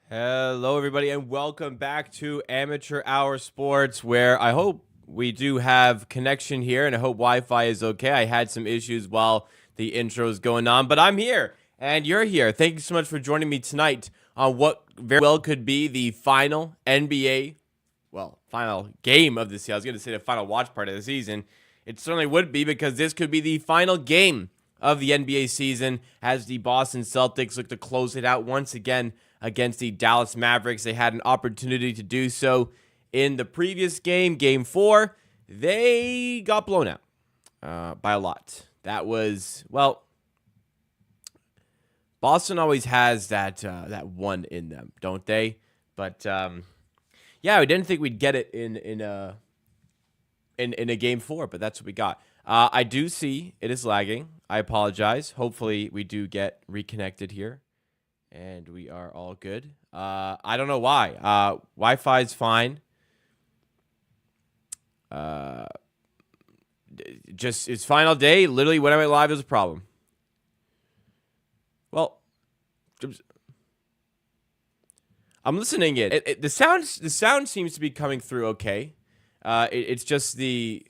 Hello, everybody, and welcome back to Amateur Hour Sports, where I hope we do have connection here, and I hope Wi-Fi is okay. I had some issues while the intro is going on, but I'm here, and you're here. Thank you so much for joining me tonight on what very well could be the final NBA, final game of the season. I was going to say the final watch part of the season. It certainly would be, because this could be the final game of the NBA season as the Boston Celtics look to close it out once again against the Dallas Mavericks. They had an opportunity to do so in the previous game, Game 4. They got blown out by a lot. That was, Boston always has that one in them, don't they? But yeah, we didn't think we'd get it in a Game 4, but that's what we got. I do see it is lagging. I apologize. Hopefully, we do get reconnected here. And we are all good. I don't know why. Wi-Fi is fine. Just it's final day. Literally, when I went live, there's a problem. Well, I'm listening in. The sound seems to be coming through okay. It's just the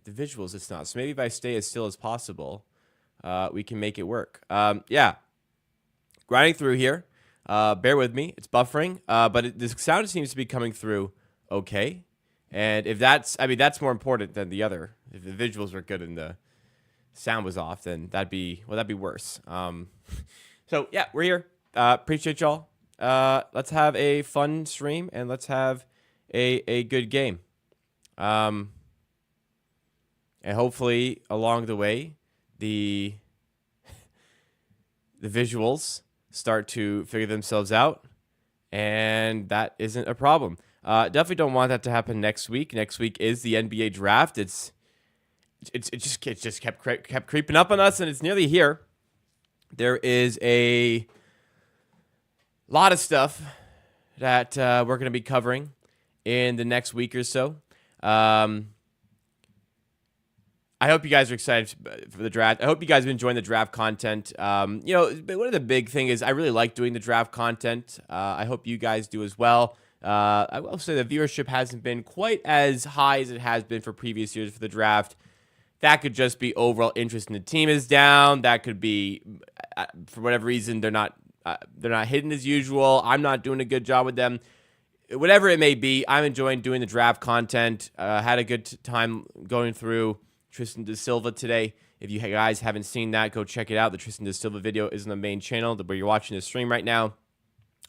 visuals. It's not. So maybe if I stay as still as possible, we can make it work. Yeah. Grinding through here. Bear with me. It's buffering. But the sound seems to be coming through okay. And if that's more important than the other. If the visuals were good and the sound was off, then that'd be worse. So yeah, we're here. Appreciate y'all. Let's have a fun stream and let's have a good game. And hopefully along the way, the visuals start to figure themselves out, and that isn't a problem. Definitely don't want that to happen next week. Next week is the NBA draft. It just kept creeping up on us, and it's nearly here. There is a lot of stuff that we're going to be covering in the next week or so. I hope you guys are excited for the draft. I hope you guys have been enjoying the draft content. One of the big thing is I really like doing the draft content. I hope you guys do as well. I will say the viewership hasn't been quite as high as it has been for previous years for the draft. That could just be overall interest in the team is down. That could be, for whatever reason, they're not hitting as usual. I'm not doing a good job with them. Whatever it may be, I'm enjoying doing the draft content. Had a good time going through Tristan Da Silva today. If you guys haven't seen that, go check it out. The Tristan Da Silva video is on the main channel where you're watching the stream right now.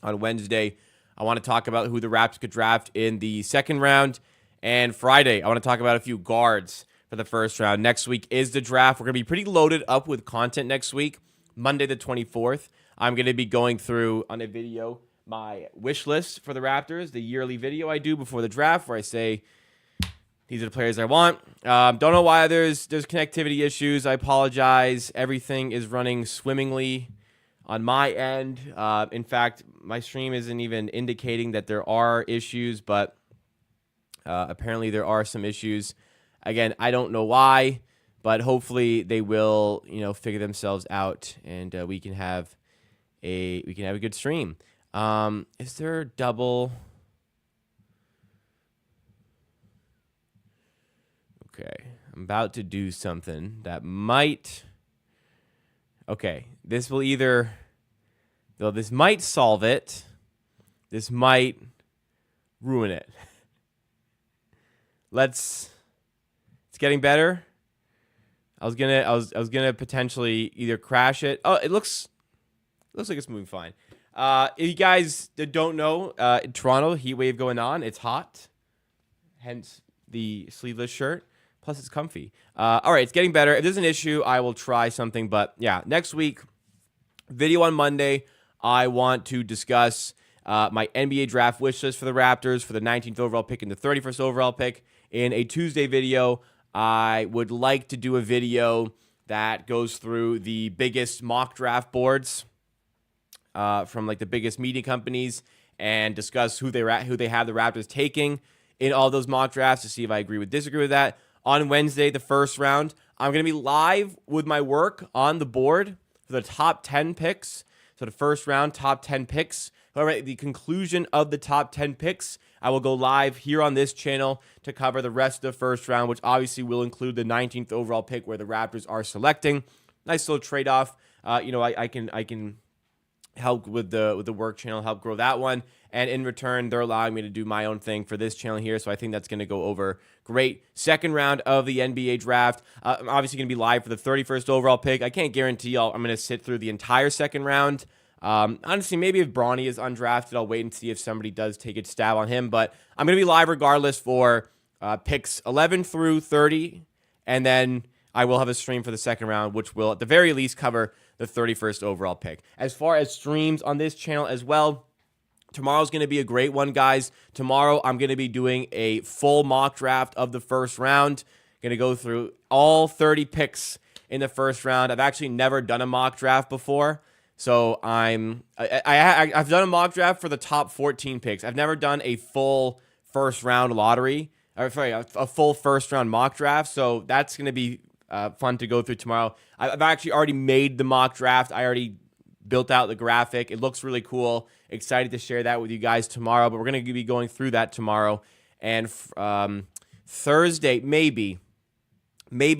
On Wednesday, I want to talk about who the Raptors could draft in the second round. And Friday, I want to talk about a few guards for the first round. Next week is the draft. We're going to be pretty loaded up with content next week. Monday the 24th, I'm going to be going through on a video my wish list for the Raptors, the yearly video I do before the draft where I say, these are the players I want. Don't know why there's connectivity issues. I apologize. Everything is running swimmingly on my end. In fact, my stream isn't even indicating that there are issues, but apparently there are some issues. Again, I don't know why, but hopefully they will, figure themselves out, and we can have a good stream. Is there double? Okay, I'm about to do something that might... Okay, this will either... Though this might solve it. This might ruin it. It's getting better. I was gonna potentially either crash it. Oh, it looks like it's moving fine. If you guys that don't know, Toronto heat wave going on. It's hot. Hence the sleeveless shirt. Plus, it's comfy. All right, it's getting better. If there's an issue, I will try something. But yeah, next week, video on Monday, I want to discuss my NBA draft wish list for the Raptors for the 19th overall pick and the 31st overall pick. In a Tuesday video, I would like to do a video that goes through the biggest mock draft boards from like the biggest media companies and discuss who they have the Raptors taking in all those mock drafts to see if I agree or disagree with that. On Wednesday, the first round, I'm going to be live with my work on the board for the top 10 picks. So the first round, top 10 picks. However, at the conclusion of the top 10 picks, I will go live here on this channel to cover the rest of the first round, which obviously will include the 19th overall pick where the Raptors are selecting. Nice little trade-off. I can help with the work channel, help grow that one. And in return, they're allowing me to do my own thing for this channel here. So I think that's going to go over great. Second round of the NBA draft. I'm obviously going to be live for the 31st overall pick. I can't guarantee I'm going to sit through the entire second round. Honestly, maybe if Bronny is undrafted, I'll wait and see if somebody does take a stab on him. But I'm going to be live regardless for picks 11 through 30. And then I will have a stream for the second round, which will at the very least cover the 31st overall pick. As far as streams on this channel as well, tomorrow's going to be a great one, guys. Tomorrow, I'm going to be doing a full mock draft of the first round. Going to go through all 30 picks in the first round. I've actually never done a mock draft before, so I've done a mock draft for the top 14 picks. I've never done a full first round lottery, or sorry, a full first round mock draft. So that's going to be fun to go through tomorrow. I've actually already made the mock draft. I already built out the graphic. It looks really cool. Excited to share that with you guys tomorrow, but we're going to be going through that tomorrow. And Thursday, maybe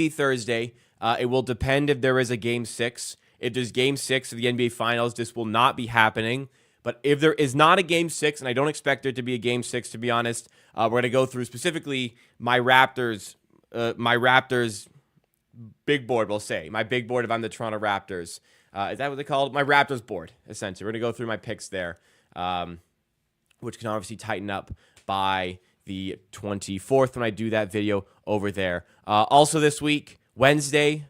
Thursday, it will depend if there is a Game 6. If there's Game 6 of the NBA Finals, this will not be happening. But if there is not a Game 6, and I don't expect there to be a Game 6, to be honest, we're going to go through specifically my Raptors big board, we'll say. My big board if I'm the Toronto Raptors. Is that what they call it? My Raptors board, essentially. We're going to go through my picks there, which can obviously tighten up by the 24th when I do that video over there. Also this week, Wednesday,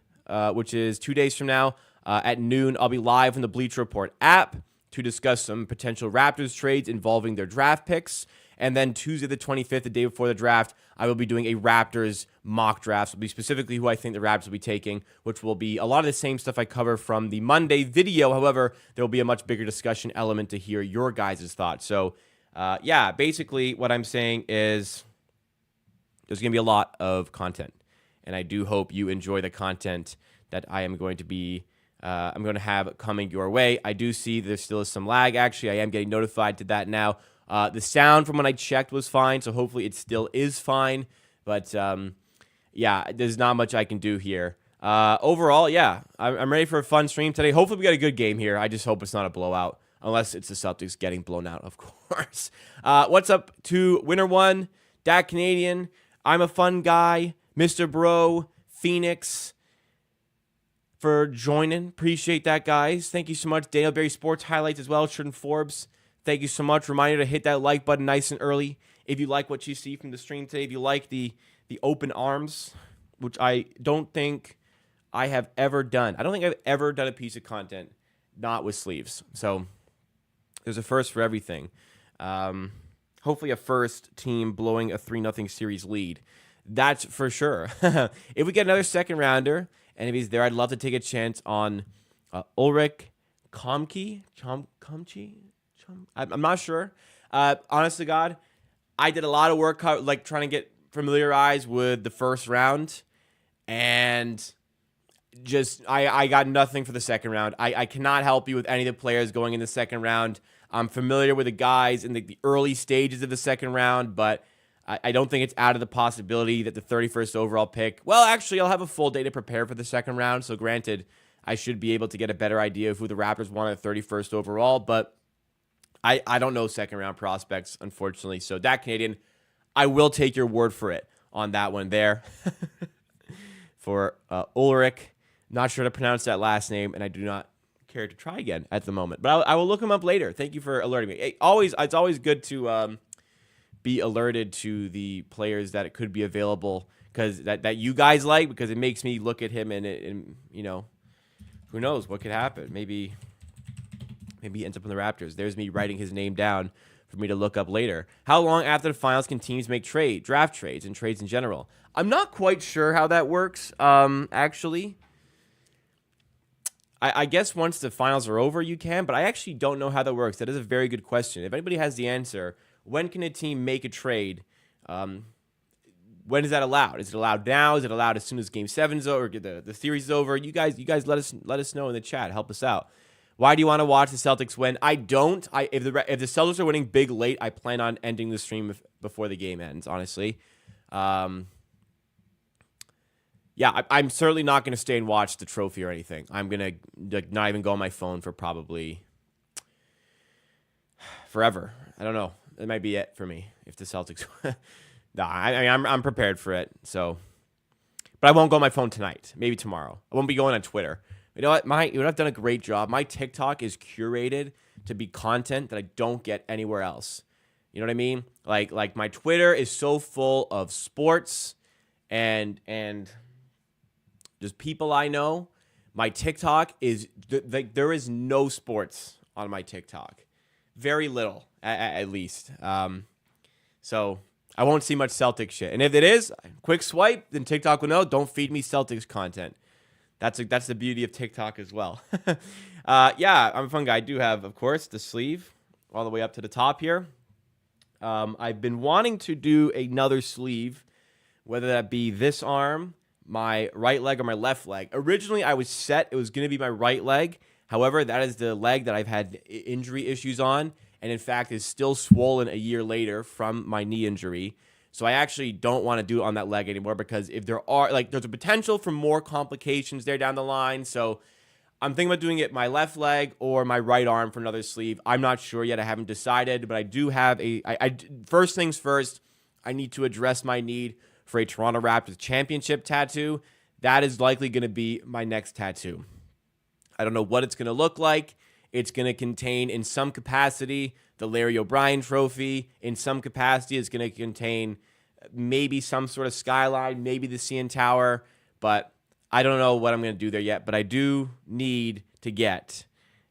which is 2 days from now, at noon, I'll be live on the Bleacher Report app to discuss some potential Raptors trades involving their draft picks. And then Tuesday the 25th, the day before the draft, I will be doing a Raptors mock draft. It'll be specifically who I think the Raptors will be taking, which will be a lot of the same stuff I cover from the Monday video. However, there will be a much bigger discussion element to hear your guys' thoughts. So, yeah, basically what I'm saying is there's going to be a lot of content. And I do hope you enjoy the content that I am going to be I'm going to have coming your way. I do see there still is some lag. Actually, I am getting notified to that now. The sound from when I checked was fine, so hopefully it still is fine. But, yeah, there's not much I can do here. Overall, yeah, I'm ready for a fun stream today. Hopefully we got a good game here. I just hope it's not a blowout, unless it's the Celtics getting blown out, of course. What's up to Winner 1, Dak Canadian, I'm a Fun Guy, Mr. Bro, Phoenix, for joining. Appreciate that, guys. Thank you so much. Daniel Berry Sports Highlights as well, Sheridan Forbes. Thank you so much. Reminder to hit that like button nice and early if you like what you see from the stream today. If you like the open arms, which I don't think I have ever done. I don't think I've ever done a piece of content not with sleeves. So there's a first for everything. Hopefully a first team blowing a 3-0 series lead. That's for sure. If we get another second rounder, and if he's there, I'd love to take a chance on Ulrich Komke. I'm not sure. Honest to God, I did a lot of work like trying to get familiarized with the first round, and just I got nothing for the second round. I cannot help you with any of the players going in the second round. I'm familiar with the guys in the early stages of the second round, but I don't think it's out of the possibility that the 31st overall pick... Well, actually, I'll have a full day to prepare for the second round, so granted, I should be able to get a better idea of who the Raptors want at 31st overall, but I don't know second-round prospects, unfortunately. So that Canadian, I will take your word for it on that one there. For Ulrich, not sure to pronounce that last name, and I do not care to try again at the moment. But I will look him up later. Thank you for alerting me. It's always good to... be alerted to the players that it could be available because that you guys like, because it makes me look at him and you know, who knows what could happen. Maybe he ends up in the Raptors. There's me writing his name down for me to look up later. How long after the finals can teams make draft trades and trades in general? I'm not quite sure how that works. Actually, I guess once the finals are over, you can, but I actually don't know how that works. That is a very good question. If anybody has the answer, when can a team make a trade? When is that allowed? Is it allowed now? Is it allowed as soon as Game 7's over, or the series is over? You guys let us know in the chat. Help us out. Why do you want to watch the Celtics win? I don't. If the Celtics are winning big late, I plan on ending the stream before the game ends. Honestly, yeah, I'm certainly not going to stay and watch the trophy or anything. I'm gonna not even go on my phone for probably forever. I don't know. That might be it for me if the Celtics. No, I'm prepared for it. So, but I won't go on my phone tonight. Maybe tomorrow. I won't be going on Twitter. You know what? I've done a great job. My TikTok is curated to be content that I don't get anywhere else. You know what I mean? Like my Twitter is so full of sports and just people I know. My TikTok is like there is no sports on my TikTok. Very little, at least. So I won't see much Celtics shit. And if it is, quick swipe, then TikTok will know. Don't feed me Celtics content. That's the beauty of TikTok as well. Yeah, I'm a fun guy. I do have, of course, the sleeve all the way up to the top here. I've been wanting to do another sleeve, whether that be this arm, my right leg, or my left leg. Originally, I was set. It was going to be my right leg. However, that is the leg that I've had injury issues on, and in fact is still swollen a year later from my knee injury. So I actually don't want to do it on that leg anymore because if there's a potential for more complications there down the line. So I'm thinking about doing it my left leg or my right arm for another sleeve. I'm not sure yet. I haven't decided, but I do have first things first, I need to address my need for a Toronto Raptors championship tattoo. That is likely going to be my next tattoo. I don't know what it's going to look like. It's going to contain, in some capacity, the Larry O'Brien trophy. In some capacity, it's going to contain maybe some sort of skyline, maybe the CN Tower. But I don't know what I'm going to do there yet. But I do need to get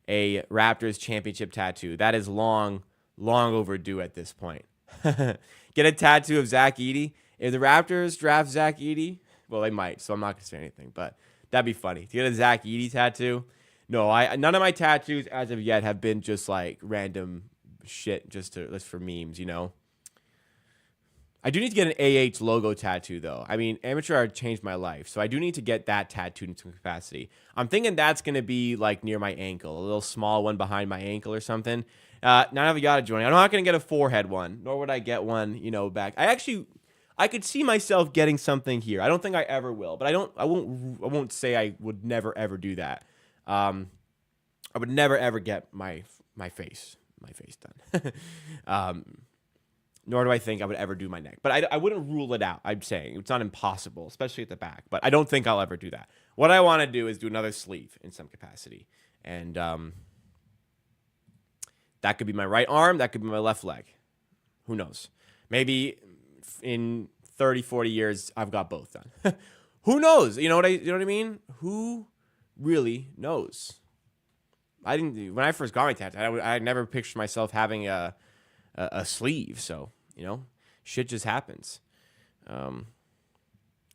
a Raptors championship tattoo. That is long overdue at this point. Get a tattoo of Zach Edey. If the Raptors draft Zach Edey, well, they might, so I'm not going to say anything. But that'd be funny. To get a Zach Edey tattoo. No, none of my tattoos as of yet have been just like random shit just for memes, you know. I do need to get an AH logo tattoo though. I mean, amateur art changed my life, so I do need to get that tattooed in some capacity. I'm thinking that's gonna be like near my ankle, a little small one behind my ankle or something. Now I've got to join. I'm not gonna get a forehead one, nor would I get one, you know, back. I could see myself getting something here. I don't think I ever will, but I won't say I would never ever do that. I would never ever get my face done. Nor do I think I would ever do my neck. But I wouldn't rule it out. I'm saying it's not impossible, especially at the back. But I don't think I'll ever do that. What I want to do is do another sleeve in some capacity, and that could be my right arm. That could be my left leg. Who knows? Maybe in 30, 40 years, I've got both done. Who knows? You know what I mean? Who really knows? When I first got my tattoo, I never pictured myself having a sleeve. So, you know, shit just happens. They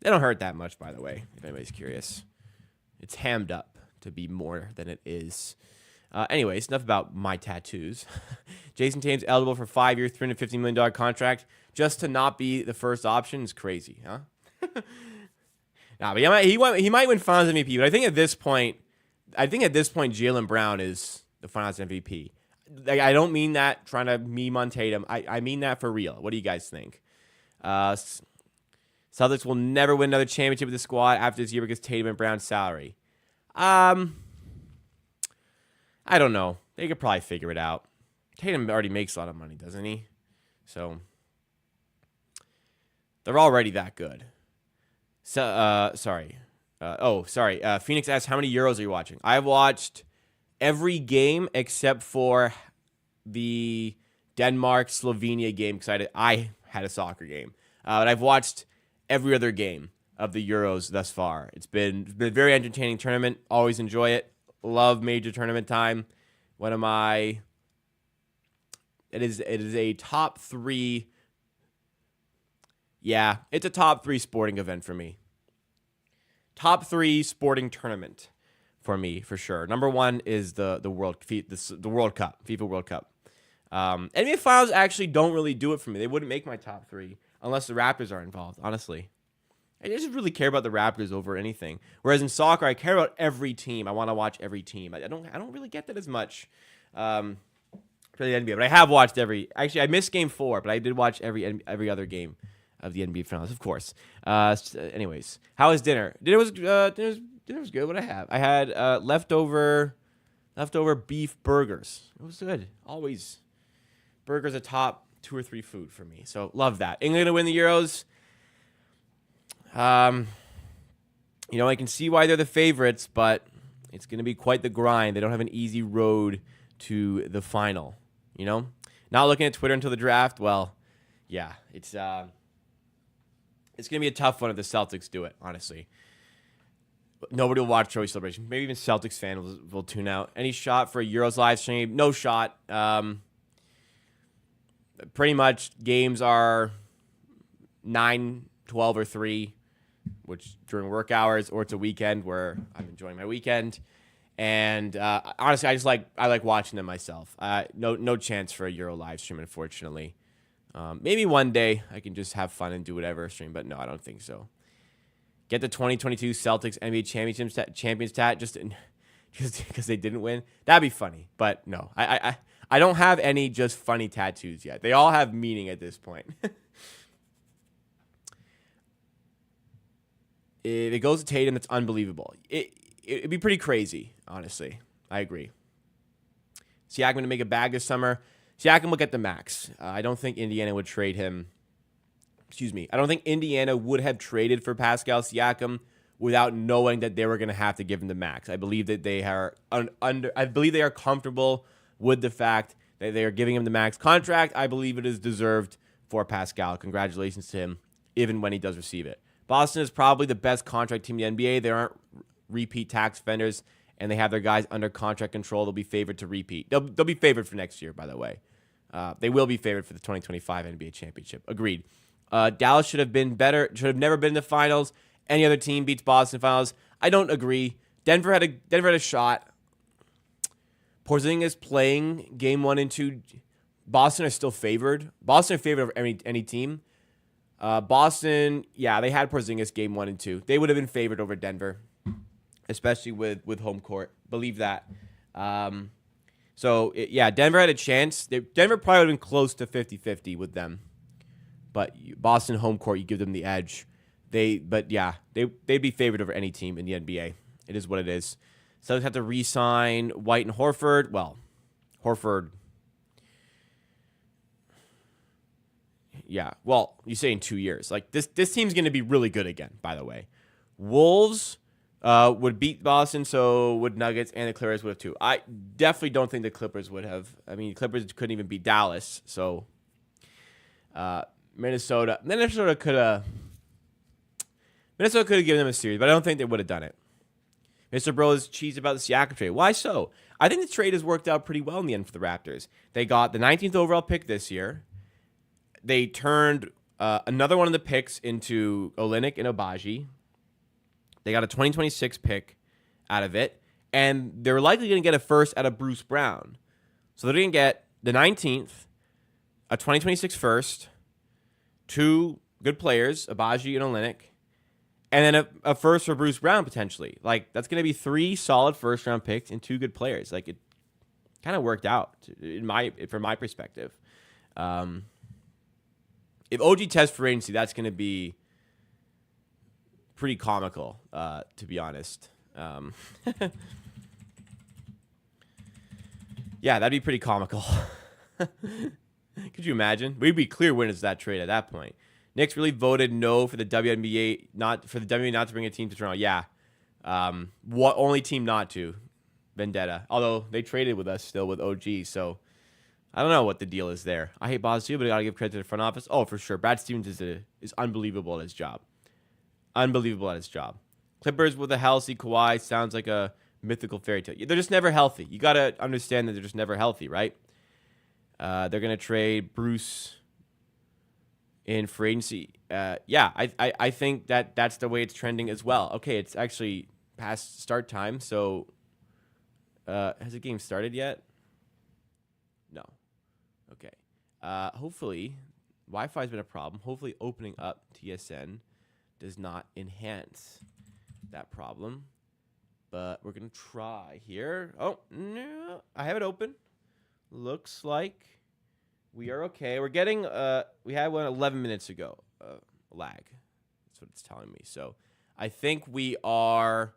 don't hurt that much, by the way, if anybody's curious. It's hammed up to be more than it is. Anyways, enough about my tattoos. Jason Tatum's eligible for 5 years, $350 million contract just to not be the first option is crazy, huh? Nah, but he might win Finals MVP. But I think at this point, Jaylen Brown is the Finals MVP. Like, I don't mean that trying to meme on Tatum. I mean that for real. What do you guys think? Celtics will never win another championship with the squad after this year because Tatum and Brown's salary. I don't know. They could probably figure it out. Tatum already makes a lot of money, doesn't he? So they're already that good. So, sorry. Phoenix asks, how many Euros are you watching? I've watched every game except for the Denmark-Slovenia game because I had a soccer game. But I've watched every other game of the Euros thus far. It's been a very entertaining tournament. Always enjoy it. Love major tournament time. It is a top 3. Yeah, it's a top 3 sporting event for me. Top 3 sporting tournament for me, for sure. Number 1 is the World Cup, FIFA World Cup. NBA Finals actually don't really do it for me. They wouldn't make my top 3. unless the Raptors are involved, honestly. I just really care about the Raptors over anything. Whereas in soccer, I care about every team. I want to watch every team. I don't really get that as much for the NBA. But I have watched every. Actually, I missed Game 4, but I did watch every other game of the NBA Finals, of course. Anyways, how was dinner? Dinner was good. What I have? I had leftover beef burgers. It was good. Always burgers a top 2 or 3 food for me. So love that. England to win the Euros. I can see why they're the favorites, but it's going to be quite the grind. They don't have an easy road to the final, Not looking at Twitter until the draft, well, yeah, it's going to be a tough one if the Celtics do it, honestly. Nobody will watch trophy celebration. Maybe even Celtics fans will tune out. Any shot for a Euros live stream? No shot. Pretty much games are 9, 12, or 3. Which during work hours, or it's a weekend where I'm enjoying my weekend. And honestly, I like watching them myself. No chance for a Euro live stream, unfortunately. Maybe one day I can just have fun and do whatever stream, but no, I don't think so. Get the 2022 Celtics NBA champions tat just because they didn't win. That'd be funny, but no, I don't have any just funny tattoos yet. They all have meaning at this point. If it goes to Tatum, that's unbelievable. It'd be pretty crazy, honestly. I agree. Siakam to make a bag this summer. Siakam will get the max. I don't think Indiana would trade him. I don't think Indiana would have traded for Pascal Siakam without knowing that they were going to have to give him the max. I believe that they are I believe they are comfortable with the fact that they are giving him the max contract. I believe it is deserved for Pascal. Congratulations to him, even when he does receive it. Boston is probably the best contract team in the NBA. They aren't repeat tax offenders, and they have their guys under contract control. They'll be favored to repeat. They'll be favored for next year, by the way. They will be favored for the 2025 NBA championship. Agreed. Dallas should have been better. Should have never been in the finals. Any other team beats Boston finals. I don't agree. Denver had a shot. Porzingis playing game 1 and 2. Boston are still favored. Boston are favored over any team. Boston, yeah, they had Porzingis game 1 and 2. They would have been favored over Denver, especially with home court. Believe that. Denver had a chance. Denver probably would have been close to 50-50 with them. But Boston home court, you give them the edge. They'd be favored over any team in the NBA. It is what it is. So they have to re-sign White and Horford. Well, Horford. Yeah, well, you say in 2 years. Like this team's going to be really good again, by the way. Wolves would beat Boston, so would Nuggets, and the Clippers would have too. I definitely don't think the Clippers would have. I mean, Clippers couldn't even beat Dallas, so Minnesota could have given them a series, but I don't think they would have done it. Mr. Bro is cheesed about the Siakam trade. Why so? I think the trade has worked out pretty well in the end for the Raptors. They got the 19th overall pick this year. They turned another one of the picks into Olynyk and Obagi. They got a 2026 pick out of it, and they're likely going to get a first out of Bruce Brown. So they're going to get the 19th, a 2026 first, 2 good players, Obagi and Olynyk, and then a first for Bruce Brown potentially. Like, that's going to be 3 solid first-round picks and 2 good players. Like, it kind of worked out from my perspective. If OG tests for agency, that's going to be pretty comical, to be honest. Yeah, that'd be pretty comical. Could you imagine? We'd be clear winners of that trade at that point. Knicks really voted no for the WNBA not to bring a team to Toronto. Yeah, what only team not to? Vendetta. Although they traded with us still with OG, so I don't know what the deal is there. I hate Boston too, but I gotta give credit to the front office. Oh, for sure, Brad Stevens is unbelievable at his job. Unbelievable at his job. Clippers with a healthy Kawhi sounds like a mythical fairy tale. They're just never healthy. You gotta understand that they're just never healthy, right? They're gonna trade Bruce in free agency. I think that's the way it's trending as well. Okay, it's actually past start time, so has the game started yet? No. Okay. Hopefully Wi-Fi's been a problem. Hopefully opening up TSN does not enhance that problem. But we're going to try here. Oh, no. I have it open. Looks like we are okay. We're getting, we had one 11 minutes ago. Lag. That's what it's telling me. So I think we are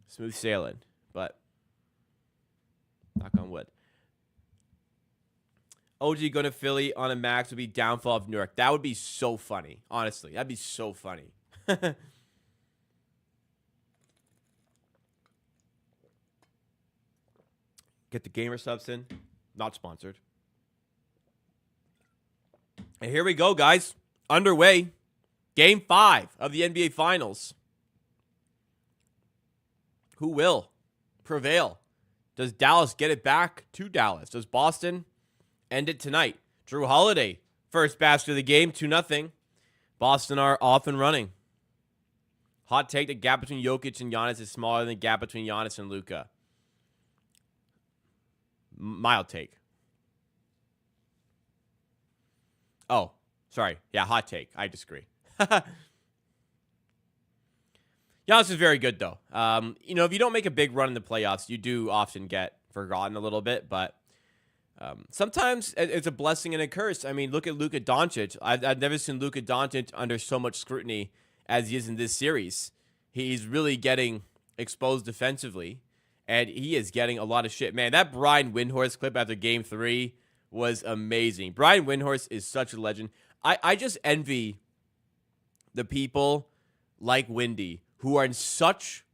smooth sailing. But knock on wood. OG going to Philly on a max would be downfall of New York. That would be so funny. Honestly, that'd be so funny. Get the gamer subs in. Not sponsored. And here we go, guys. Underway. Game 5 of the NBA Finals. Who will prevail? Does Dallas get it back to Dallas? Does Boston end it tonight? Drew Holiday, first basket of the game, 2-0. Boston are off and running. Hot take, the gap between Jokic and Giannis is smaller than the gap between Giannis and Luka. Mild take. Oh, sorry. Yeah, hot take. I disagree. Giannis is very good, though. If you don't make a big run in the playoffs, you do often get forgotten a little bit, but sometimes it's a blessing and a curse. I mean, look at Luka Doncic. I've never seen Luka Doncic under so much scrutiny as he is in this series. He's really getting exposed defensively, and he is getting a lot of shit. Man, that Brian Windhorst clip after Game 3 was amazing. Brian Windhorst is such a legend. I just envy the people like Windy who are in such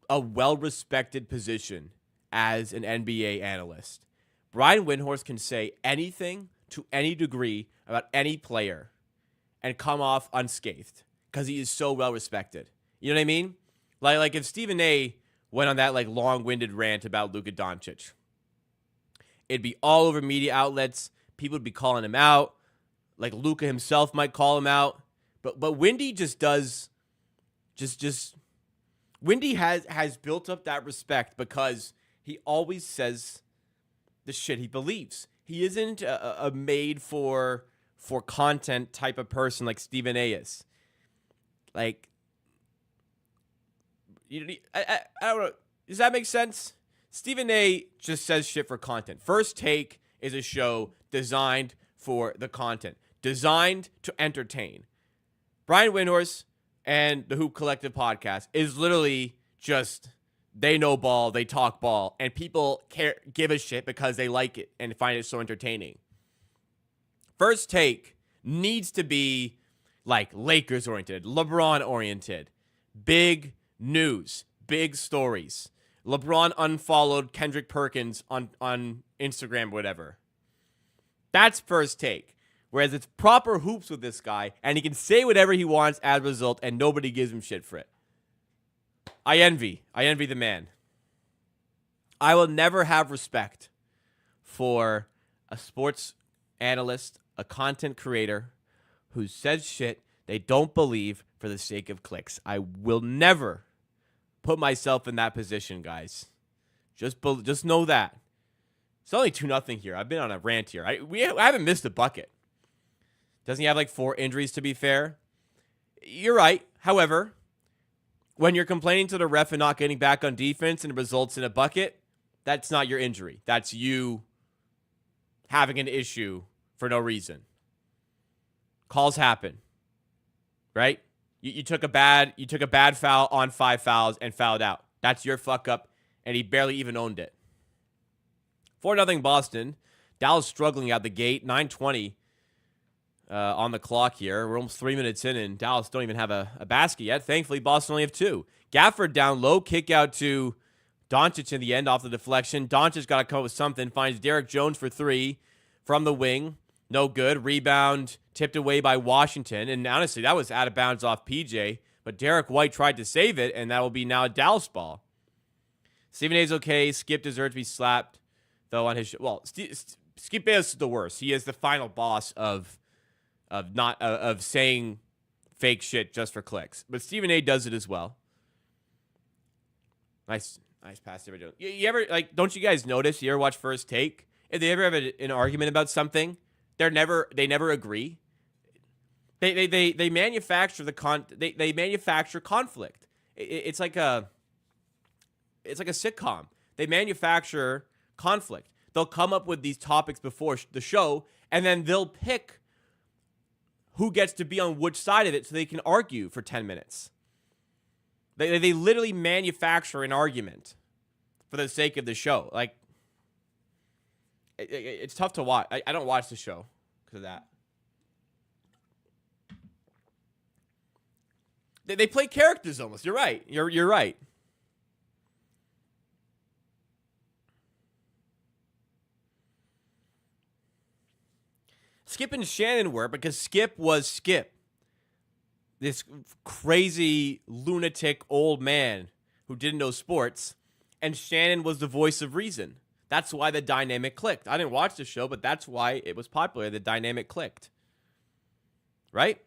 a well-respected position as an NBA analyst. Brian Windhorst can say anything to any degree about any player and come off unscathed because he is so well-respected. You know what I mean? Like if Stephen A. went on that long-winded rant about Luka Doncic, it'd be all over media outlets. People would be calling him out. Like Luka himself might call him out. But Windy just does Windy has built up that respect because he always says the shit he believes. He isn't a made for content type of person like Stephen A. is. Like, I don't know. Does that make sense? Stephen A. just says shit for content. First Take is a show designed for the content, designed to entertain. Brian Windhorst and the Hoop Collective podcast is literally just, they know ball, they talk ball, and people give a shit because they like it and find it so entertaining. First Take needs to be Lakers oriented, LeBron oriented, big news, big stories. LeBron unfollowed Kendrick Perkins on Instagram, whatever. That's First Take. Whereas it's proper hoops with this guy, and he can say whatever he wants as a result, and nobody gives him shit for it. I envy the man. I will never have respect for a sports analyst, a content creator who says shit they don't believe for the sake of clicks. I will never put myself in that position, guys. Just know that. It's only 2-0 here. I've been on a rant here. I haven't missed a bucket. Doesn't he have 4 injuries, to be fair? You're right. However, when you're complaining to the ref and not getting back on defense and it results in a bucket, that's not your injury. That's you having an issue for no reason. Calls happen, right? You took a bad foul on 5 fouls and fouled out. That's your fuck up, and he barely even owned it. 4-0 Boston. Dallas struggling out the gate. 9:20 on the clock here. We're almost 3 minutes in, and Dallas don't even have a basket yet. Thankfully, Boston only have 2. Gafford down low. Kick out to Doncic in the end off the deflection. Doncic got to come up with something. Finds Derek Jones for 3 from the wing. No good. Rebound tipped away by Washington. And honestly, that was out of bounds off PJ. But Derek White tried to save it, and that will be now a Dallas ball. Stephen A's okay. Skip deserves to be slapped, though, on his... Skip Bayless is the worst. He is the final boss of saying fake shit just for clicks. But Stephen A does it as well. Nice pass there. You ever, don't you guys notice? You ever watch First Take? if they ever have an argument about something, they never agree. They manufacture they manufacture conflict. It's like a sitcom. They manufacture conflict. They'll come up with these topics before the show, and then they'll pick who gets to be on which side of it so they can argue for 10 minutes. They literally manufacture an argument for the sake of the show. Like, it's tough to watch. I don't watch the show because of that. They play characters almost. You're right. You're right. Skip and Shannon were, because Skip was Skip, this crazy lunatic old man who didn't know sports, and Shannon was the voice of reason. That's why the dynamic clicked. I didn't watch the show, but that's why it was popular. The dynamic clicked. Right?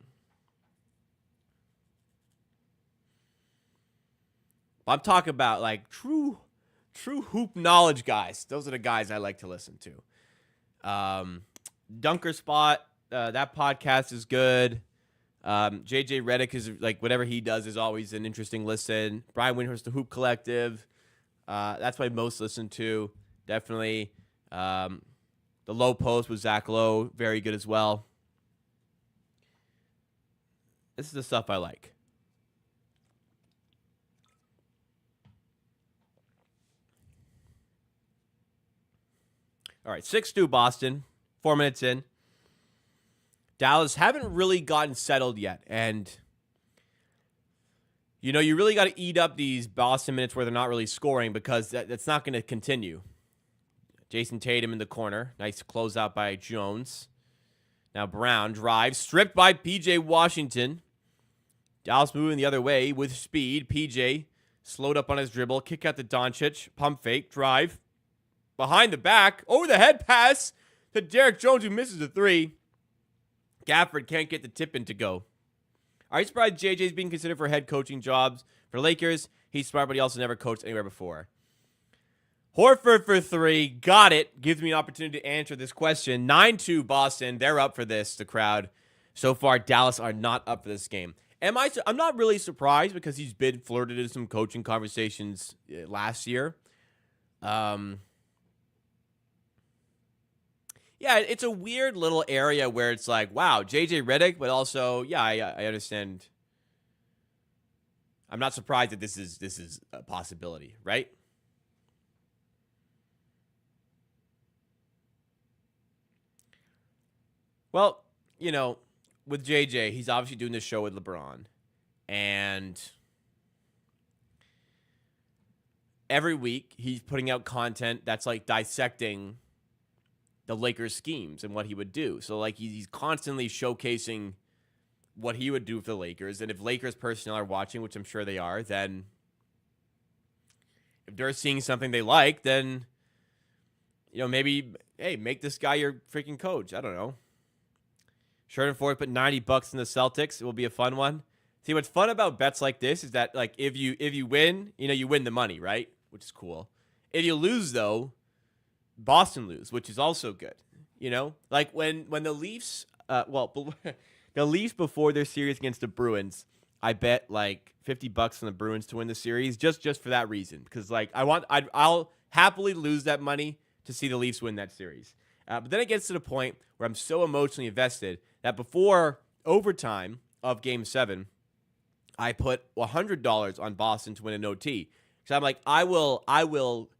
I'm talking about like true hoop knowledge guys. Those are the guys I like to listen to. Dunker Spot, that podcast is good. JJ Redick is like, whatever he does is always an interesting listen. Brian Windhorst, the Hoop Collective. That's what I most listen to. Definitely. The Low Post with Zach Lowe, very good as well. This is the stuff I like. All right, 6-2 Boston. 4 minutes in. Dallas haven't really gotten settled yet. And, you know, you really got to eat up these Boston minutes where they're not really scoring, because that's not going to continue. Jason Tatum in the corner. Nice closeout by Jones. Now Brown drives. Stripped by P.J. Washington. Dallas moving the other way with speed. P.J. slowed up on his dribble. Kick out to Doncic. Pump fake. Drive. Behind the back. Over the head pass to Derek Jones, who misses a three. Gafford can't get the tip in to go. Are you surprised JJ's being considered for head coaching jobs for Lakers? He's smart, but he also never coached anywhere before. Horford for three. Got it. Gives me an opportunity to answer this question. 9-2 Boston. They're up for this, the crowd. So far, Dallas are not up for this game. I'm not really surprised, because he's been flirted in some coaching conversations last year. Yeah, it's a weird little area where it's like, wow, JJ Redick, but also, yeah, I understand. I'm not surprised that this is a possibility, right? Well, you know, with JJ, he's obviously doing this show with LeBron, and every week he's putting out content that's like dissecting the Lakers schemes and what he would do. So like he's constantly showcasing what he would do for the Lakers. And if Lakers personnel are watching, which I'm sure they are, then if they're seeing something they like, then, you know, maybe, hey, make this guy your freaking coach. I don't know. Sherman Ford put $90 in the Celtics. It will be a fun one. See, what's fun about bets like this is that, like, if you win, you know, you win the money, right? Which is cool. If you lose, though, Boston lose, which is also good. You know, like when the Leafs, the Leafs before their series against the Bruins, I bet like $50 on the Bruins to win the series just for that reason, because like I'll happily lose that money to see the Leafs win that series. But then it gets to the point where I'm so emotionally invested that before overtime of Game 7, I put $100 on Boston to win an OT. So I'm like, I will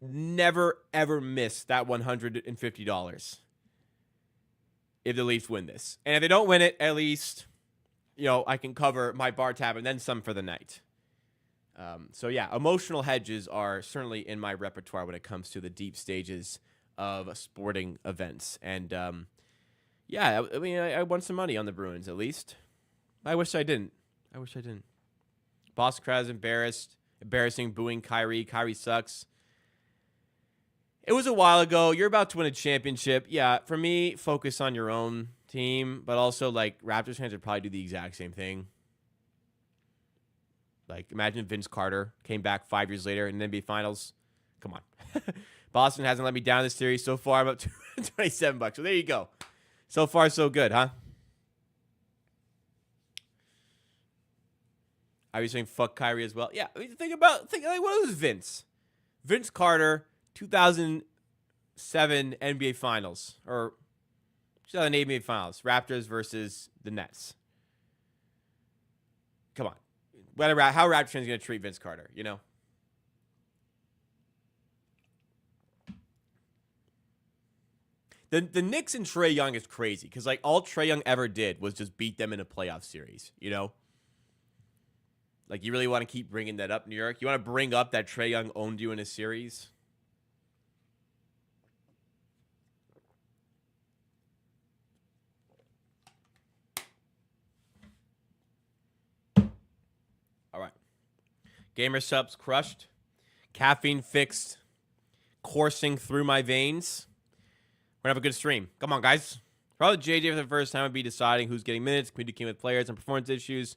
never, ever miss that $150 if the Leafs win this. And if they don't win it, at least, you know, I can cover my bar tab and then some for the night. So, yeah, emotional hedges are certainly in my repertoire when it comes to the deep stages of sporting events. And, yeah, I mean, I won some money on the Bruins, at least. I wish I didn't. Boston crowd is embarrassing, booing Kyrie. Kyrie sucks. It was a while ago. You're about to win a championship. Yeah, for me, focus on your own team, but also, like, Raptors fans would probably do the exact same thing. Like, imagine Vince Carter came back 5 years later in the NBA Finals. Come on. Boston hasn't let me down this series so far. I'm up to $27. So there you go. So far, so good, huh? Are you saying fuck Kyrie as well? Yeah. I mean, think like, what was Vince? Vince Carter, 2007 NBA Finals, or 2008 NBA Finals. Raptors versus the Nets. Come on. How Raptors fans going to treat Vince Carter, you know? The Knicks and Trae Young is crazy because, like, all Trae Young ever did was just beat them in a playoff series, you know? Like, you really want to keep bringing that up, New York? You want to bring up that Trae Young owned you in a series? All right. Gamer subs crushed. Caffeine fixed. Coursing through my veins. We're going to have a good stream. Come on, guys. Probably JJ for the first time would be deciding who's getting minutes, communicating with players, and performance issues.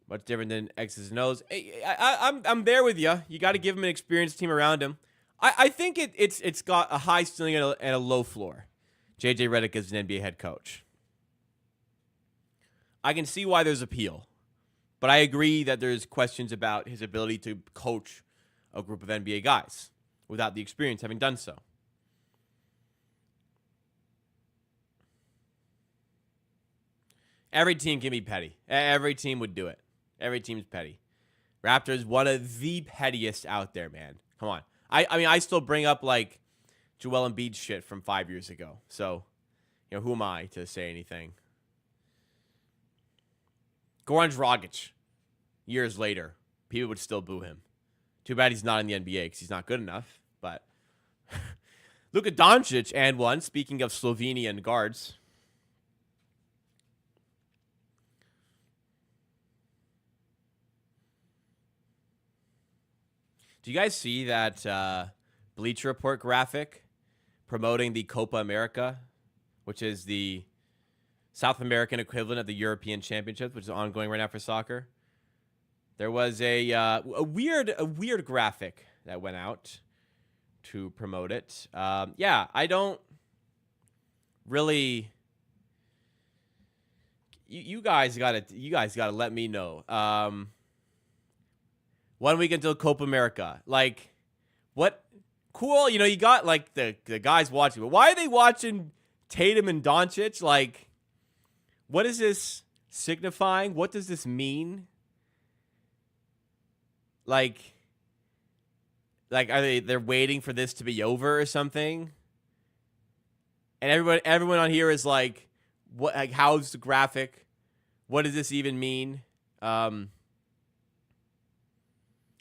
Much different than X's and O's. I'm there with you. You got to give him an experienced team around him. I think it's got a high ceiling and a low floor. JJ Redick is an NBA head coach. I can see why there's appeal. But I agree that there's questions about his ability to coach a group of NBA guys without the experience having done so. Every team can be petty. Every team would do it. Every team's petty. Raptors, one of the pettiest out there, man. Come on. I mean, I still bring up, like, Joel Embiid shit from 5 years ago. So, you know, who am I to say anything? Goran Dragic, years later, people would still boo him. Too bad he's not in the NBA because he's not good enough. But Luka Doncic, and one, speaking of Slovenian guards. Do you guys see that Bleacher Report graphic promoting the Copa America, which is the South American equivalent of the European Championships, which is ongoing right now for soccer? There was a weird graphic that went out to promote it. Yeah, I don't really. You guys gotta let me know. 1 week until Copa America. Like, what? Cool. You know, you got, like, the guys watching. But why are they watching Tatum and Doncic? Like, what is this signifying? What does this mean? Like are they're waiting for this to be over or something? And everyone on here is like, what? Like, how's the graphic? What does this even mean?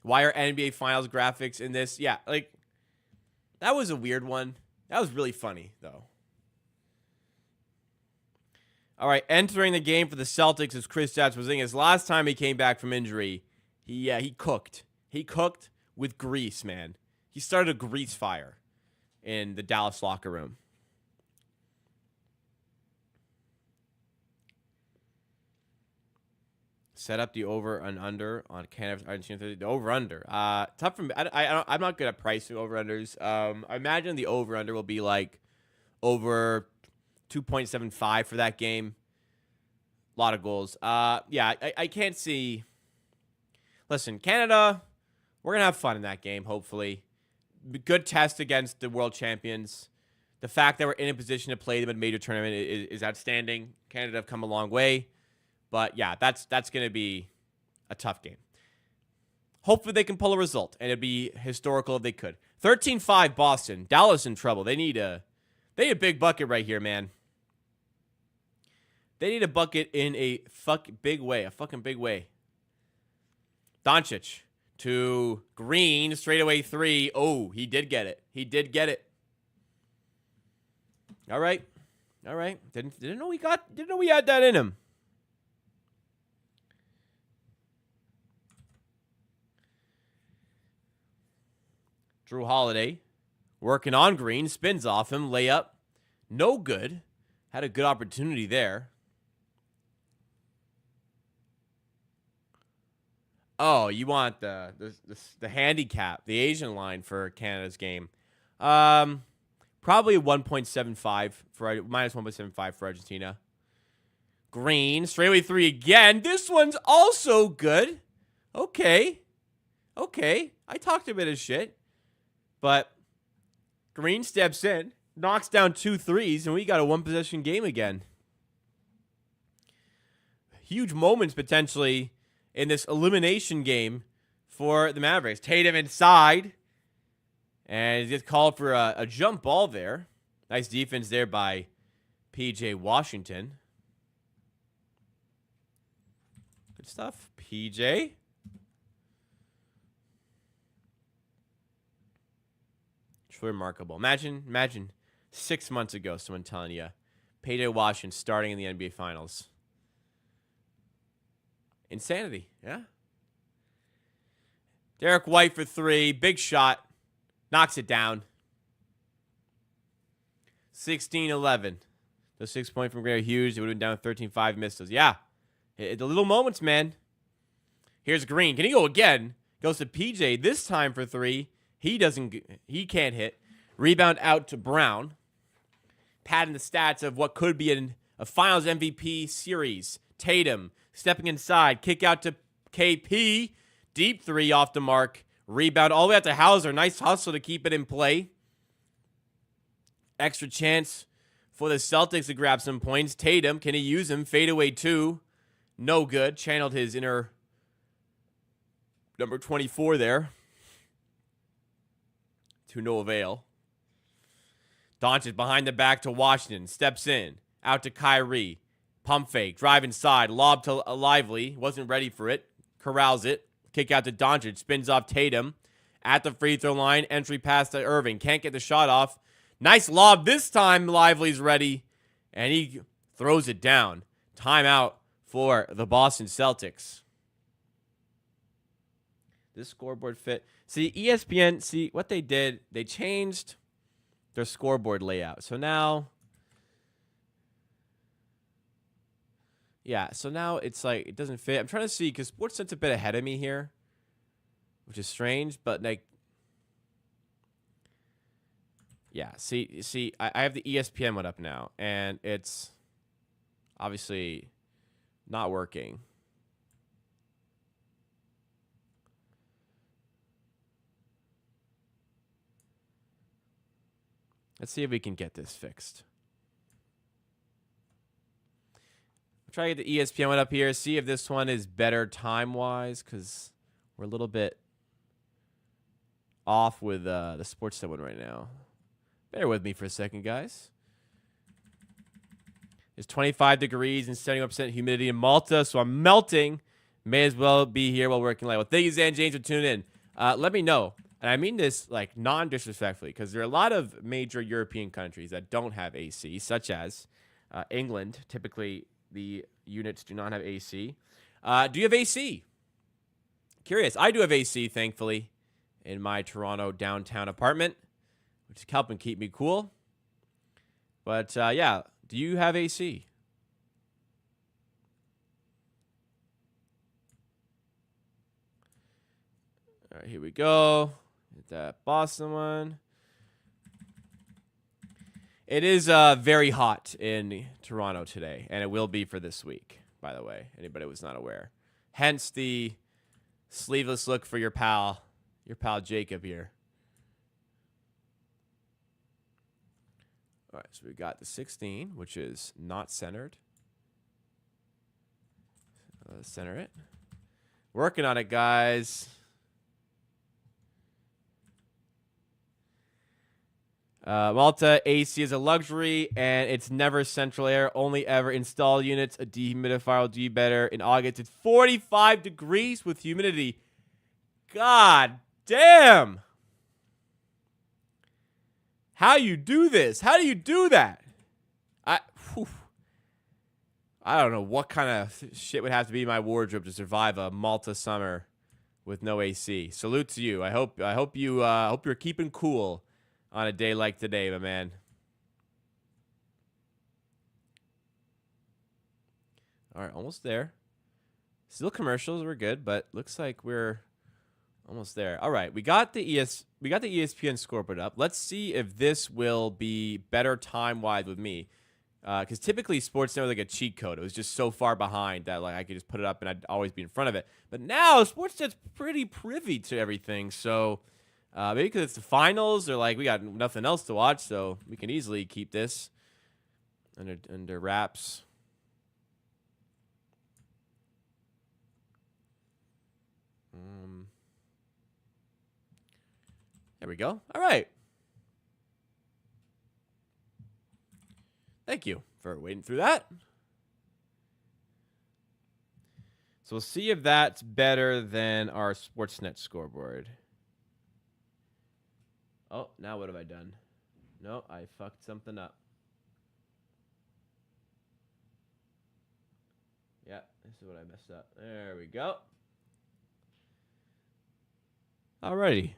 Why are NBA Finals graphics in this? Yeah, like, that was a weird one. That was really funny, though. All right, entering the game for the Celtics is Kristaps Porzingis. Last time he came back from injury, he cooked. He cooked with grease, man. He started a grease fire in the Dallas locker room. Set up the over and under on Canada's Argentina. The over under. Tough for me. I'm not good at pricing over unders. I imagine the over under will be like over 2.75 for that game. A lot of goals. Yeah, I can't see. Listen, Canada, we're gonna have fun in that game. Hopefully, good test against the world champions. The fact that we're in a position to play them in a major tournament is outstanding. Canada have come a long way. But, yeah, that's going to be a tough game. Hopefully they can pull a result, and it'd be historical if they could. 13-5 Boston. Dallas in trouble. They need a big bucket right here, man. They need a bucket in a fucking big way. Doncic to Green, straightaway three. Oh, he did get it. All right. Didn't know we had that in him. Drew Holiday working on Green, spins off him, layup, no good. Had a good opportunity there. Oh, you want the handicap, the Asian line for Canada's game. Probably 1.75 for minus 1.75 for Argentina. Green, straightaway three again. This one's also good. Okay. I talked a bit of shit, but Green steps in, knocks down 2 threes, and we got a one-possession game again. Huge moments potentially in this elimination game for the Mavericks. Tatum inside, and he gets called for a jump ball there. Nice defense there by P.J. Washington. Good stuff, P.J. It's remarkable. Imagine 6 months ago someone telling you P.J. Washington starting in the NBA Finals. Insanity, yeah. Derek White for 3. Big shot. Knocks it down. 16-11. Those 6 points from Gray are huge. It would have been down 13-5. Missed those. Yeah. The little moments, man. Here's Green. Can he go again? Goes to PJ. This time for 3. He can't hit. Rebound out to Brown. Padding the stats of what could be a Finals MVP series. Tatum stepping inside. Kick out to KP. Deep 3 off the mark. Rebound all the way out to Hauser. Nice hustle to keep it in play. Extra chance for the Celtics to grab some points. Tatum, can he use him? Fadeaway 2. No good. Channeled his inner number 24 there. To no avail. Doncic behind the back to Washington. Steps in. Out to Kyrie. Pump fake. Drive inside. Lob to Lively. Wasn't ready for it. Corrals it. Kick out to Doncic. Spins off Tatum. At the free throw line. Entry pass to Irving. Can't get the shot off. Nice lob. This time Lively's ready. And he throws it down. Timeout for the Boston Celtics. This scoreboard fit. See, ESPN, see what they did? They changed their scoreboard layout. So now, yeah, so now it's like, it doesn't fit. I'm trying to see, because Sportsnet's a bit ahead of me here, which is strange, but like, yeah, see, I have the ESPN one up now, and it's obviously not working. Let's see if we can get this fixed. I'll try to get the ESPN one up here, see if this one is better time-wise, because we're a little bit off with the Sportsnet one right now. Bear with me for a second, guys. It's 25 degrees and 71% humidity in Malta, so I'm melting. May as well be here while working late. Well, thank you, Zan James, for tuning in. Let me know. And I mean this like non-disrespectfully, because there are a lot of major European countries that don't have AC, such as England. Typically, the units do not have AC. Do you have AC? Curious. I do have AC, thankfully, in my Toronto downtown apartment, which is helping keep me cool. But, yeah, do you have AC? All right, here we go. That Boston one. It is very hot in Toronto today, and it will be for this week, by the way. Anybody was not aware. Hence the sleeveless look for your pal Jacob here. All right, so we got the 16, which is not centered. Center it. Working on it, guys. Malta AC is a luxury, and it's never central air. Only ever install units. A dehumidifier will do you better. In August, it's 45 degrees with humidity. God damn. How you do this? How do you do that? I don't know what kind of shit would have to be in my wardrobe to survive a Malta summer with no AC. Salute to you. I hope you're keeping cool on a day like today, my man. All right, almost there. Still commercials. We're good, but looks like we're almost there. All right, we got the ESPN scoreboard up. Let's see if this will be better time-wise with me. Because typically Sportsnet was like a cheat code. It was just so far behind that like I could just put it up and I'd always be in front of it. But now Sportsnet's pretty privy to everything. So maybe because it's the finals or like we got nothing else to watch, so we can easily keep this under wraps. There we go. All right. Thank you for waiting through that. So we'll see if that's better than our Sportsnet scoreboard. Oh, now what have I done? No, I fucked something up. Yeah, this is what I messed up. There we go. Alrighty.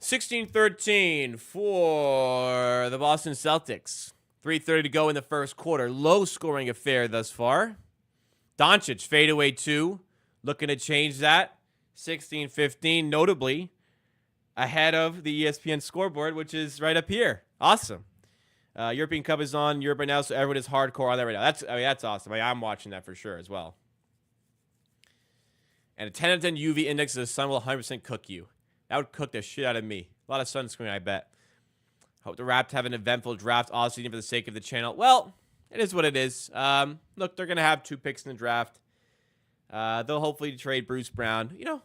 (16-13) for the Boston Celtics. 3:30 to go in the first quarter. Low scoring affair thus far. Doncic fadeaway 2. Looking to change that. 16-15, notably ahead of the ESPN scoreboard, which is right up here. Awesome. European Cup is on Europe right now, so everyone is hardcore on that right now. That's awesome. I'm watching that for sure as well. And a 10 out of 10 UV index of the sun will 100% cook you. That would cook the shit out of me. A lot of sunscreen, I bet. Hope the Raps have an eventful draft offseason for the sake of the channel. Well, it is what it is. Look, they're going to have 2 picks in the draft. They'll hopefully trade Bruce Brown. You know,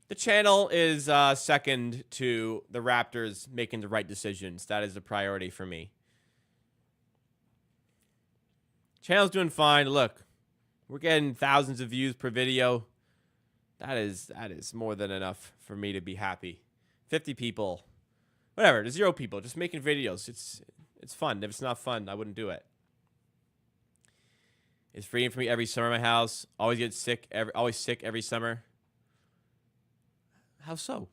the channel is second to the Raptors making the right decisions. That is a priority for me. Channel's doing fine. Look, we're getting thousands of views per video. That is more than enough for me to be happy. 50 people. Whatever, 0 people. Just making videos. It's fun. If it's not fun, I wouldn't do it. It's freeing for me every summer in my house. Always get sick. Always sick every summer. How so?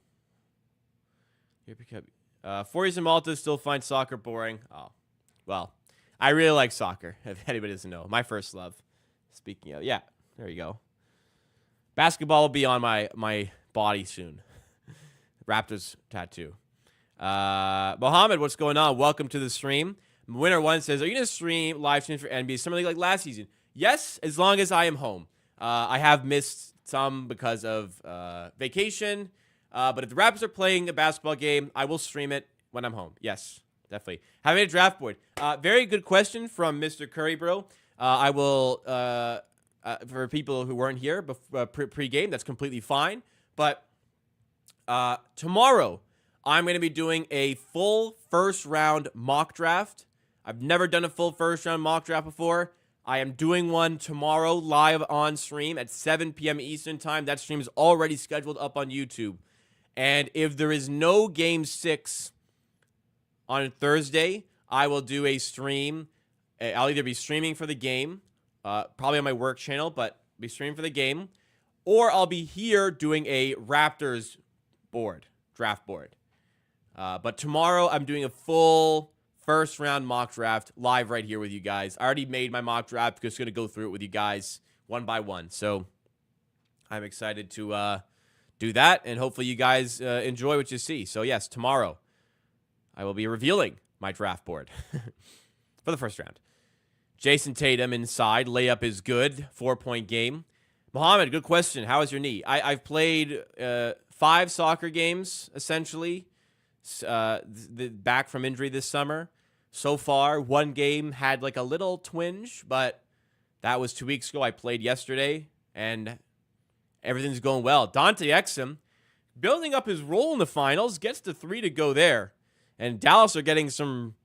4 years in Malta, still find soccer boring. Oh, well, I really like soccer, if anybody doesn't know. My first love. Speaking of, yeah, there you go. Basketball will be on my body soon. Raptors tattoo. Mohammed, what's going on? Welcome to the stream. Winner 1 says, are you going to live stream for NBA Summer League like last season? Yes, as long as I am home. I have missed some because of vacation. But if the Raptors are playing a basketball game, I will stream it when I'm home. Yes, definitely. Having a draft board. Very good question from Mr. Curry, bro. I will, for people who weren't here pre-game, that's completely fine. But tomorrow, I'm going to be doing a full first-round mock draft. I've never done a full first-round mock draft before. I am doing one tomorrow live on stream at 7 p.m. Eastern Time. That stream is already scheduled up on YouTube. And if there is no Game 6 on Thursday, I will do a stream. I'll either be streaming for the game, probably on my work channel, but be streaming for the game, or I'll be here doing a Raptors draft board. But tomorrow I'm doing a full first round mock draft live right here with you guys. I already made my mock draft. Just going to go through it with you guys one by one. So I'm excited to do that, and hopefully you guys enjoy what you see. So yes, tomorrow I will be revealing my draft board for the first round. Jason Tatum inside. Layup is good. 4-point game. Mohammed, good question. How is your knee? I've played 5 soccer games, essentially, back from injury this summer. So far, 1 game had like a little twinge, but that was 2 weeks ago. I played yesterday, and everything's going well. Dante Exum, building up his role in the finals, gets to 3 to go there. And Dallas are getting some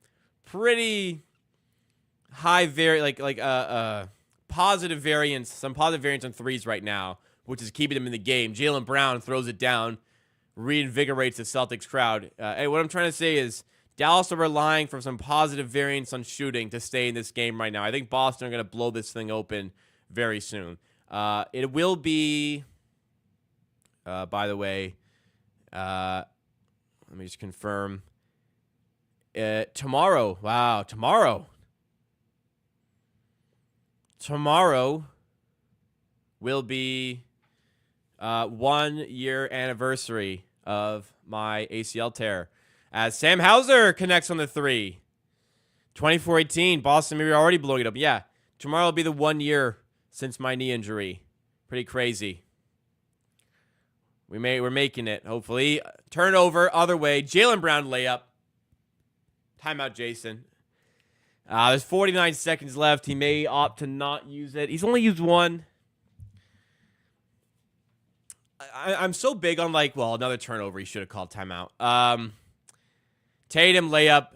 pretty high positive variance, some positive variance on threes right now, which is keeping them in the game. Jaylen Brown throws it down, reinvigorates the Celtics crowd. Hey, what I'm trying to say is Dallas are relying for some positive variance on shooting to stay in this game right now. I think Boston are going to blow this thing open very soon. It will be By the way, let me just confirm. Tomorrow. Wow, tomorrow. Tomorrow will be 1 year anniversary of my ACL tear as Sam Hauser connects on the 3. 24-18, Boston maybe already blowing it up. Yeah, tomorrow will be the 1 year since my knee injury. Pretty crazy. We're making it, hopefully. Turnover, other way. Jaylen Brown layup. Timeout, Jason. There's 49 seconds left. He may opt to not use it. He's only used one. I'm so big on, like, well, another turnover. He should have called timeout. Tatum layup.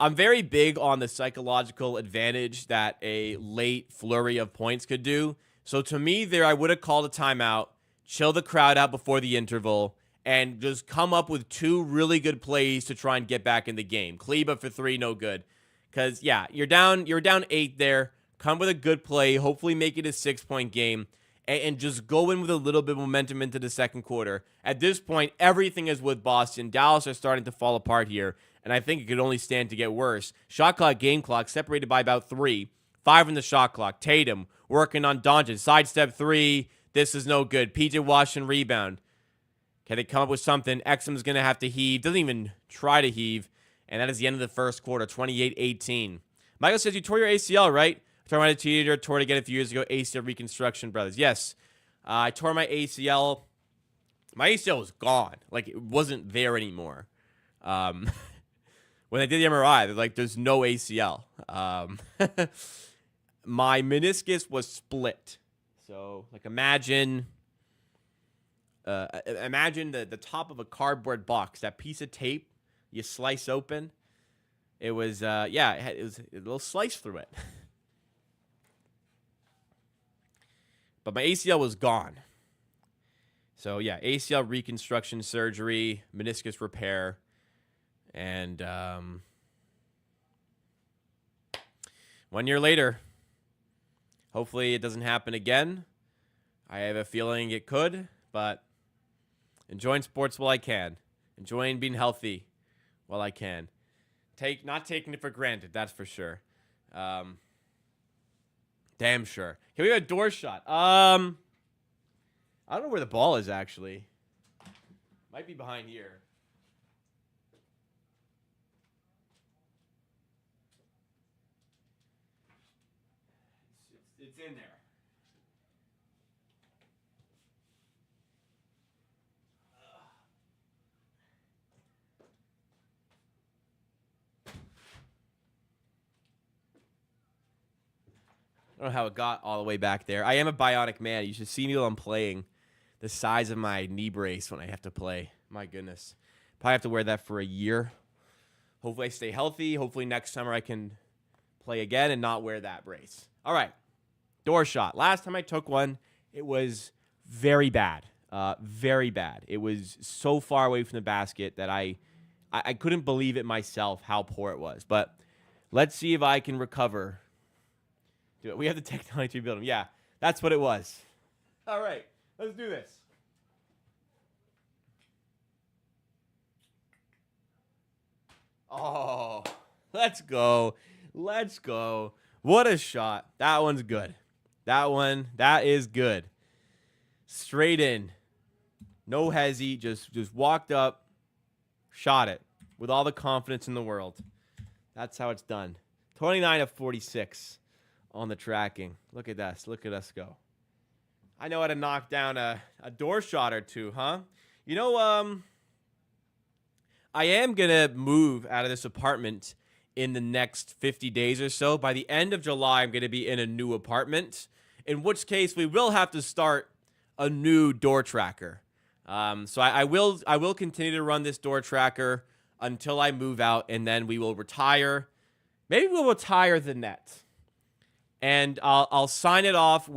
I'm very big on the psychological advantage that a late flurry of points could do. So to me there, I would have called a timeout, chill the crowd out before the interval, and just come up with 2 really good plays to try and get back in the game. Kleba for 3, no good. Because, yeah, you're down 8 there. Come with a good play. Hopefully make it a 6-point game. And just go in with a little bit of momentum into the second quarter. At this point, everything is with Boston. Dallas are starting to fall apart here. And I think it could only stand to get worse. Shot clock, game clock, separated by about 3. 5 in the shot clock. Tatum working on Doncic. Sidestep 3. This is no good. PJ Washington rebound. Can they come up with something? Exum's going to have to heave. Doesn't even try to heave. And that is the end of the first quarter, 28-18. Michael says, you tore your ACL, right? I tore my teenager, tore it again a few years ago. ACL reconstruction, brothers. Yes, I tore my ACL. My ACL was gone. Like, it wasn't there anymore. When I did the MRI, they're like, there's no ACL. My meniscus was split. So, like, imagine the top of a cardboard box, that piece of tape you slice open. It was, it was a little slice through it. But my ACL was gone. So, yeah, ACL reconstruction surgery, meniscus repair, and 1 year later, hopefully it doesn't happen again. I have a feeling it could, but enjoying sports while I can. Enjoying being healthy while I can. Not taking it for granted, that's for sure. Damn sure. Can we have a door shot? I don't know where the ball is, actually. Might be behind here. It's in there. I don't know how it got all the way back there. I am a bionic man. You should see me while I'm playing. The size of my knee brace when I have to play. My goodness. Probably have to wear that for a year. Hopefully I stay healthy. Hopefully next summer I can play again and not wear that brace. All right. Door shot. Last time I took one, it was very bad. Very bad. It was so far away from the basket that I couldn't believe it myself how poor it was. But let's see if I can recover. Dude, we have the technology to build them. Yeah, that's what it was. All right, let's do this. Oh, let's go. Let's go. What a shot. That one's good. That is good. Straight in. No hezzy. Just walked up, shot it with all the confidence in the world. That's how it's done. 29 of 46 on the tracking. Look at us. Look at us go. I know how to knock down a door shot or two, huh? You know, I am going to move out of this apartment in the next 50 days or so. By the end of July, I'm going to be in a new apartment, in which case we will have to start a new door tracker. So I will continue to run this door tracker until I move out, and then we will retire. Maybe we'll retire the net. And I'll sign it off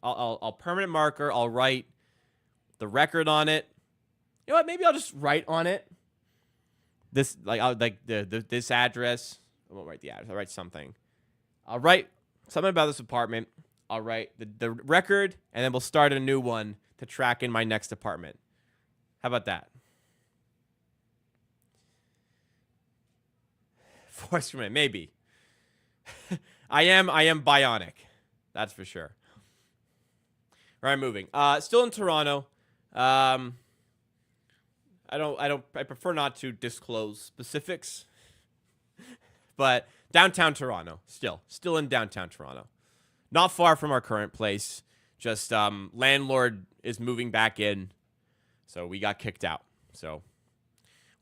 I'll permanent marker. I'll write the record on it. You know what? Maybe I'll just write on it this this address. I won't write the address. I'll write something. I'll write something about this apartment. I'll write the record, and then we'll start a new one to track in my next apartment. How about that? Force command, maybe. I am bionic. That's for sure. All right, moving. Still in Toronto. I prefer not to disclose specifics. But downtown Toronto, still in downtown Toronto. Not far from our current place. Just landlord is moving back in. So we got kicked out. So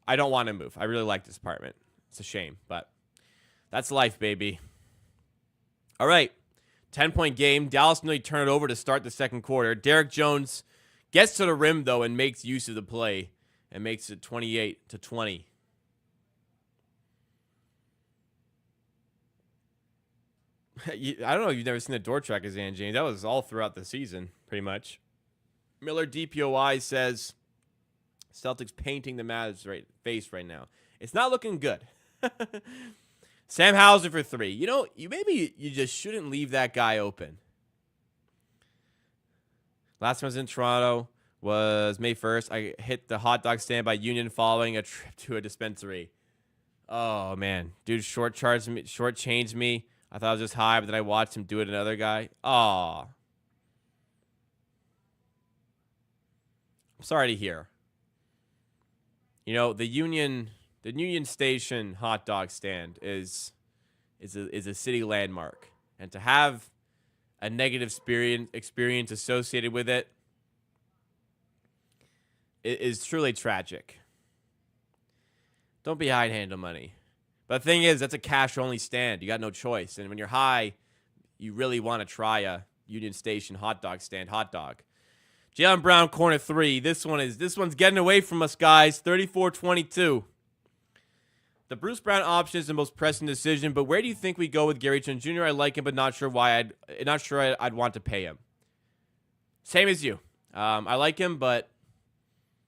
I don't want to move. I really like this apartment. It's a shame, but that's life, baby. All right. 10-point game. Dallas nearly turned it over to start the second quarter. Derek Jones gets to the rim, though, and makes use of the play and makes it 28-20. I don't know if you've never seen the door trackers, Angie. That was all throughout the season, pretty much. Miller DPOI says Celtics painting the Mavs face right now. It's not looking good. Sam Hauser for 3. You know, you just shouldn't leave that guy open. Last time I was in Toronto was May 1st. I hit the hot dog stand by Union following a trip to a dispensary. Oh, man. Dude shortchanged me. I thought I was just high, but then I watched him do it to another guy. Aw. I'm sorry to hear. You know, the Union Station hot dog stand is a city landmark. And to have a negative experience associated with it is truly tragic. Don't be high and handle money. But the thing is, that's a cash-only stand. You got no choice. And when you're high, you really want to try a Union Station hot dog stand hot dog. Jaylen Brown, corner 3. This one's getting away from us, guys. 34-22. The Bruce Brown option is the most pressing decision, but where do you think we go with Gary Trent Jr.? I like him, but not sure I'd want to pay him. Same as you. I like him, but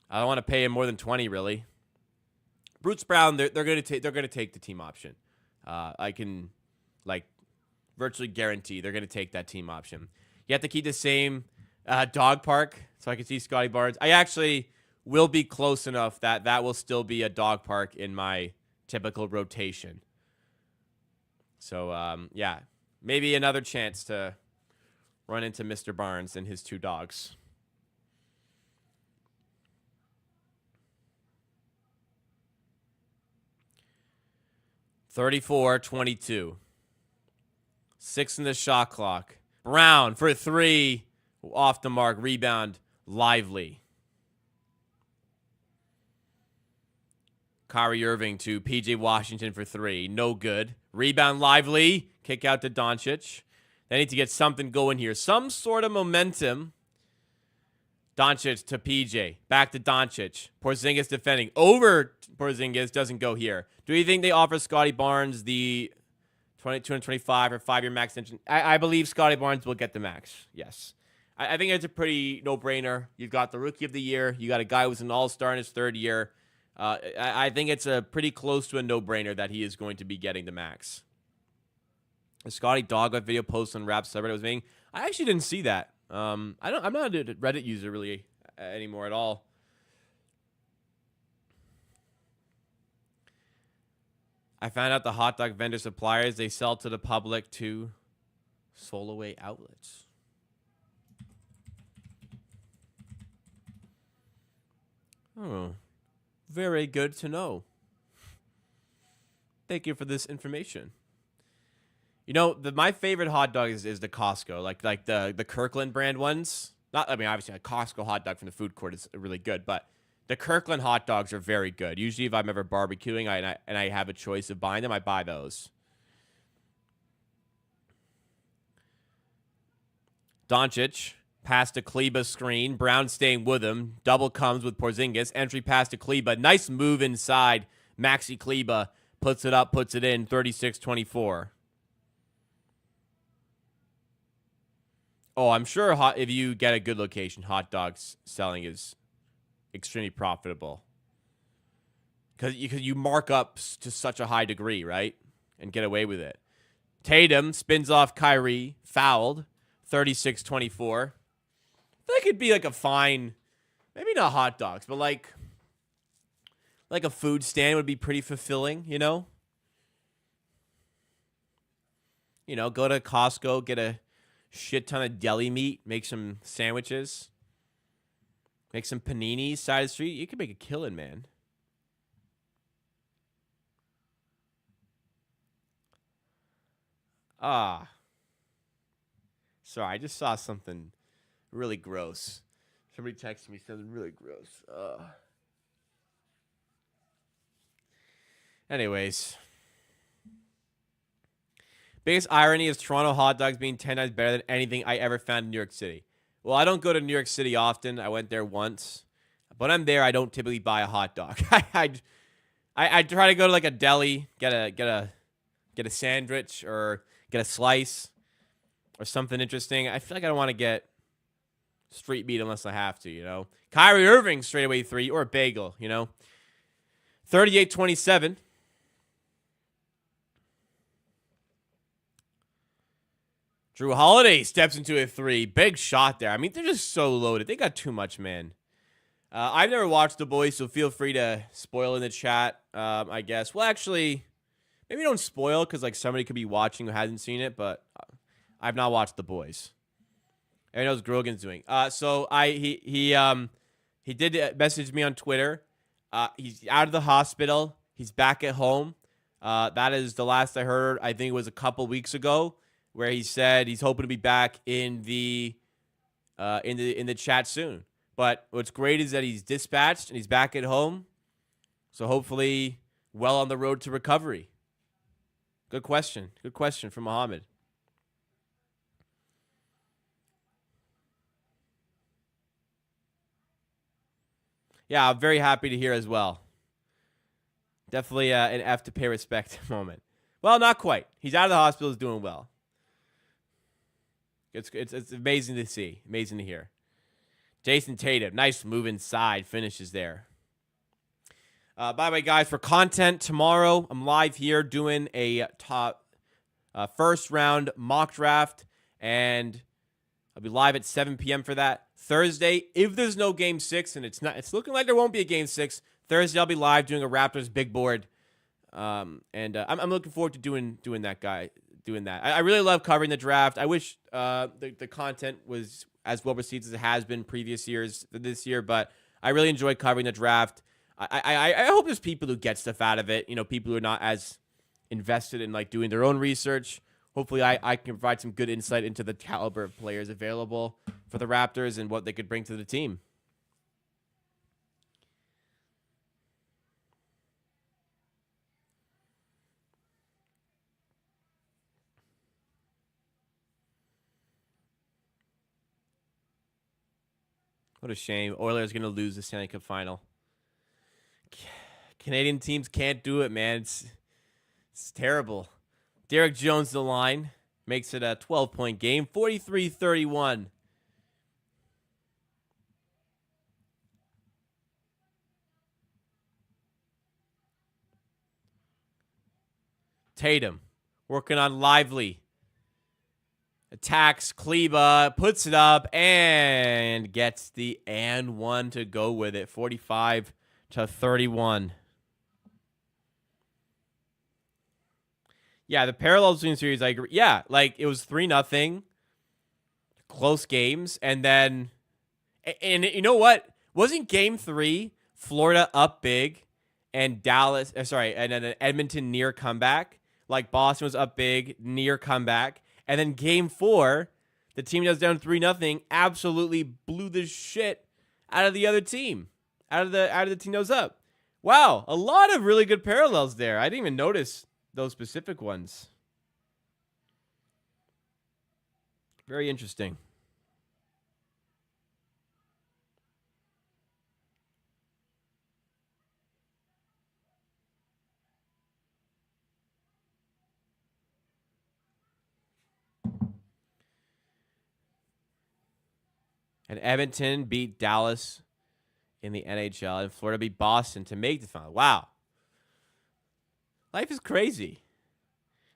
I don't want to pay him more than 20, really. Bruce Brown, they're going to take the team option. I can virtually guarantee they're going to take that team option. You have to keep the same dog park, so I can see Scotty Barnes. I actually will be close enough that will still be a dog park in my typical rotation. So yeah, maybe another chance to run into Mr. Barnes and his 2 dogs. $34-22. 6 in the shot clock. Brown for 3. Off the mark. Rebound. Lively. Kyrie Irving to P.J. Washington for 3. No good. Rebound. Lively. Kick out to Doncic. They need to get something going here. Some sort of momentum. Doncic to PJ. Back to Doncic. Porzingis defending. Over Porzingis. Doesn't go here. Do you think they offer Scotty Barnes the 225 or 5-year max extension? I believe Scotty Barnes will get the max. Yes. I think it's a pretty no-brainer. You've got the Rookie of the Year. You got a guy who's an all-star in his 3rd year. I think it's a pretty close to a no-brainer that he is going to be getting the max. The Scotty Dogwood video post on Rap Subreddit was making. I actually didn't see that. I'm not a Reddit user really anymore at all. I found out the hot dog vendor suppliers, they sell to the public to Solaway outlets. Oh, very good to know. Thank you for this information. You know, my favorite hot dog is the Costco, like the Kirkland brand ones. Obviously a Costco hot dog from the food court is really good, but the Kirkland hot dogs are very good. Usually if I'm ever barbecuing and I have a choice of buying them, I buy those. Doncic, pass to Kleba screen. Brown staying with him. Double comes with Porzingis. Entry pass to Kleba. Nice move inside. Maxi Kleba puts it up, puts it in. 36-24. Oh, I'm sure if you get a good location, hot dogs selling is extremely profitable. Because you mark up to such a high degree, right? And get away with it. Tatum spins off Kyrie. Fouled. 36-24. That could be like a fine, maybe not hot dogs, but like a food stand would be pretty fulfilling, you know? You know, go to Costco, get a shit ton of deli meat, make some sandwiches, make some paninis side of the street. You could make a killing, man. Ah. Sorry, I just saw something really gross. Somebody texted me something really gross. Anyways. Biggest irony is Toronto hot dogs being 10 times better than anything I ever found in New York City. Well, I don't go to New York City often. I went there once. But when I'm there, I don't typically buy a hot dog. I try to go to like a deli, get a sandwich or get a slice or something interesting. I feel like I don't want to get street meat unless I have to, you know. Kyrie Irving straightaway 3 or a bagel, you know. 38-27. Drew Holiday steps into a 3. Big shot there. I mean, they're just so loaded. They got too much, man. I've never watched The Boys, so feel free to spoil in the chat, I guess. Well, actually, maybe don't spoil because like somebody could be watching who hasn't seen it, but I've not watched The Boys. Everyone knows what Grogan's doing. So he did message me on Twitter. He's out of the hospital. He's back at home. That is the last I heard. I think it was a couple weeks ago, where he said he's hoping to be back in the chat soon. But what's great is that he's dispatched and he's back at home. So hopefully well on the road to recovery. Good question. Good question from Mohammed. Yeah, I'm very happy to hear as well. Definitely an F to pay respect moment. Well, not quite. He's out of the hospital. He's doing well. It's amazing to see. Amazing to hear. Jason Tatum, nice move inside. Finishes there. By the way, guys, for content tomorrow, I'm live here doing a top first round mock draft, and I'll be live at 7 p.m. for that. Thursday, if there's no Game 6, and it's looking like there won't be a Game 6, Thursday I'll be live doing a Raptors big board, I'm looking forward to doing that, guy. Doing that. I really love covering the draft. I wish the content was as well received as it has been previous years this year, but I really enjoy covering the draft. I hope there's people who get stuff out of it. You know, people who are not as invested in like doing their own research. Hopefully I can provide some good insight into the caliber of players available for the Raptors and what they could bring to the team. What a shame. Oilers going to lose the Stanley Cup final. Canadian teams can't do it, man. It's terrible. Derek Jones, the line, makes it a 12-point game, 43-31. Tatum working on Lively. Attacks Kleba, puts it up, and gets the and one to go with it. 45-31. Yeah, the parallels between the series, I agree. Yeah, like it was 3-0, close games, and then, and you know what? Wasn't Game 3 Florida up big, and Dallas? And then an Edmonton near comeback. Like Boston was up big, near comeback. And then Game 4, the team that was down 3-0 absolutely blew the shit out of the other team, out of the team that was up. Wow, a lot of really good parallels there. I didn't even notice those specific ones. Very interesting. And Edmonton beat Dallas in the NHL, and Florida beat Boston to make the final. Wow. Life is crazy.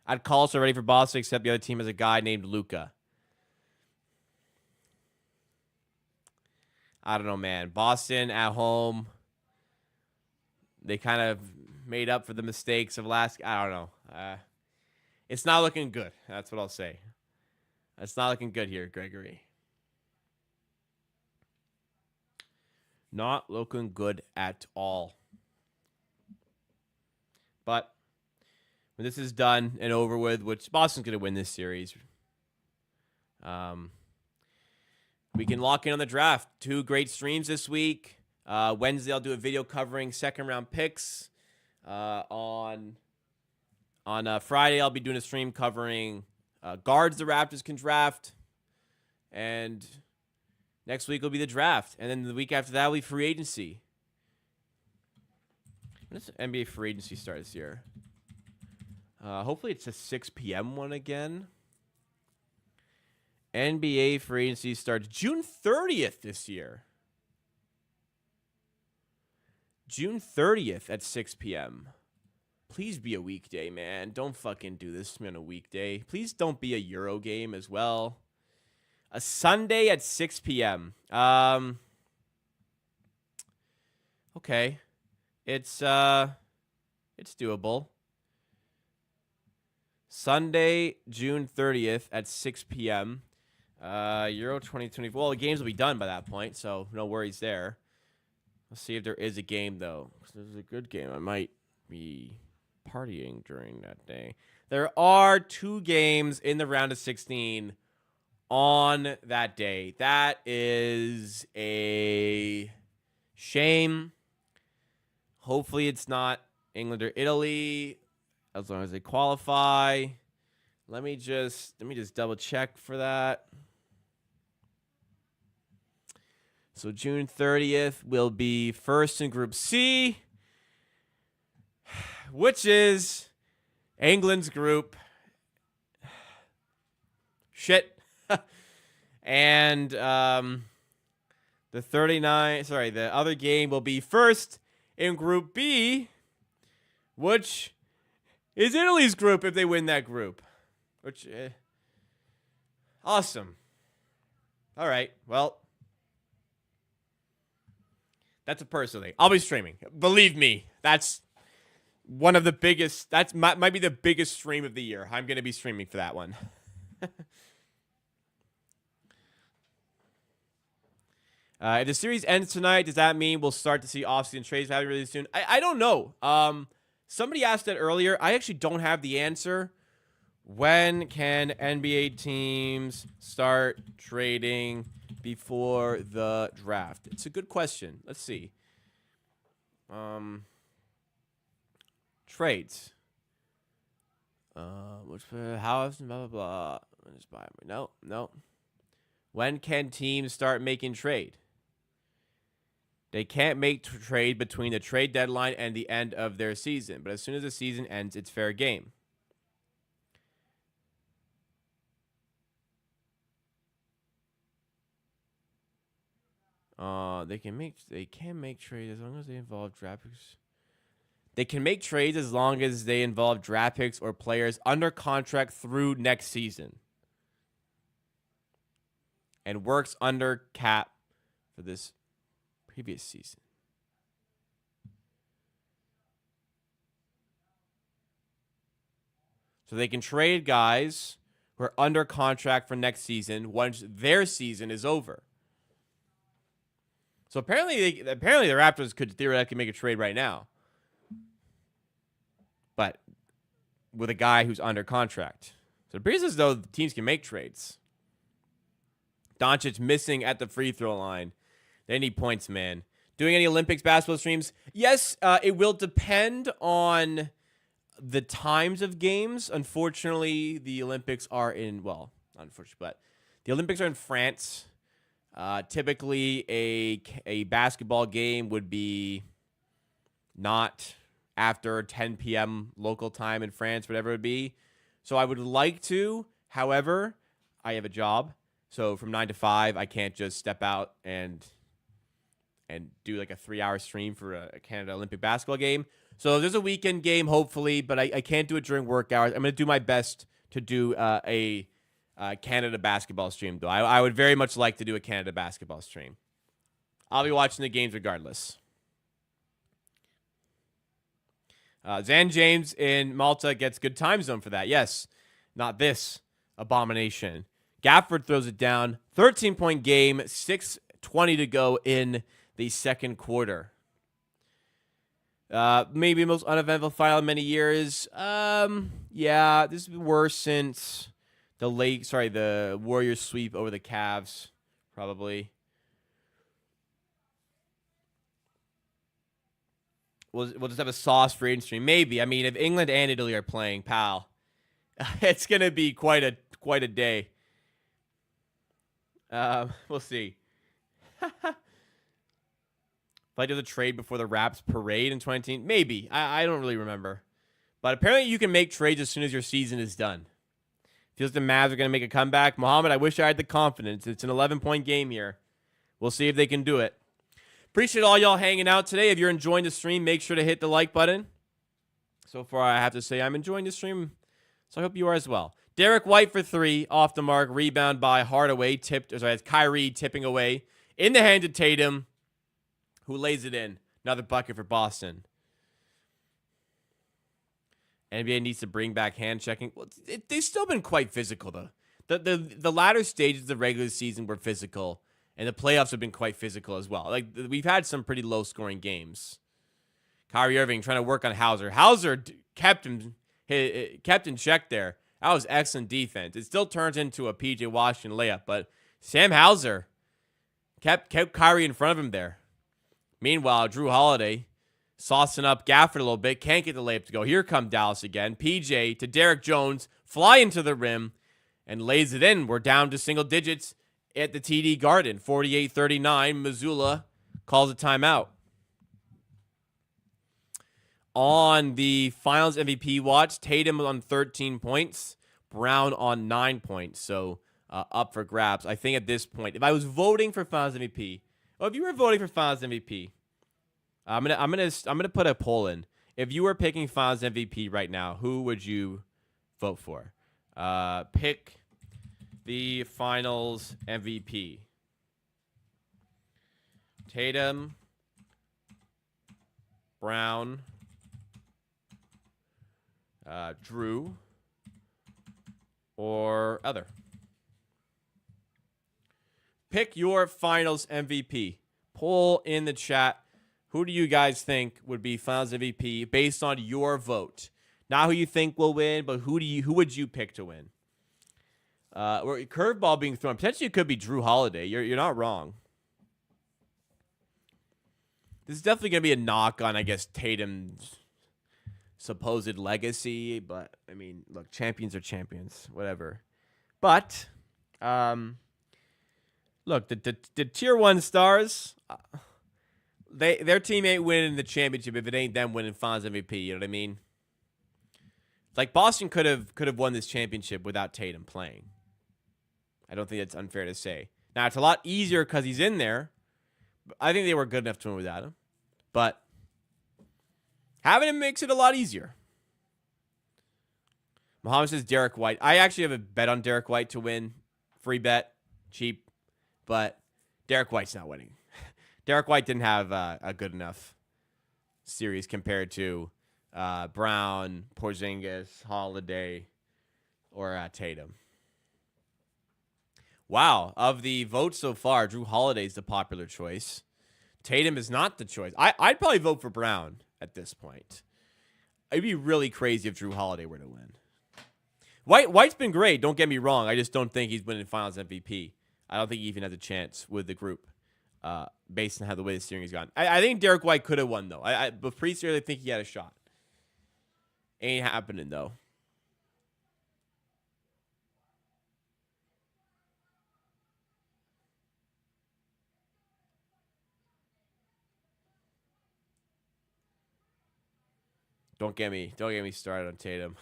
I'd call us already for Boston, except the other team has a guy named Luka. I don't know, man. Boston at home. They kind of made up for the mistakes of last. I don't know. It's not looking good. That's what I'll say. It's not looking good here, Gregory. Not looking good at all. But when this is done and over with, which Boston's going to win this series, we can lock in on the draft. 2 great streams this week. Wednesday, I'll do a video covering second-round picks. On Friday, I'll be doing a stream covering guards the Raptors can draft. And next week will be the draft. And then the week after that will be free agency. When does NBA free agency start this year? Hopefully it's a 6 p.m. one again. NBA free agency starts June 30th this year. June 30th at 6 p.m. Please be a weekday, man. Don't fucking do this on a weekday. Please don't be a Euro game as well. A Sunday at 6 p.m. Okay. It's doable. Sunday, June 30th at 6 p.m. Euro 2020. Well, the games will be done by that point, so no worries there. Let's see if there is a game, though. If this is a good game, I might be partying during that day. There are 2 games in the round of 16 on that day. That is a shame. Hopefully it's not England or Italy, as long as they qualify. Let me just double check for that. So June 30th will be first in Group C, which is England's group. Shit. And the other game will be first in Group B, which is Italy's group if they win that group. Which, awesome. All right, well, that's a personal thing. I'll be streaming. Believe me, that's one of the biggest. That's might be the biggest stream of the year. I'm going to be streaming for that one. If the series ends tonight, does that mean we'll start to see off-season trades happening really soon? I don't know. Somebody asked that earlier. I actually don't have the answer. When can NBA teams start trading before the draft? It's a good question. Let's see. Trades. How often? Blah blah blah. No. When can teams start making trade? They can't make trade between the trade deadline and the end of their season. But as soon as the season ends, it's fair game. They can make trades as long as they involve draft picks. They can make trades as long as they involve draft picks or players under contract through next season. And works under cap for this previous season. So they can trade guys who are under contract for next season once their season is over. So apparently the Raptors could theoretically make a trade right now. But with a guy who's under contract. So it appears as though the teams can make trades. Doncic missing at the free throw line. They need points, man. Doing any Olympics basketball streams? Yes, it will depend on the times of games. Unfortunately, the Olympics are in, well, not unfortunately, but the Olympics are in France. Typically, a basketball game would be not after 10 p.m. local time in France, whatever it would be. So I would like to. However, I have a job. So from 9 to 5, I can't just step out and do like a 3-hour stream for a Canada Olympic basketball game. So there's a weekend game, hopefully, but I can't do it during work hours. I'm going to do my best to do a Canada basketball stream, though. I would very much like to do a Canada basketball stream. I'll be watching the games regardless. Zan James in Malta gets good time zone for that. Yes, not this abomination. Gafford throws it down. 13-point game, 6:20 to go in the second quarter. Maybe the most uneventful final in many years. Yeah, this has been worse since the Warriors sweep over the Cavs, probably. We'll just have a sauce free agent stream. Maybe. I mean, if England and Italy are playing, pal, it's gonna be quite a day. We'll see. If I do the trade before the Raps parade in 2019, maybe. I don't really remember. But apparently you can make trades as soon as your season is done. Feels the Mavs are going to make a comeback. Mohammed, I wish I had the confidence. It's an 11-point game here. We'll see if they can do it. Appreciate all y'all hanging out today. If you're enjoying the stream, make sure to hit the like button. So far, I have to say I'm enjoying the stream, so I hope you are as well. Derek White for 3, off the mark. Rebound by Hardaway. It's Kyrie tipping away. In the hand of Tatum, who lays it in. Another bucket for Boston. NBA needs to bring back hand checking. Well, they've still been quite physical, though. The latter stages of the regular season were physical, and the playoffs have been quite physical as well. Like, we've had some pretty low-scoring games. Kyrie Irving trying to work on Hauser. Hauser kept in check there. That was excellent defense. It still turns into a P.J. Washington layup, but Sam Hauser kept Kyrie in front of him there. Meanwhile, Drew Holiday saucing up Gafford a little bit. Can't get the layup to go. Here come Dallas again. PJ to Derek Jones. Fly into the rim and lays it in. We're down to single digits at the TD Garden. 48-39. Missoula calls a timeout. On the Finals MVP watch, Tatum on 13 points. Brown on 9 points. So up for grabs. I think at this point, if I was voting for Finals MVP, or if you were voting for Finals MVP, I'm gonna put a poll in. If you were picking Finals MVP right now, who would you vote for? Pick the Finals MVP. Tatum, Brown, Drew, or other. Pick your Finals MVP. Poll in the chat. Who do you guys think would be Finals MVP based on your vote? Not who you think will win, but who would you pick to win? Or curveball being thrown. Potentially it could be Drew Holiday. You're not wrong. This is definitely going to be a knock on, I guess, Tatum's supposed legacy. But, I mean, look, champions are champions. Whatever. But, look, the Tier 1 stars, their team ain't winning the championship if it ain't them winning Finals MVP. You know what I mean? Like, Boston could have won this championship without Tatum playing. I don't think that's unfair to say. Now, it's a lot easier because he's in there. I think they were good enough to win without him. But having him makes it a lot easier. Muhammad says Derek White. I actually have a bet on Derek White to win. Free bet. Cheap. But Derek White's not winning. Derek White didn't have a good enough series compared to Brown, Porzingis, Holiday, or Tatum. Wow. Of the votes so far, Drew Holiday is the popular choice. Tatum is not the choice. I'd probably vote for Brown at this point. It'd be really crazy if Drew Holiday were to win. White's been great. Don't get me wrong. I just don't think he's winning Finals MVP. I don't think he even has a chance with the group based on how the way the series has gone. I think Derek White could have won, though. But pretty seriously, I think he had a shot. Ain't happening, though. Don't get me started on Tatum.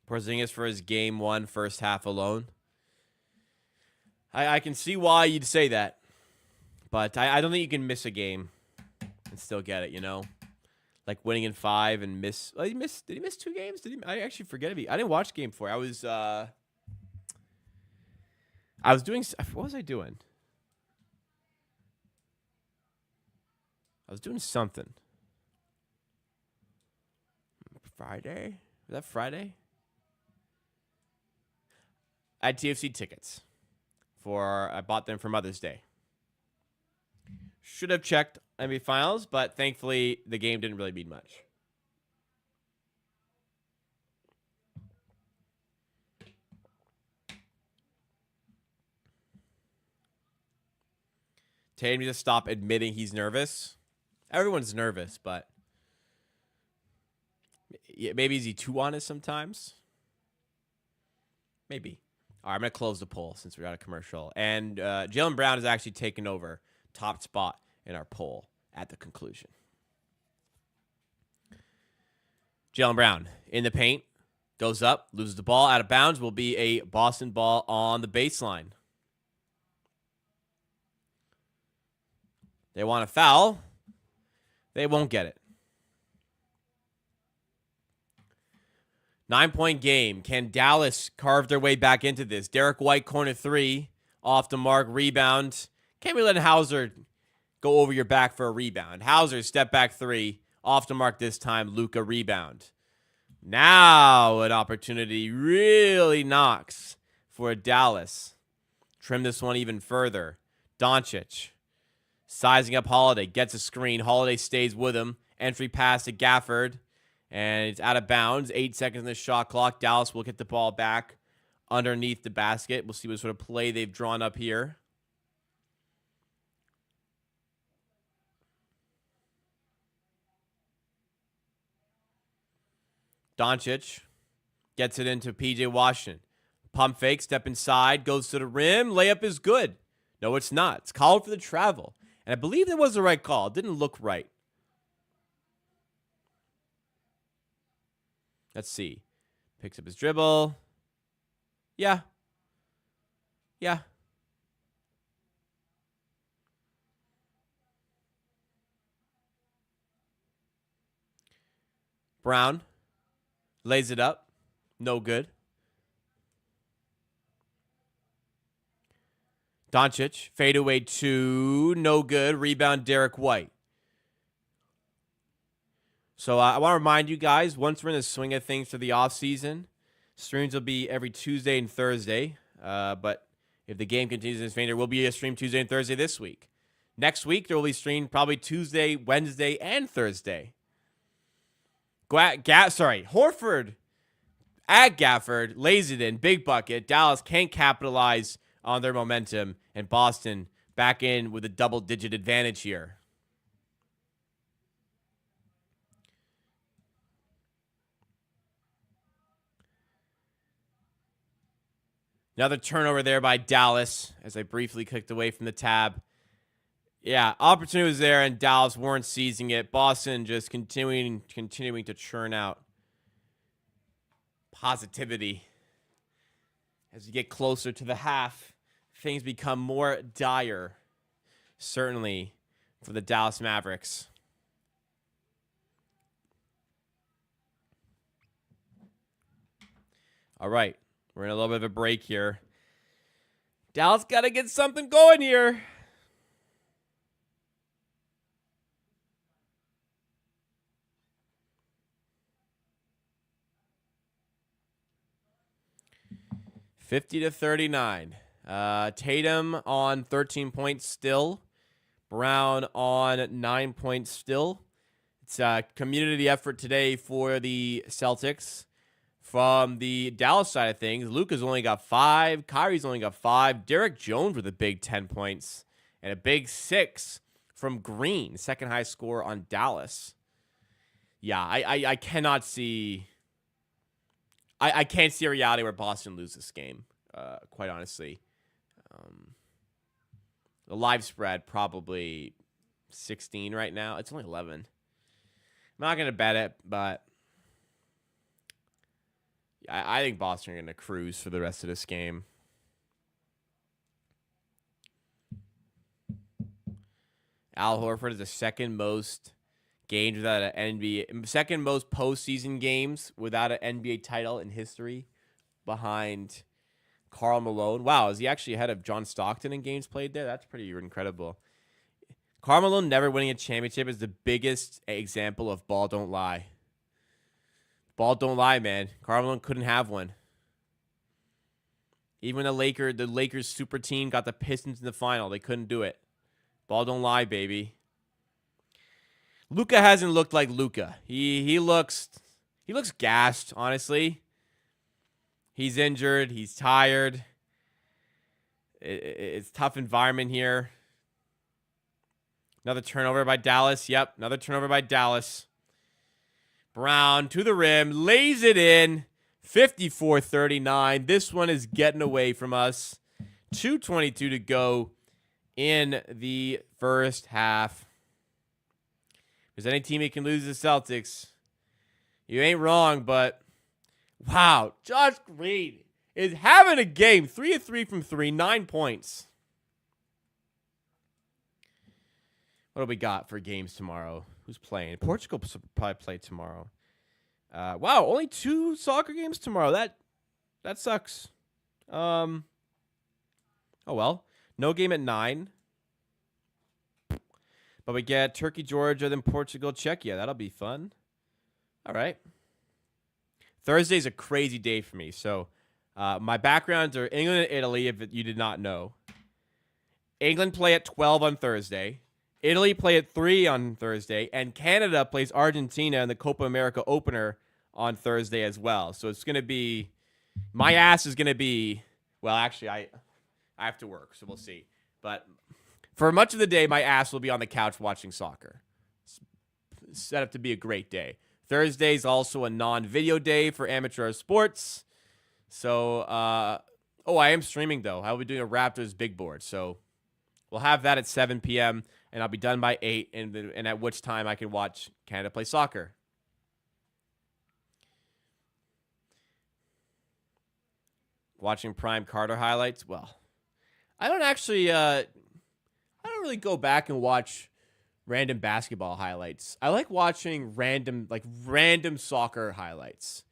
Porzingis for his game 1 first half alone. I can see why you'd say that. But I don't think you can miss a game and still get it, you know? Like winning in 5 and miss. Well, did he miss 2 games? I actually forget. I didn't watch game 4. I was I was doing. What was I doing? I was doing something. Friday? Was that Friday? I had TFC tickets. I bought them for Mother's Day. Should have checked NBA Finals, but thankfully the game didn't really mean much. Tatum needs to stop admitting he's nervous. Everyone's nervous, but maybe is he too honest sometimes? Maybe. All right, I'm going to close the poll since we're out of commercial. And Jaylen Brown has actually taken over top spot in our poll at the conclusion. Jaylen Brown in the paint, goes up, loses the ball, out of bounds, will be a Boston ball on the baseline. They want a foul. They won't get it. 9-point game. Can Dallas carve their way back into this? Derek White, corner three, off the mark, rebound. Can't be letting Hauser go over your back for a rebound. Hauser, step back three, off the mark this time, Luka rebound. Now an opportunity really knocks for Dallas. Trim this one even further. Doncic, sizing up Holiday, gets a screen. Holiday stays with him. Entry pass to Gafford. And it's out of bounds. 8 seconds in the shot clock. Dallas will get the ball back underneath the basket. We'll see what sort of play they've drawn up here. Doncic gets it into P.J. Washington. Pump fake, step inside, goes to the rim. Layup is good. No, it's not. It's called for the travel. And I believe it was the right call. It didn't look right. Let's see. Picks up his dribble. Yeah. Brown lays it up. No good. Doncic, fadeaway two. No good. Rebound, Derek White. So I want to remind you guys, once we're in the swing of things for the offseason, streams will be every Tuesday and Thursday. But if the game continues in this vein, there will be a stream Tuesday and Thursday this week. Next week, there will be streamed probably Tuesday, Wednesday, and Thursday. Horford at Gafford lays it in. Big bucket. Dallas can't capitalize on their momentum. And Boston back in with a double-digit advantage here. Another turnover there by Dallas as I briefly clicked away from the tab. Yeah, opportunity was there, and Dallas weren't seizing it. Boston just continuing to churn out positivity. As you get closer to the half, things become more dire, certainly for the Dallas Mavericks. All right. We're in a little bit of a break here. Dallas got to get something going here. $50-39. Tatum on 13 points still. Brown on 9 points still. It's a community effort today for the Celtics. From the Dallas side of things, Luka's only got 5. Kyrie's only got 5. Derek Jones with a big 10 points. And a big 6 from Green, second highest score on Dallas. Yeah, I cannot see... I can't see a reality where Boston loses this game, quite honestly. The live spread, probably 16 right now. It's only 11. I'm not going to bet it, but... I think Boston are going to cruise for the rest of this game. Al Horford is the second most games without an NBA, second most postseason games without an NBA title in history, behind Karl Malone. Wow, is he actually ahead of John Stockton in games played there? That's pretty incredible. Karl Malone never winning a championship is the biggest example of ball don't lie. Ball don't lie, man. Karl Malone couldn't have one. Even the Lakers super team got the Pistons in the final. They couldn't do it. Ball don't lie, baby. Luka hasn't looked like Luka. He looks gassed, honestly. He's injured. He's tired. It's a tough environment here. Another turnover by Dallas. Yep, another turnover by Dallas. Brown to the rim. Lays it in. 54-39. This one is getting away from us. 2:22 to go in the first half. If there's any team that can lose the Celtics, you ain't wrong, but wow, Josh Green is having a game. 3 of 3 from 3, 9 points. What do we got for games tomorrow? Who's playing? Portugal probably play tomorrow. Wow, only 2 soccer games tomorrow. That sucks. Oh well. No game at 9. But we get Turkey, Georgia, then Portugal, Czechia. That'll be fun. All right. Thursday's a crazy day for me. So my backgrounds are England and Italy, if you did not know. England play at 12 on Thursday. Italy play at 3 on Thursday. And Canada plays Argentina in the Copa America opener on Thursday as well. So it's going to be, my ass is going to be, well, actually, I have to work, so we'll see. But for much of the day, my ass will be on the couch watching soccer. It's set up to be a great day. Thursday is also a non-video day for amateur sports. So, I am streaming, though. I will be doing a Raptors big board. So we'll have that at 7 p.m., and I'll be done by 8, and at which time I can watch Canada play soccer. Watching Prime Carter highlights? Well, I don't actually, I don't really go back and watch random basketball highlights. I like watching random soccer highlights.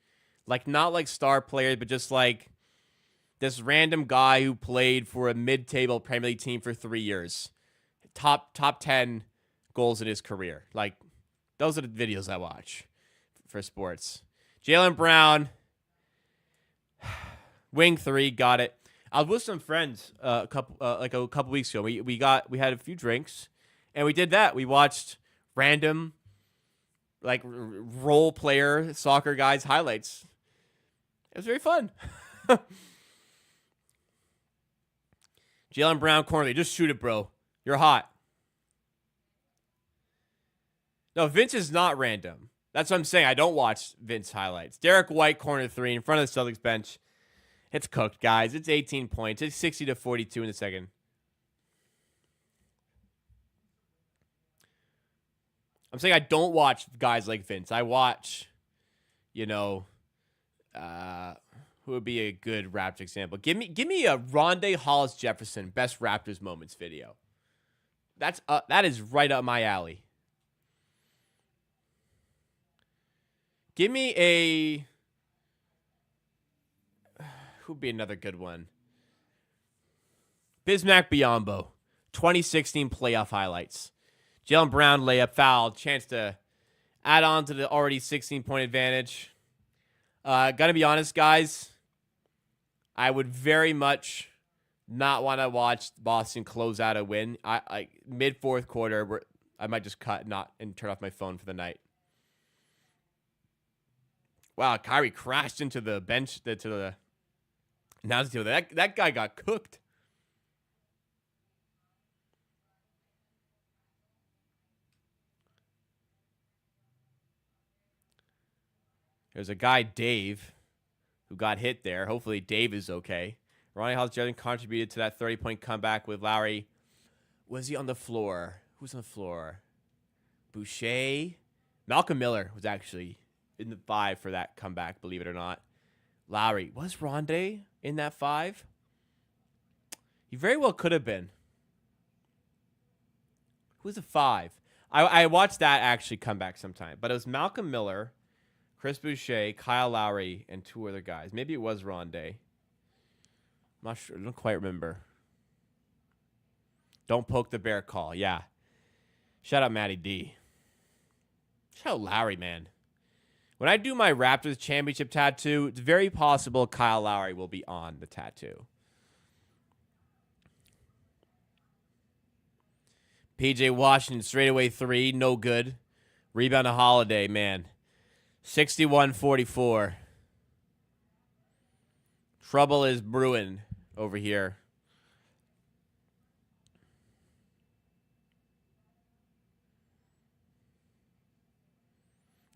Like, not like star players, but just like this random guy who played for a mid-table Premier League team for 3 years. Top 10 goals in his career. Like, those are the videos I watch for sports. Jaylen Brown, wing 3, got it. I was with some friends a couple weeks ago. We had a few drinks, and we did that. We watched random role player soccer guys highlights. It was very fun. Jaylen Brown corner, just shoot it, bro. You're hot. No, Vince is not random. That's what I'm saying. I don't watch Vince highlights. Derek White corner 3 in front of the Celtics bench. It's cooked, guys. It's 18 points. It's 60-42 in the second. I'm saying I don't watch guys like Vince. I watch, who would be a good Raptors example? Give me a Rondé Hollis Jefferson best Raptors moments video. That is right up my alley. Give me a, who'd be another good one? Bismack Biyombo, 2016 playoff highlights. Jaylen Brown layup foul, chance to add on to the already 16-point advantage. Gotta be honest, guys. I would very much not want to watch Boston close out a win. I mid fourth quarter, where I might just cut and turn off my phone for the night. Wow, Kyrie crashed into the bench to the announce table. That guy got cooked. There's a guy, Dave, who got hit there. Hopefully Dave is okay. Ronnie Hollis-Jefferson contributed to that 30-point comeback with Lowry. Was he on the floor? Who's on the floor? Boucher? Malcolm Miller was actually in the 5 for that comeback, believe it or not. Lowry. Was Rondé in that 5? He very well could have been. Who's the 5? I watched that actually come back sometime. But it was Malcolm Miller, Chris Boucher, Kyle Lowry, and 2 other guys. Maybe it was Rondé. not sure. I don't quite remember. Don't poke the bear call. Yeah. Shout out Matty D. Shout out Lowry, man. When I do my Raptors championship tattoo, it's very possible Kyle Lowry will be on the tattoo. PJ Washington, straightaway 3, no good. Rebound to Holiday, man. 61-44. Trouble is brewing over here.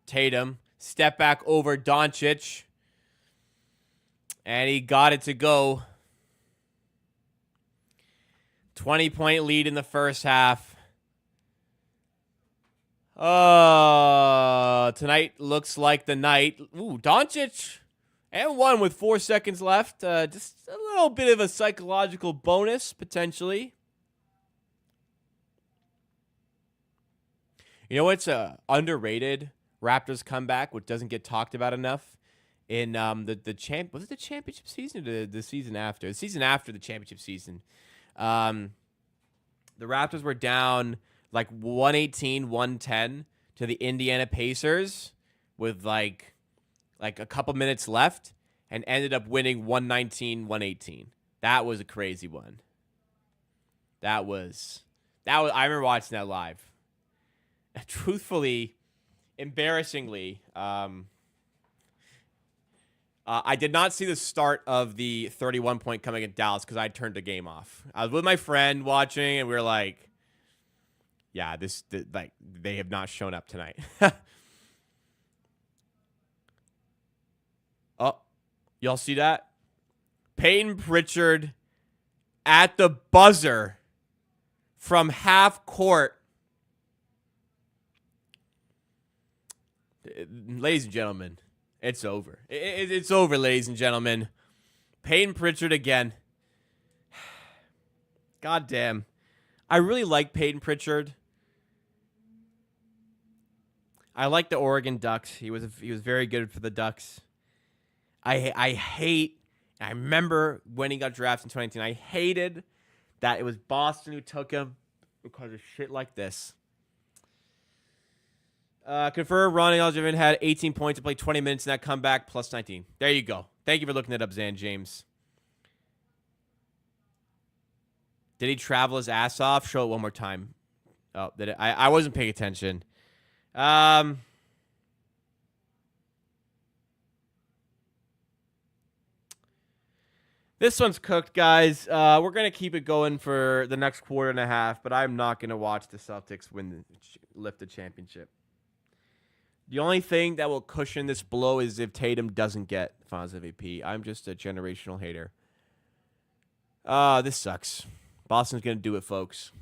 Tatum, step back over Doncic. And he got it to go. 20-point lead in the first half. Tonight looks like the night. Ooh, Doncic and one with 4 seconds left. Just a little bit of a psychological bonus, potentially. You know what's underrated Raptors comeback, which doesn't get talked about enough? In was it the championship season or the season after? The season after the championship season. The Raptors were down like 118-110 to the Indiana Pacers with like a couple minutes left and ended up winning 119-118. That was a crazy one. That was I remember watching that live. Truthfully, embarrassingly, I did not see the start of the 31-point coming at Dallas because I turned the game off. I was with my friend watching, and we were like, yeah, they have not shown up tonight. Oh, y'all see that? Peyton Pritchard at the buzzer from half court. Ladies and gentlemen, it's over. It's over, ladies and gentlemen. Peyton Pritchard again. God damn. I really like Peyton Pritchard. I like the Oregon Ducks. He was very good for the Ducks. I remember when he got drafted in 2019, I hated that it was Boston who took him because of shit like this. Confirm Ronnie Aljamin had 18 points to play 20 minutes in that comeback, plus 19. There you go. Thank you for looking that up, Zan James. Did he travel his ass off? Show it one more time. Oh, I wasn't paying attention. This one's cooked, guys. We're going to keep it going for the next quarter and a half, but I'm not going to watch the Celtics lift the championship. The only thing that will cushion this blow is if Tatum doesn't get Finals MVP. I'm just a generational hater. This sucks. Boston's going to do it, folks.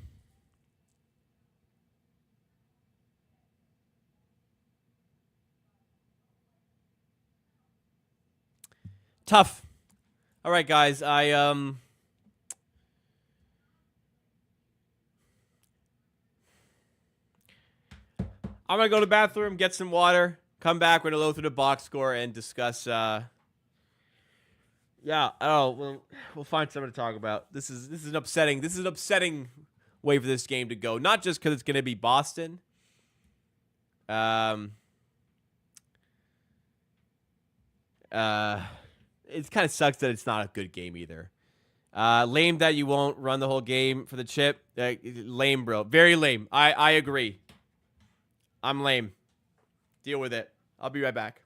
Tough. All right, guys. I'm going to go to the bathroom, get some water, come back, we're going to go through the box score and discuss, we'll find something to talk about. This is an upsetting way for this game to go. Not just because it's going to be Boston. It kind of sucks that it's not a good game either. Lame that you won't run the whole game for the chip. Lame, bro. Very lame. I agree. I'm lame. Deal with it. I'll be right back.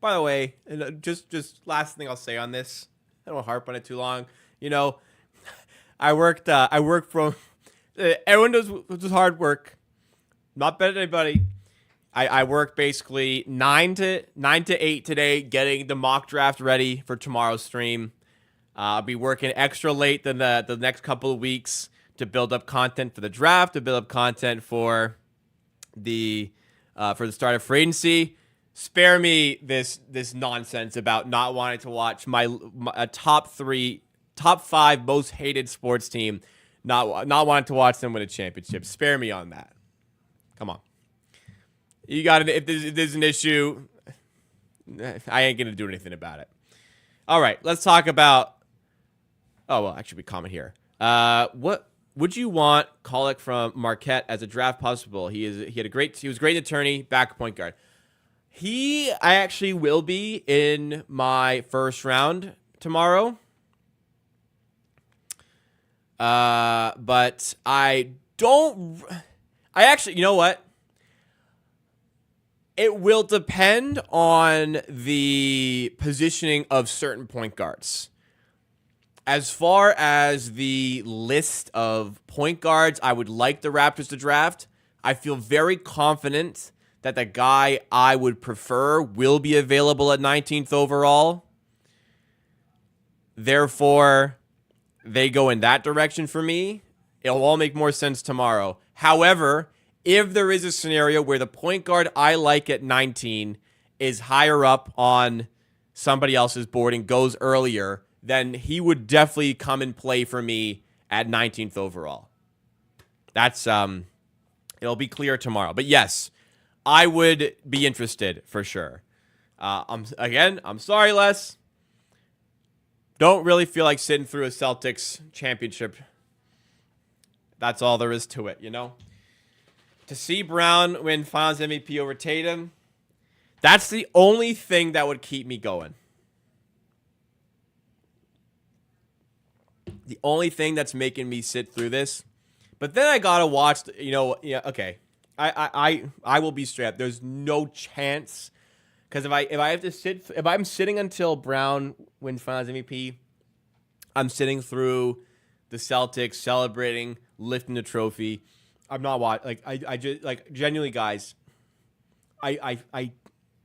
By the way, and just last thing I'll say on this, I don't want to harp on it too long. You know, I work from, everyone does hard work. Not better than anybody. I worked basically 9 to 8 today, getting the mock draft ready for tomorrow's stream. I'll be working extra late than the next couple of weeks to build up content for the draft, to build up content for the start of free agency. Spare me this nonsense about not wanting to watch my top 5 most hated sports team, not wanting to watch them win a championship. Spare me on that. Come on. You got it. If there's an issue, I ain't gonna do anything about it. All right, let's talk about. Oh well, actually, we comment here. What would you want Kolek from Marquette as a draft possible? He was a great attorney, back point guard. I actually will be in my first round tomorrow. But I actually, you know what? It will depend on the positioning of certain point guards. As far as the list of point guards I would like the Raptors to draft, I feel very confident that the guy I would prefer will be available at 19th overall. Therefore, they go in that direction for me. It'll all make more sense tomorrow. However, if there is a scenario where the point guard I like at 19 is higher up on somebody else's board and goes earlier, then he would definitely come and play for me at 19th overall. That's it'll be clear tomorrow. But yes, I would be interested for sure. I'm sorry, Les. Don't really feel like sitting through a Celtics championship. That's all there is to it, you know? To see Brown win Finals MVP over Tatum, that's the only thing that would keep me going. The only thing that's making me sit through this. But then I gotta watch, okay. I will be straight up. There's no chance. Because if I'm sitting until Brown wins Finals MVP, I'm sitting through the Celtics celebrating, lifting the trophy. I'm not watching. I just genuinely, guys. I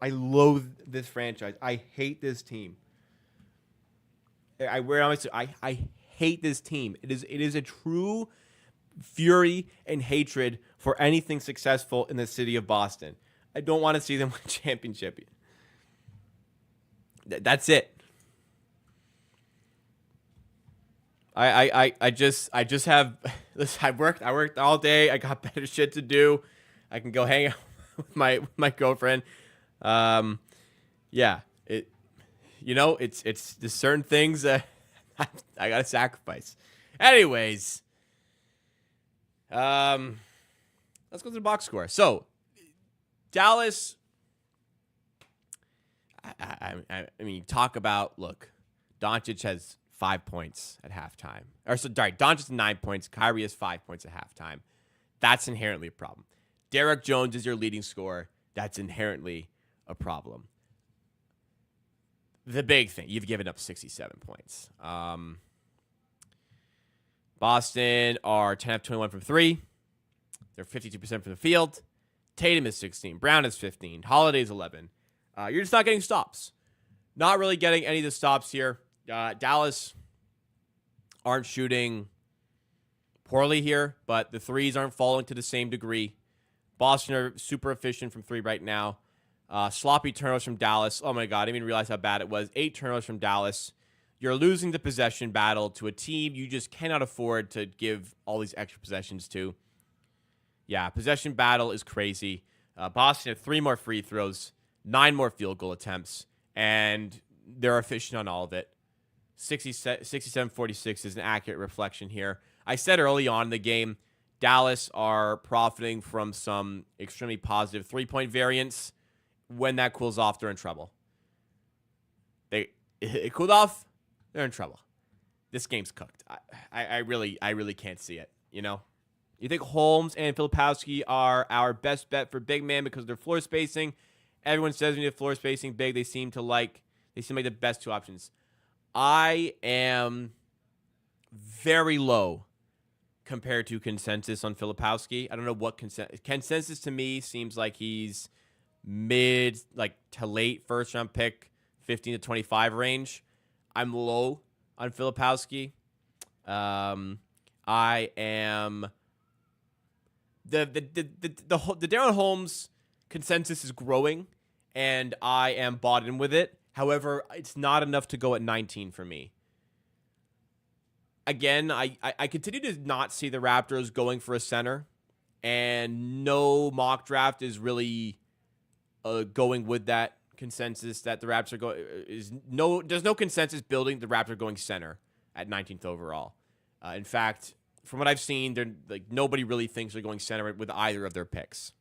loathe this franchise. I hate this team. I hate this team. It is a true fury and hatred for anything successful in the city of Boston. I don't want to see them win a championship. That's it. I just have. Listen, I worked all day. I got better shit to do. I can go hang out with my girlfriend. Yeah. It's there's certain things that I gotta sacrifice. Anyways, let's go to the box score. So, Dallas. I mean, talk about, look, Doncic has 5 points at halftime. Doncic has 9 points. Kyrie has 5 points at halftime. That's inherently a problem. Derek Jones is your leading scorer. That's inherently a problem. The big thing, you've given up 67 points. Boston are 10 of 21 from 3. They're 52% from the field. Tatum is 16. Brown is 15. Holiday is 11. You're just not getting stops. Not really getting any of the stops here. Dallas aren't shooting poorly here, but the threes aren't falling to the same degree. Boston are super efficient from 3 right now. Sloppy turnovers from Dallas. Oh, my God. I didn't even realize how bad it was. 8 turnovers from Dallas. You're losing the possession battle to a team you just cannot afford to give all these extra possessions to. Yeah, possession battle is crazy. Boston had 3 more free throws, 9 more field goal attempts, and they're efficient on all of it. 67-46 is an accurate reflection here. I said early on in the game, Dallas are profiting from some extremely positive 3-point variance. When that cools off, they're in trouble. It cooled off, they're in trouble. This game's cooked. I really can't see it, you know? You think Holmes and Filipowski are our best bet for big man because of their floor spacing Everyone says we need a floor spacing big. They seem like the best two options. I am very low compared to consensus on Filipowski. I don't know what consensus to me seems like he's mid, like to late first round pick, 15 to 25 range. I'm low on Filipowski. I am the Darren Holmes consensus is growing, and I am bought in with it. However, it's not enough to go at 19 for me. Again, I continue to not see the Raptors going for a center, and no mock draft is really going with that consensus that the Raptors are going. There's no consensus building the Raptors going center at 19th overall. In fact, from what I've seen, they're like nobody really thinks they're going center with either of their picks.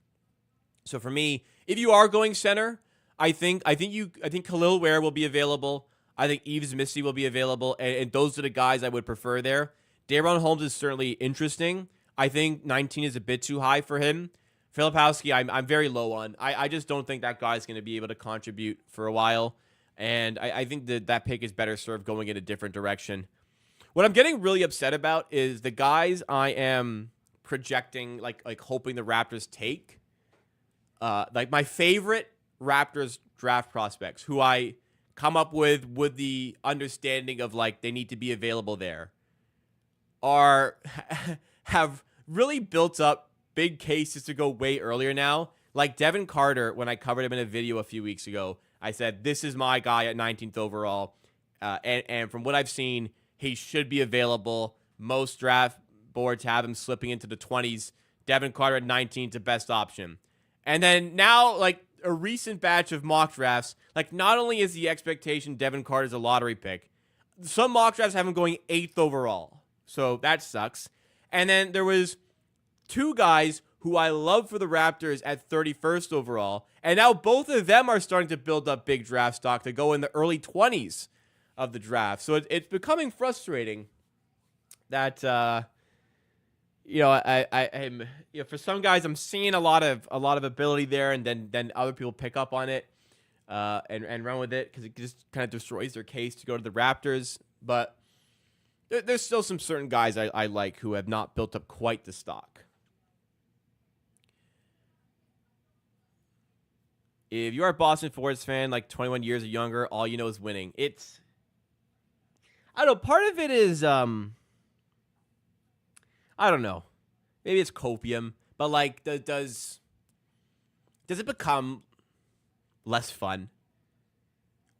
So for me, if you are going center, I think Khalil Ware will be available. I think Yves Misty will be available, and those are the guys I would prefer there. Darren Holmes is certainly interesting. I think 19 is a bit too high for him. Filipowski, I'm very low on. I just don't think that guy's going to be able to contribute for a while, and I think that pick is better served going in a different direction. What I'm getting really upset about is the guys I am projecting, like hoping the Raptors take. Like my favorite Raptors draft prospects, who I come up with the understanding of like they need to be available there, have really built up big cases to go way earlier now. Like Devin Carter, when I covered him in a video a few weeks ago, I said, this is my guy at 19th overall. And from what I've seen, he should be available. Most draft boards have him slipping into the 20s. Devin Carter at 19 is the best option. And then now, like a recent batch of mock drafts, like not only is the expectation Devin Carter's a lottery pick, some mock drafts have him going 8th overall. So that sucks. And then there was two guys who I love for the Raptors at 31st overall, and now both of them are starting to build up big draft stock to go in the early 20s of the draft. So it's becoming frustrating that I'm for some guys I'm seeing a lot of ability there, and then other people pick up on it and run with it because it just kind of destroys their case to go to the Raptors. But there's still some certain guys I like who have not built up quite the stock. If you're a Boston Forest fan, like 21 years or younger, all you know is winning. I don't know. Part of it is, I don't know. Maybe it's copium, but like, does it become less fun?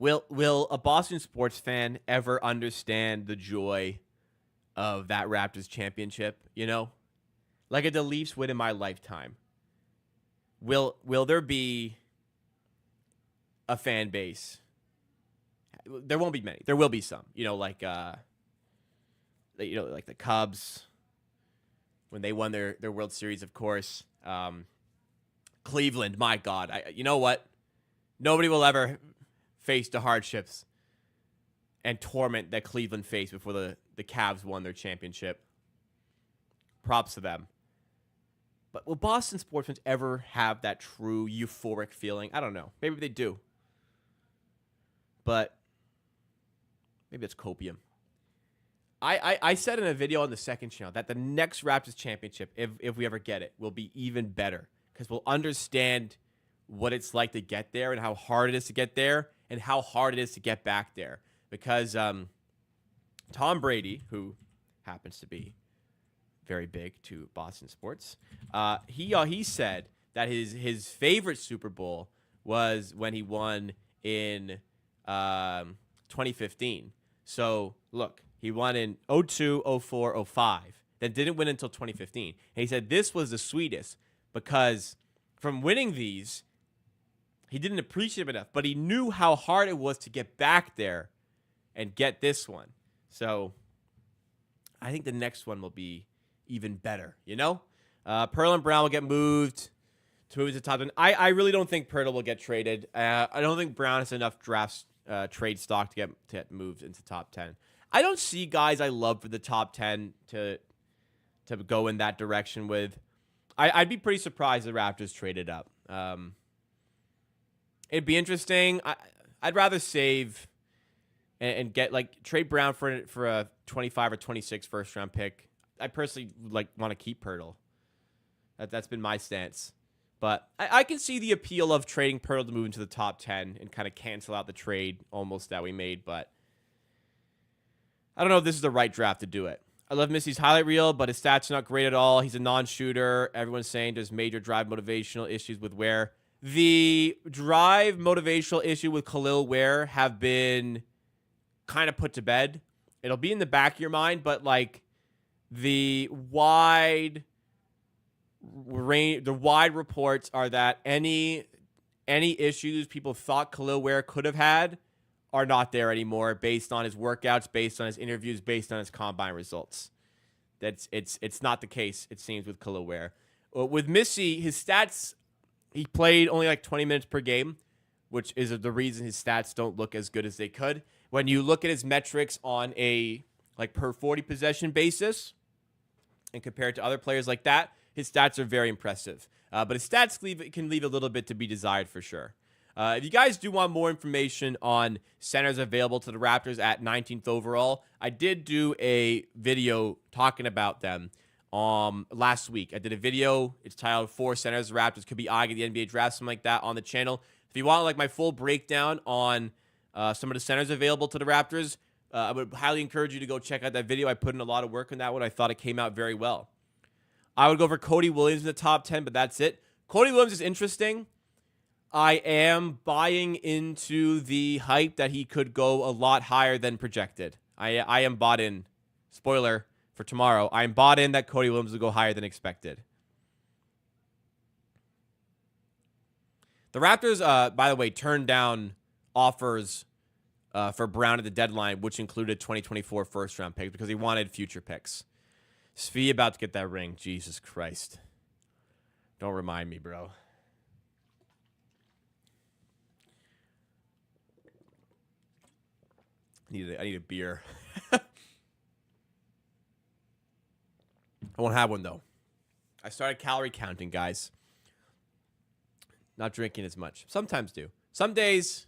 Will a Boston sports fan ever understand the joy of that Raptors championship? You know, like if the Leafs win in my lifetime, will there be a fan base? There won't be many. There will be some. Like the Cubs when they won their World Series, of course. Cleveland, my God. You know what? Nobody will ever face the hardships and torment that Cleveland faced before the Cavs won their championship. Props to them. But will Boston sports fans ever have that true euphoric feeling? I don't know. Maybe they do. But maybe it's copium. I said in a video on the second channel that the next Raptors championship, if we ever get it, will be even better because we'll understand what it's like to get there and how hard it is to get there and how hard it is to get back there. Because Tom Brady, who happens to be very big to Boston sports, he said that his favorite Super Bowl was when he won in 2015. So, look, he won in 02, 04, 05, then didn't win until 2015. And he said this was the sweetest because from winning these, he didn't appreciate it enough, but he knew how hard it was to get back there and get this one. So, I think the next one will be even better, Pearl and Brown will get moved to move to the top 10. I really don't think Pirtle will get traded. I don't think Brown has enough trade stock to get moved into top 10. I don't see guys I love for the top 10 to go in that direction with. I'd be pretty surprised the Raptors traded up. It'd be interesting. I'd rather save and get like trade Brown for a 25 or 26 first round pick. I personally like want to keep Pirtle. That's been my stance. But I can see the appeal of trading Pirtle to move into the top 10 and kind of cancel out the trade almost that we made. But I don't know if this is the right draft to do it. I love Missy's highlight reel, but his stats are not great at all. He's a non-shooter. Everyone's saying there's major drive motivational issues with Ware. The drive motivational issue with Khalil Ware have been kind of put to bed. It'll be in the back of your mind, but like the wide reports are that any issues people thought Khalil Ware could have had are not there anymore based on his workouts, based on his interviews, based on his combine results. It's not the case, it seems, with Khalil Ware. With Missy, his stats, he played only like 20 minutes per game, which is the reason his stats don't look as good as they could. When you look at his metrics on a like per 40 possession basis and compared to other players like that, his stats are very impressive. But his stats can leave a little bit to be desired for sure. If you guys do want more information on centers available to the Raptors at 19th overall, I did do a video talking about them last week. I did a video. It's titled 4 Centers the Raptors could be eyeing at the NBA draft, something like that, on the channel. If you want like my full breakdown on some of the centers available to the Raptors, I would highly encourage you to go check out that video. I put in a lot of work on that one. I thought it came out very well. I would go for Cody Williams in the top 10, but that's it. Cody Williams is interesting. I am buying into the hype that he could go a lot higher than projected. I am bought in. Spoiler for tomorrow. I am bought in that Cody Williams will go higher than expected. The Raptors, by the way, turned down offers for Brown at the deadline, which included 2024 first-round picks because he wanted future picks. Svi about to get that ring. Jesus Christ. Don't remind me, bro. I need a beer. I won't have one, though. I started calorie counting, guys. Not drinking as much. Sometimes do. Some days,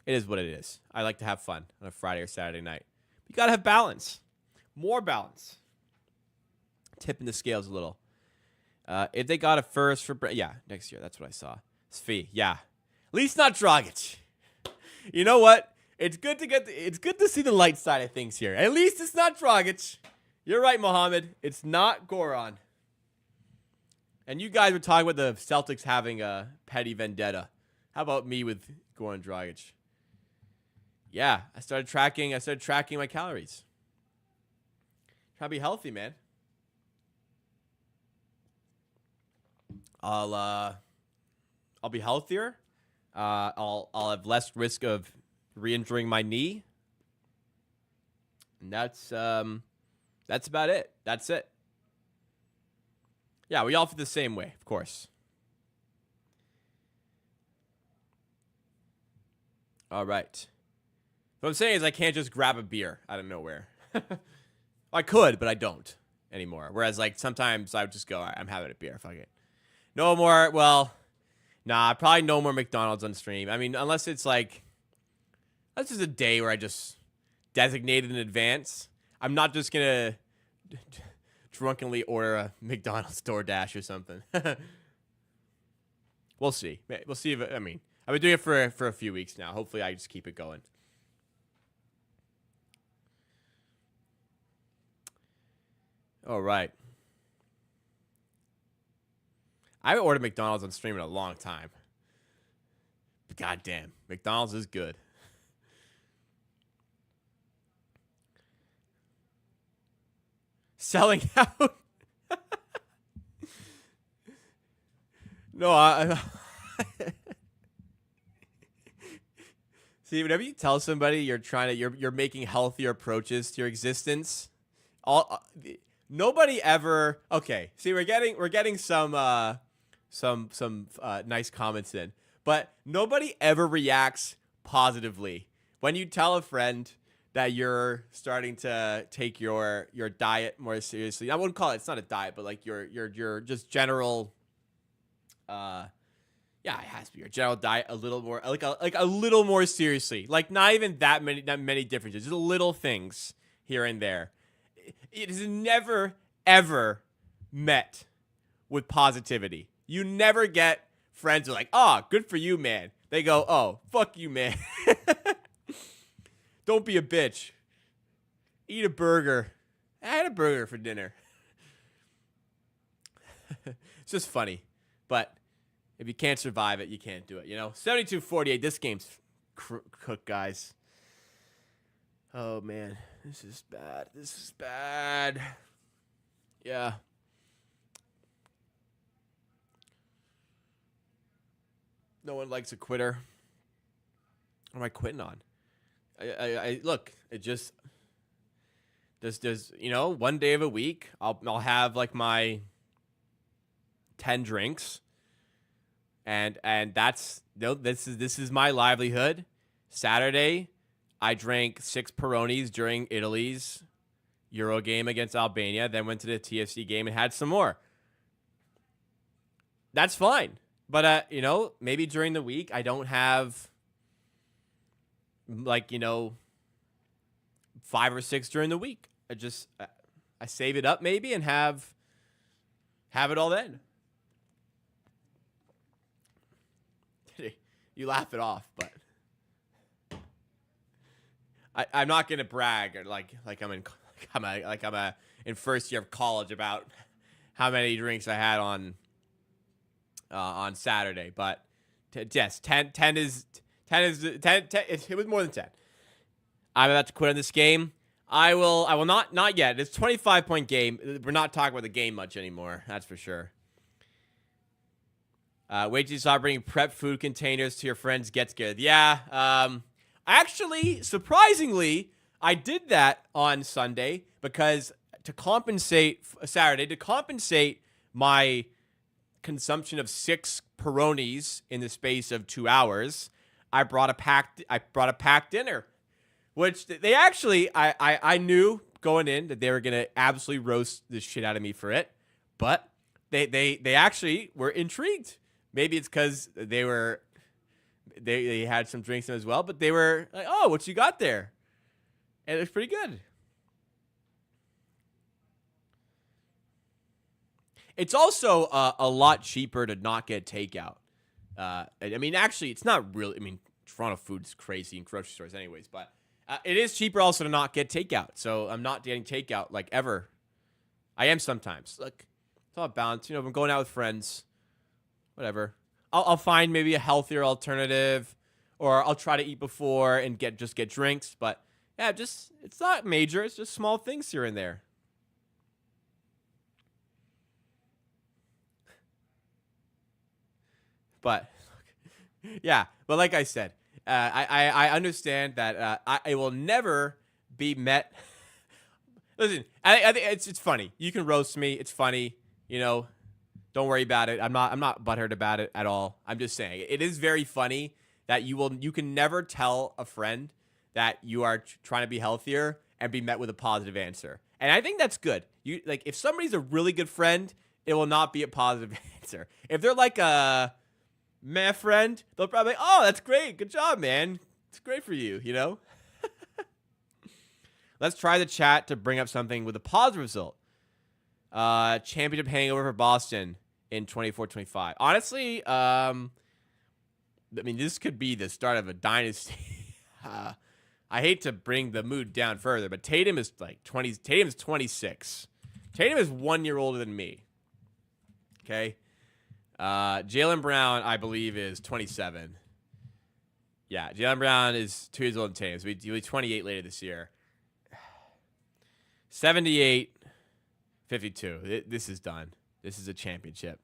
it is what it is. I like to have fun on a Friday or Saturday night. You got to have balance. More balance. Tipping the scales a little. If they got a first for... Yeah, next year. That's what I saw. Svi, yeah. At least not Dragic. You know what? It's good to see the light side of things here. At least it's not Dragic. You're right, Mohammed. It's not Goran. And you guys were talking about the Celtics having a petty vendetta. How about me with Goran Dragic? Yeah, I started tracking my calories. Try to be healthy, man. I'll be healthier. I'll have less risk of re-injuring my knee. And that's about it. That's it. Yeah, we all feel the same way, of course. All right. What I'm saying is I can't just grab a beer out of nowhere. I could, but I don't anymore. Whereas, like, sometimes I would just go, all right, I'm having a beer. Fuck it. No more, well, nah, probably no more McDonald's on stream. I mean, unless it's like, that's just a day where I just designated in advance. I'm not just going to drunkenly order a McDonald's DoorDash or something. We'll see. We'll see if, I mean, I've been doing it for a few weeks now. Hopefully I just keep it going. All right. I haven't ordered McDonald's on stream in a long time. But goddamn, McDonald's is good. Selling out. No, see, whenever you tell somebody you're making healthier approaches to your existence, nobody ever. Okay, see, we're getting some nice comments in, but nobody ever reacts positively when you tell a friend that you're starting to take your diet more seriously. I wouldn't call it. It's not a diet, but like your just general, Yeah, it has to be your general diet a little more, like a little more seriously. Like not even that many differences, just little things here and there. It is never ever met with positivity. You never get friends who are like, "Oh, good for you, man." They go, "Oh, fuck you, man." Don't be a bitch. Eat a burger. I had a burger for dinner. It's just funny, but if you can't survive it, you can't do it, 72-48. This game's cooked, guys. Oh, man. This is bad. This is bad. Yeah. No one likes a quitter. What am I quitting on? I look, it just... There's one day of a week, I'll have, like, my 10 drinks. And that's this is my livelihood. Saturday, I drank 6 Peronis during Italy's Euro game against Albania, then went to the TFC game and had some more. That's fine. But maybe during the week I don't have 5 or 6 during the week. I save it up maybe and have it all then. You laugh it off, but I'm not gonna brag or like I'm in first year of college about how many drinks I had on Saturday. But yes, 10 is 10. It was more than 10. I'm about to quit on this game. I will not yet. It's a 25-point game. We're not talking about the game much anymore. That's for sure. Wait till you start bringing prep food containers to your friends. Gets good. Yeah. Actually, surprisingly, I did that on Sunday because to compensate my consumption of 6 Peronis in the space of 2 hours, I brought a packed dinner, which they actually I knew going in that they were gonna absolutely roast the shit out of me for it, but they actually were intrigued. Maybe it's because they had some drinks in them as well, but they were like, "Oh, what you got there?" And it was pretty good. It's also a lot cheaper to not get takeout. I mean, actually, it's not really. I mean, Toronto food is crazy in grocery stores, anyways. But it is cheaper also to not get takeout. So I'm not getting takeout like ever. I am sometimes. Look, it's all balance. If I'm going out with friends. Whatever. I'll find maybe a healthier alternative, or I'll try to eat before and get drinks. But yeah, it's not major. It's just small things here and there. But yeah, but like I said, I understand that I will never be met. Listen, I think it's funny. You can roast me. It's funny. Don't worry about it. I'm not butthurt about it at all. I'm just saying it is very funny that you can never tell a friend that you are trying to be healthier and be met with a positive answer. And I think that's good. If somebody's a really good friend, it will not be a positive answer. If they're like a meh friend, they'll probably, "Oh, that's great. Good job, man. It's great for you, Let's try the chat to bring up something with a positive result. Championship hangover for Boston in 24-25. Honestly, I mean, this could be the start of a dynasty. I hate to bring the mood down further, but Tatum is like 20. Tatum is 26. Tatum is 1 year older than me. Okay. Jaylen Brown, I believe, is 27. Yeah, Jaylen Brown is 2 years older than Tatum. So he'll be 28 later this year. 78. 52. This is done. This is a championship.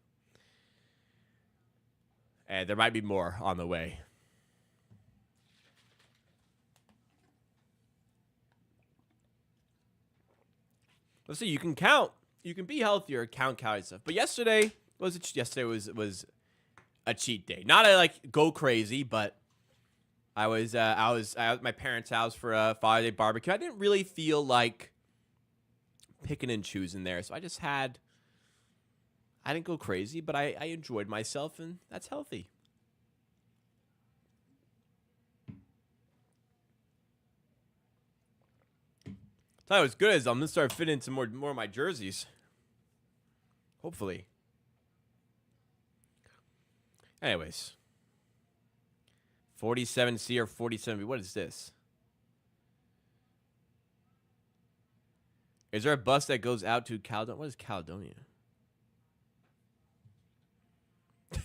And there might be more on the way. Let's see. You can count. You can be healthier, count calories stuff. But yesterday was a cheat day. Not go crazy, but I was at my parents' house for a Father's Day barbecue. I didn't really feel like picking and choosing there, so I didn't go crazy, but I enjoyed myself, and that's healthy. It's not as good as I'm gonna start fitting into more of my jerseys. Hopefully. Anyways. 47C or 47B. What is this? Is there a bus that goes out to Caledonia? What is Caledonia?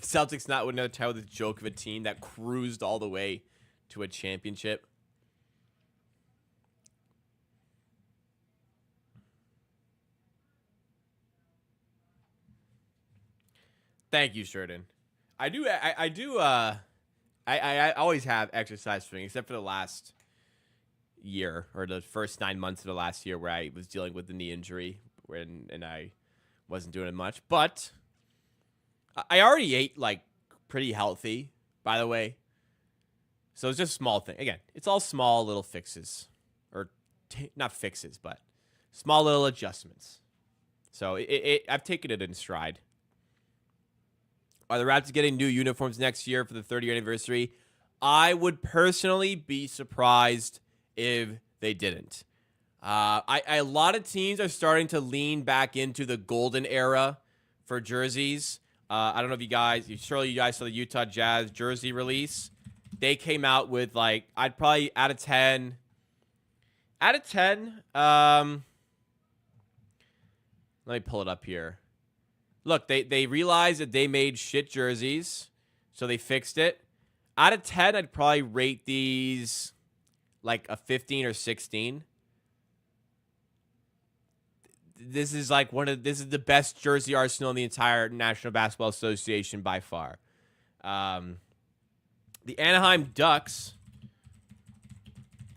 Celtics not with another title with this joke of a team that cruised all the way to a championship. Thank you, Sheridan. I always have exercise fatigue, except for the last year or the first 9 months of the last year where I was dealing with the knee injury and I wasn't doing it much. But I already ate like pretty healthy, by the way. So it's just a small thing. Again, it's all small little fixes, or not fixes, but small little adjustments. So I've taken it in stride. Are the Raptors getting new uniforms next year for the 30th anniversary? I would personally be surprised if they didn't. A lot of teams are starting to lean back into the golden era for jerseys. I don't know if you guys saw the Utah Jazz jersey release. They came out with like, I'd probably out of 10. Let me pull it up here. Look, they realized that they made shit jerseys, so they fixed it. Out of 10, I'd probably rate these like a 15 or 16. This is the best jersey arsenal in the entire National Basketball Association by far. The Anaheim Ducks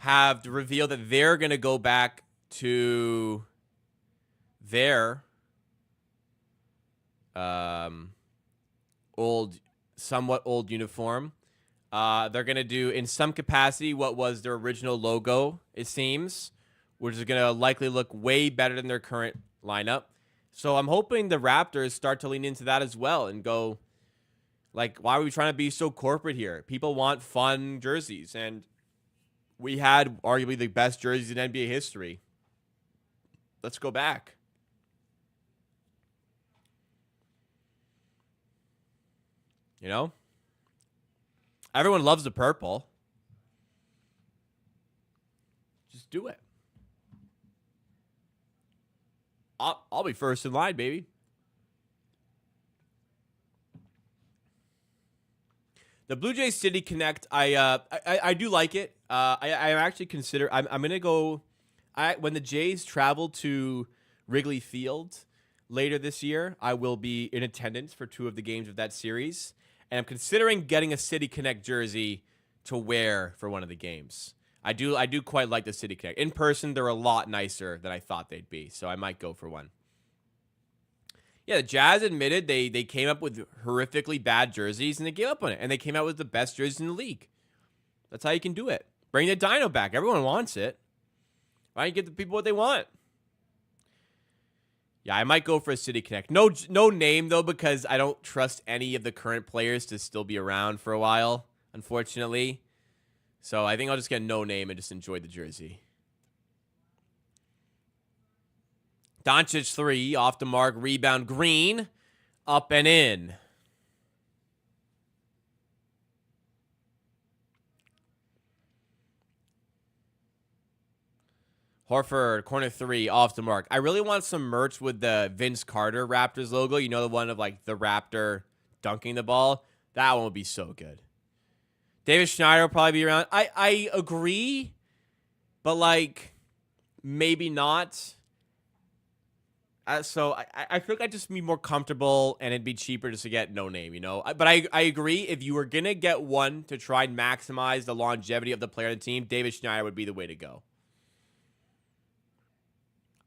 have revealed that they're going to go back to their somewhat old uniform. They're going to do, in some capacity, what was their original logo, it seems, which is going to likely look way better than their current lineup. So I'm hoping the Raptors start to lean into that as well and go, like, why are we trying to be so corporate here? People want fun jerseys, and we had arguably the best jerseys in NBA history. Let's go back. You know? Everyone loves the purple. Just do it. I'll be first in line, baby. The Blue Jays City Connect, I do like it. I actually consider I'm gonna go. When the Jays travel to Wrigley Field later this year, I will be in attendance for 2 of the games of that series, and I'm considering getting a City Connect jersey to wear for one of the games. I do quite like the City Connect. In person, they're a lot nicer than I thought they'd be, so I might go for one. Yeah, the Jazz admitted they came up with horrifically bad jerseys, and they gave up on it. And they came out with the best jerseys in the league. That's how you can do it. Bring the Dino back. Everyone wants it. Why don't you give the people what they want? Yeah, I might go for a City Connect. No name, though, because I don't trust any of the current players to still be around for a while, unfortunately. So I think I'll just get no name and just enjoy the jersey. Doncic 3, off the mark, rebound, Green, up and in. Horford, corner 3, off the mark. I really want some merch with the Vince Carter Raptors logo. You know, the one of like the Raptor dunking the ball? That one would be so good. David Schneider will probably be around. I agree, but like maybe not. So I feel like I'd just be more comfortable and it'd be cheaper just to get no name, you know? But I agree, if you were going to get one to try and maximize the longevity of the player on the team, David Schneider would be the way to go.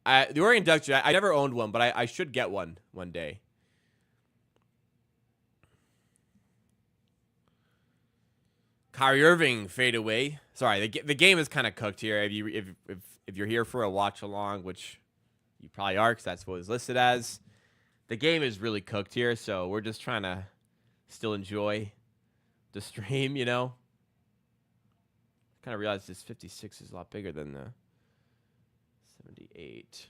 The Oregon Ducks, I never owned one, but I should get one day. Kyrie Irving fade away. Sorry, the game is kind of cooked here. If you're here for a watch along, which you probably are, because that's what it's listed as. The game is really cooked here, so we're just trying to still enjoy the stream, you know? Kind of realized this 56 is a lot bigger than the 78.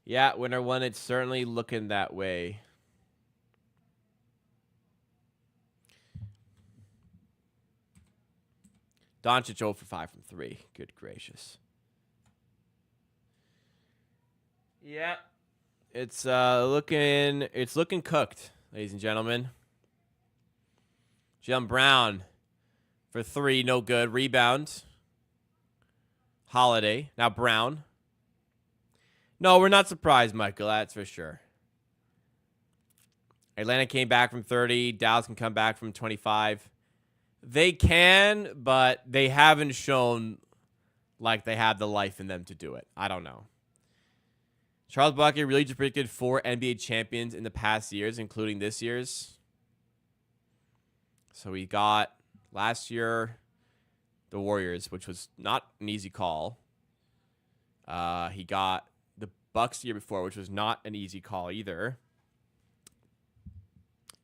Yeah, winner one, it's certainly looking that way. Doncic 0 for 5 from 3. Good gracious. Yeah. It's looking cooked, ladies and gentlemen. Jalen Brown for 3, no good. Rebound. Holiday. Now Brown. No, we're not surprised, Michael. That's for sure. Atlanta came back from 30. Dallas can come back from 25. They can, but they haven't shown like they have the life in them to do it. I don't know. Charles Barkley really just predicted 4 NBA champions in the past years, including this year's. So we got last year the Warriors, which was not an easy call. He got the Bucks the year before, which was not an easy call either.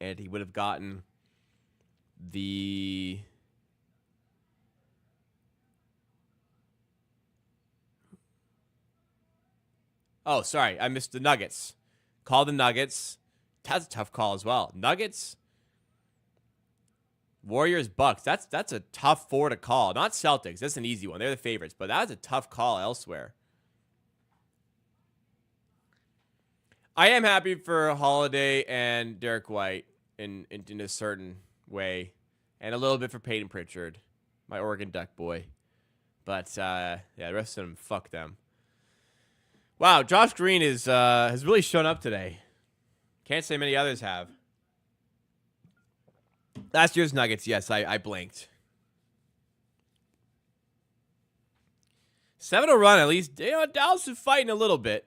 And he would have gotten the... Oh, sorry. I missed the Nuggets. Call the Nuggets. That's a tough call as well. Nuggets, Warriors, Bucks. That's a tough 4 to call. Not Celtics. That's an easy one. They're the favorites. But that was a tough call elsewhere. I am happy for Holiday and Derek White in a certain way. And a little bit for Peyton Pritchard, my Oregon Duck boy. But, yeah, the rest of them, fuck them. Wow, Josh Green has really shown up today. Can't say many others have. Last year's Nuggets, yes, I blinked. 7-0 run, at least. You know, Dallas is fighting a little bit.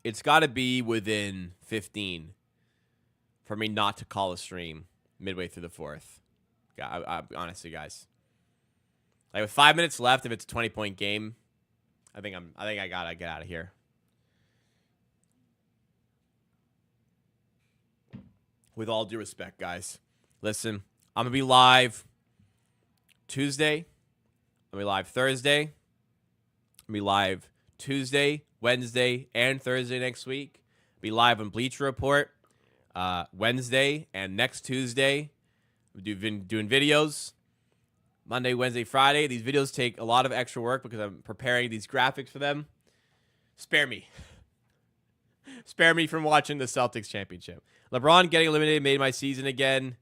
It's got to be within 15 for me not to call a stream midway through the fourth. Honestly, guys. Like with 5 minutes left, if it's a 20-point game, I think I gotta get out of here. With all due respect, guys. Listen, I'm gonna be live Tuesday. I'm gonna be live Thursday. I'm gonna be live Tuesday, Wednesday, and Thursday next week. I'll be live on Bleacher Report Wednesday and next Tuesday. We've been doing videos. Monday, Wednesday, Friday. These videos take a lot of extra work because I'm preparing these graphics for them. Spare me. Spare me from watching the Celtics championship. LeBron getting eliminated made my season again.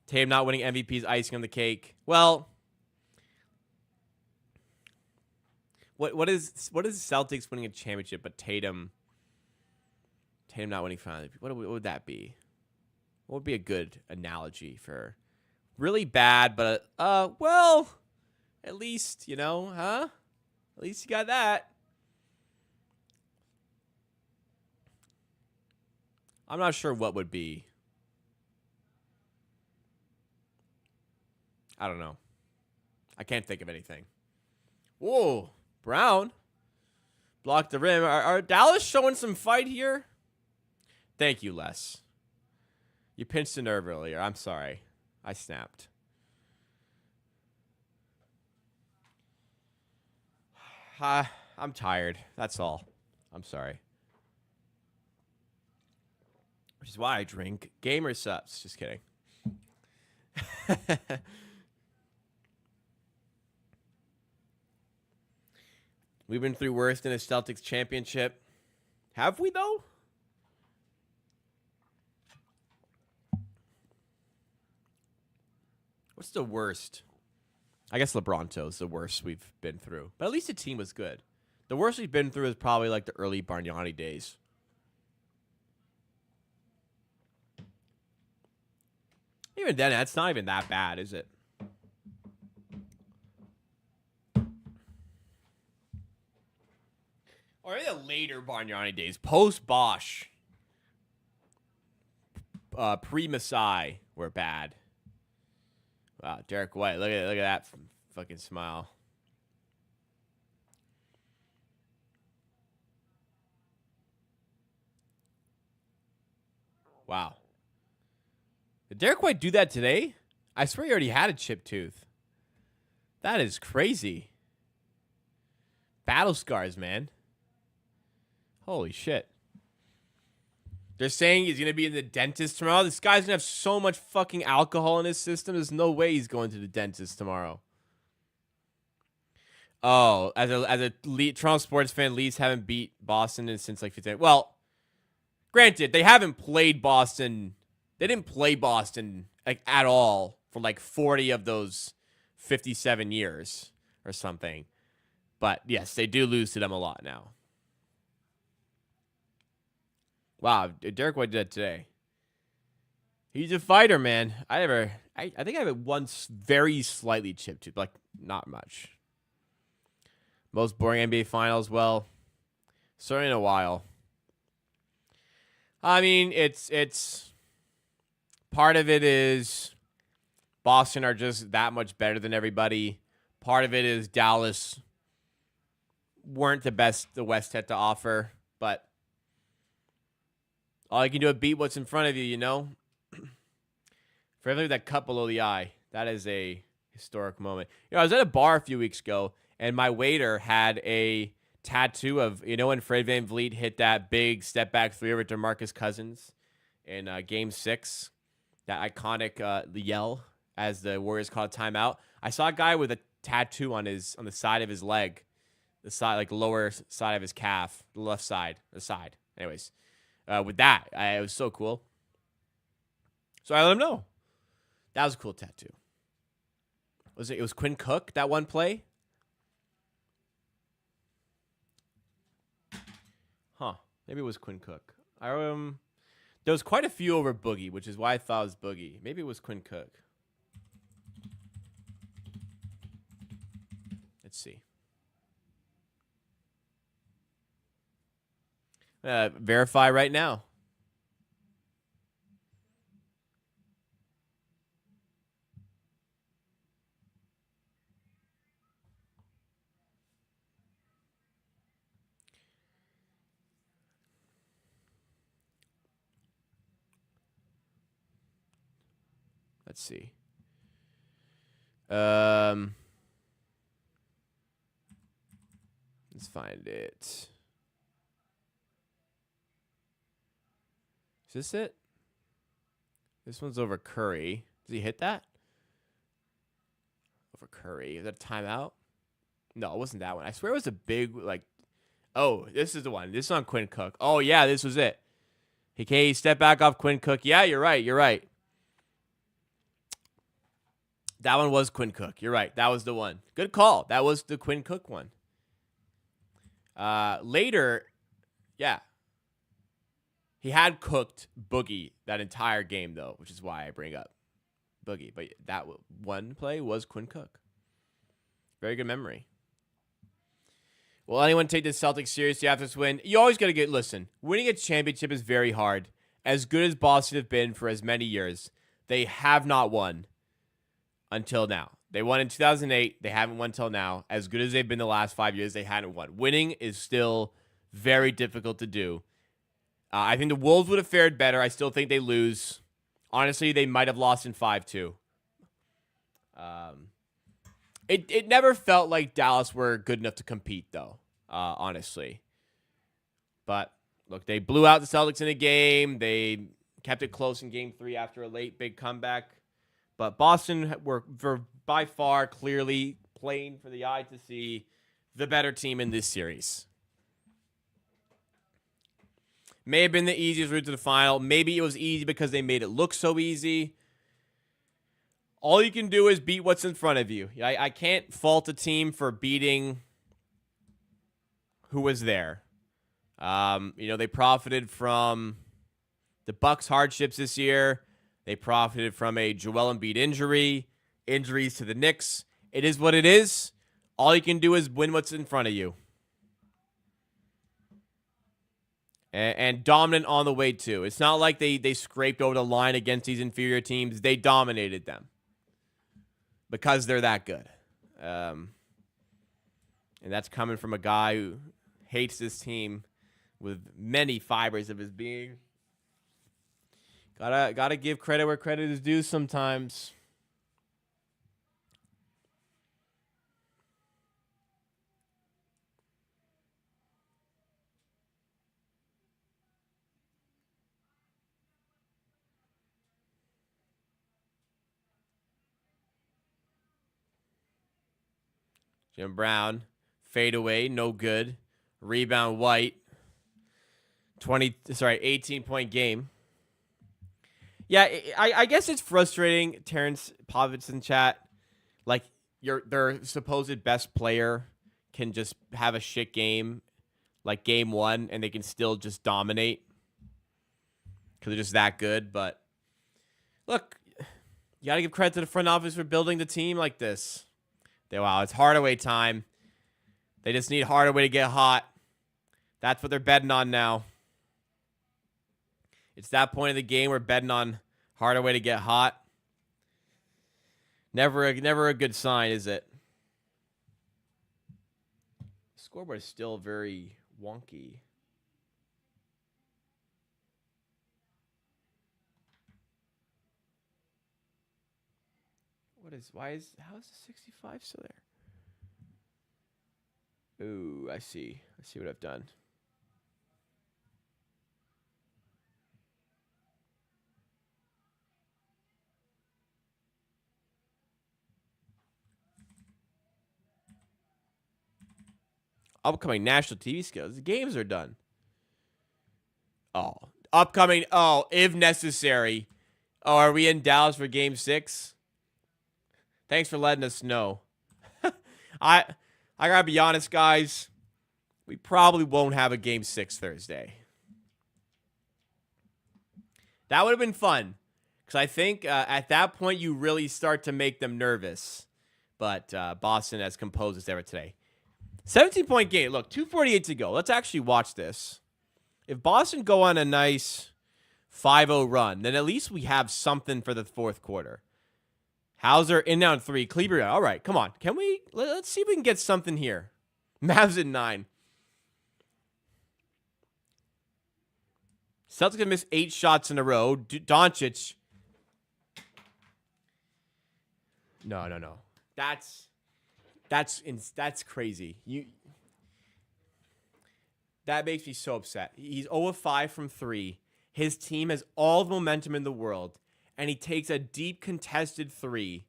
Tatum not winning MVP is icing on the cake. Well, what is Celtics winning a championship but Tatum not winning finals? What would that be? What would be a good analogy for... Really bad, but, well, at least, you know, huh? At least you got that. I'm not sure what would be. I don't know. I can't think of anything. Whoa, Brown. Blocked the rim. Are Dallas showing some fight here? Thank you, Les. You pinched a nerve earlier. I'm sorry. I snapped. I'm tired. That's all. I'm sorry. Which is why I drink Gamer Subs. Just kidding. We've been through worse than a Celtics championship. Have we, though? What's the worst? I guess LeBronto's the worst we've been through. But at least the team was good. The worst we've been through is probably like the early Bargnani days. Even then, that's not even that bad, is it? Or in the later Bargnani days, post-Bosch, pre-Masai were bad. Wow, Derek White. Look at that fucking smile. Wow. Did Derek White do that today? I swear he already had a chipped tooth. That is crazy. Battle scars, man. Holy shit. They're saying he's going to be in the dentist tomorrow. This guy's going to have so much fucking alcohol in his system. There's no way he's going to the dentist tomorrow. Oh, as a Toronto sports fan, Leafs haven't beat Boston since like 15. Well, granted, they haven't played Boston. They didn't play Boston like at all for like 40 of those 57 years or something. But yes, they do lose to them a lot now. Wow, Derek White did that today. He's a fighter, man. I think I have it once very slightly chipped tooth, like not much. Most boring NBA finals, well, certainly in a while. I mean, it's part of it is Boston are just that much better than everybody. Part of it is Dallas weren't the best the West had to offer, but all you can do is beat what's in front of you, you know? For everything that cut below the eye, that is a historic moment. You know, I was at a bar a few weeks ago, and my waiter had a tattoo of, you know, when Fred VanVleet hit that big step-back three over DeMarcus Cousins in Game 6, that iconic yell as the Warriors called a timeout. I saw a guy with a tattoo on the side of his leg, the side, like lower side of his calf, the left side, the side. Anyways, with that, it was so cool. So I let him know. That was a cool tattoo. It was Quinn Cook, that one play? Huh. Maybe it was Quinn Cook. There was quite a few over Boogie, which is why I thought it was Boogie. Maybe it was Quinn Cook. Let's see. Verify right now. Let's see. Let's find it. Is this it? This one's over Curry. Did he hit that? Over Curry. Is that a timeout? No, it wasn't that one. I swear it was a big, like... Oh, this is the one. This is on Quinn Cook. Oh, yeah, this was it. He stepped back off Quinn Cook. Yeah, you're right. You're right. That one was Quinn Cook. You're right. That was the one. Good call. That was the Quinn Cook one. Later, yeah. He had cooked Boogie that entire game, though, which is why I bring up Boogie. But that one play was Quinn Cook. Very good memory. Will anyone take the Celtics seriously after this win? You always got to listen, winning a championship is very hard. As good as Boston have been for as many years, they have not won until now. They won in 2008. They haven't won until now. As good as they've been the last 5 years, they hadn't won. Winning is still very difficult to do. I think the Wolves would have fared better. I still think they lose. Honestly, they might have lost in 5-2. It never felt like Dallas were good enough to compete, though, honestly. But, look, they blew out the Celtics in a game. They kept it close in Game 3 after a late big comeback. But Boston were by far clearly playing for the eye to see the better team in this series. May have been the easiest route to the final. Maybe it was easy because they made it look so easy. All you can do is beat what's in front of you. I can't fault a team for beating who was there. They profited from the Bucks' hardships this year. They profited from a Joel Embiid injury, injuries to the Knicks. It is what it is. All you can do is win what's in front of you. And dominant on the way, too. It's not like they scraped over the line against these inferior teams. They dominated them because they're that good. And that's coming from a guy who hates this team with many fibers of his being. Gotta give credit where credit is due sometimes. Jim Brown, fade away, no good. Rebound White. 18-point game. Yeah, I guess it's frustrating. Terrence Povitz in chat, like their supposed best player can just have a shit game, like game one, and they can still just dominate because they're just that good. But look, you got to give credit to the front office for building the team like this. Wow, it's Hardaway time. They just need Hardaway to get hot. That's what they're betting on now. It's that point of the game we're betting on Hardaway to get hot. Never a good sign, is it? The scoreboard is still very wonky. How is the 65 still there? Ooh, I see what I've done. Upcoming national TV skills. The games are done. Oh, upcoming. Oh, if necessary. Oh, are we in Dallas for Game 6? Thanks for letting us know. I gotta be honest, guys. We probably won't have a Game 6 Thursday. That would have been fun. Because I think at that point, you really start to make them nervous. But Boston has composed its effort today. 17-point game. Look, 2:48 to go. Let's actually watch this. If Boston go on a nice 5-0 run, then at least we have something for the fourth quarter. Hauser in down 3. Kleber, all right, come on. Let's see if we can get something here. Mavs at 9. Celtics gonna miss 8 shots in a row. Doncic. No. That's crazy. That makes me so upset. He's 0 of 5 from 3. His team has all the momentum in the world, and he takes a deep contested 3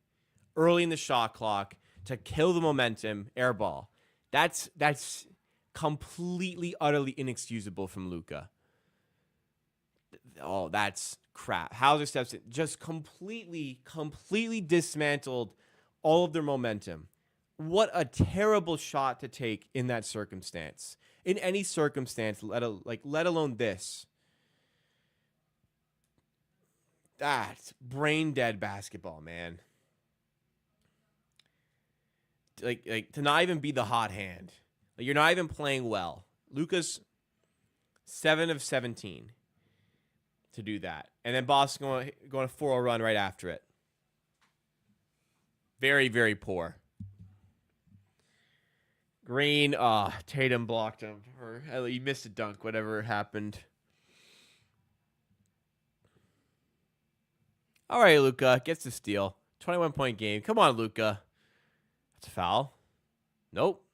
early in the shot clock to kill the momentum, air ball. That's completely, utterly inexcusable from Luka. Oh, that's crap. Hauser steps in, just completely dismantled all of their momentum. What a terrible shot to take in that circumstance. In any circumstance, let alone this. That's brain dead basketball, man. Like to not even be the hot hand. Like you're not even playing well. Luka's 7 of 17 to do that. And then Boston going a 4-0 run right after it. Very, very poor. Green, Tatum blocked him. Or he missed a dunk, whatever happened. All right, Luka gets the steal. 21-point game. Come on, Luka. That's a foul. Nope.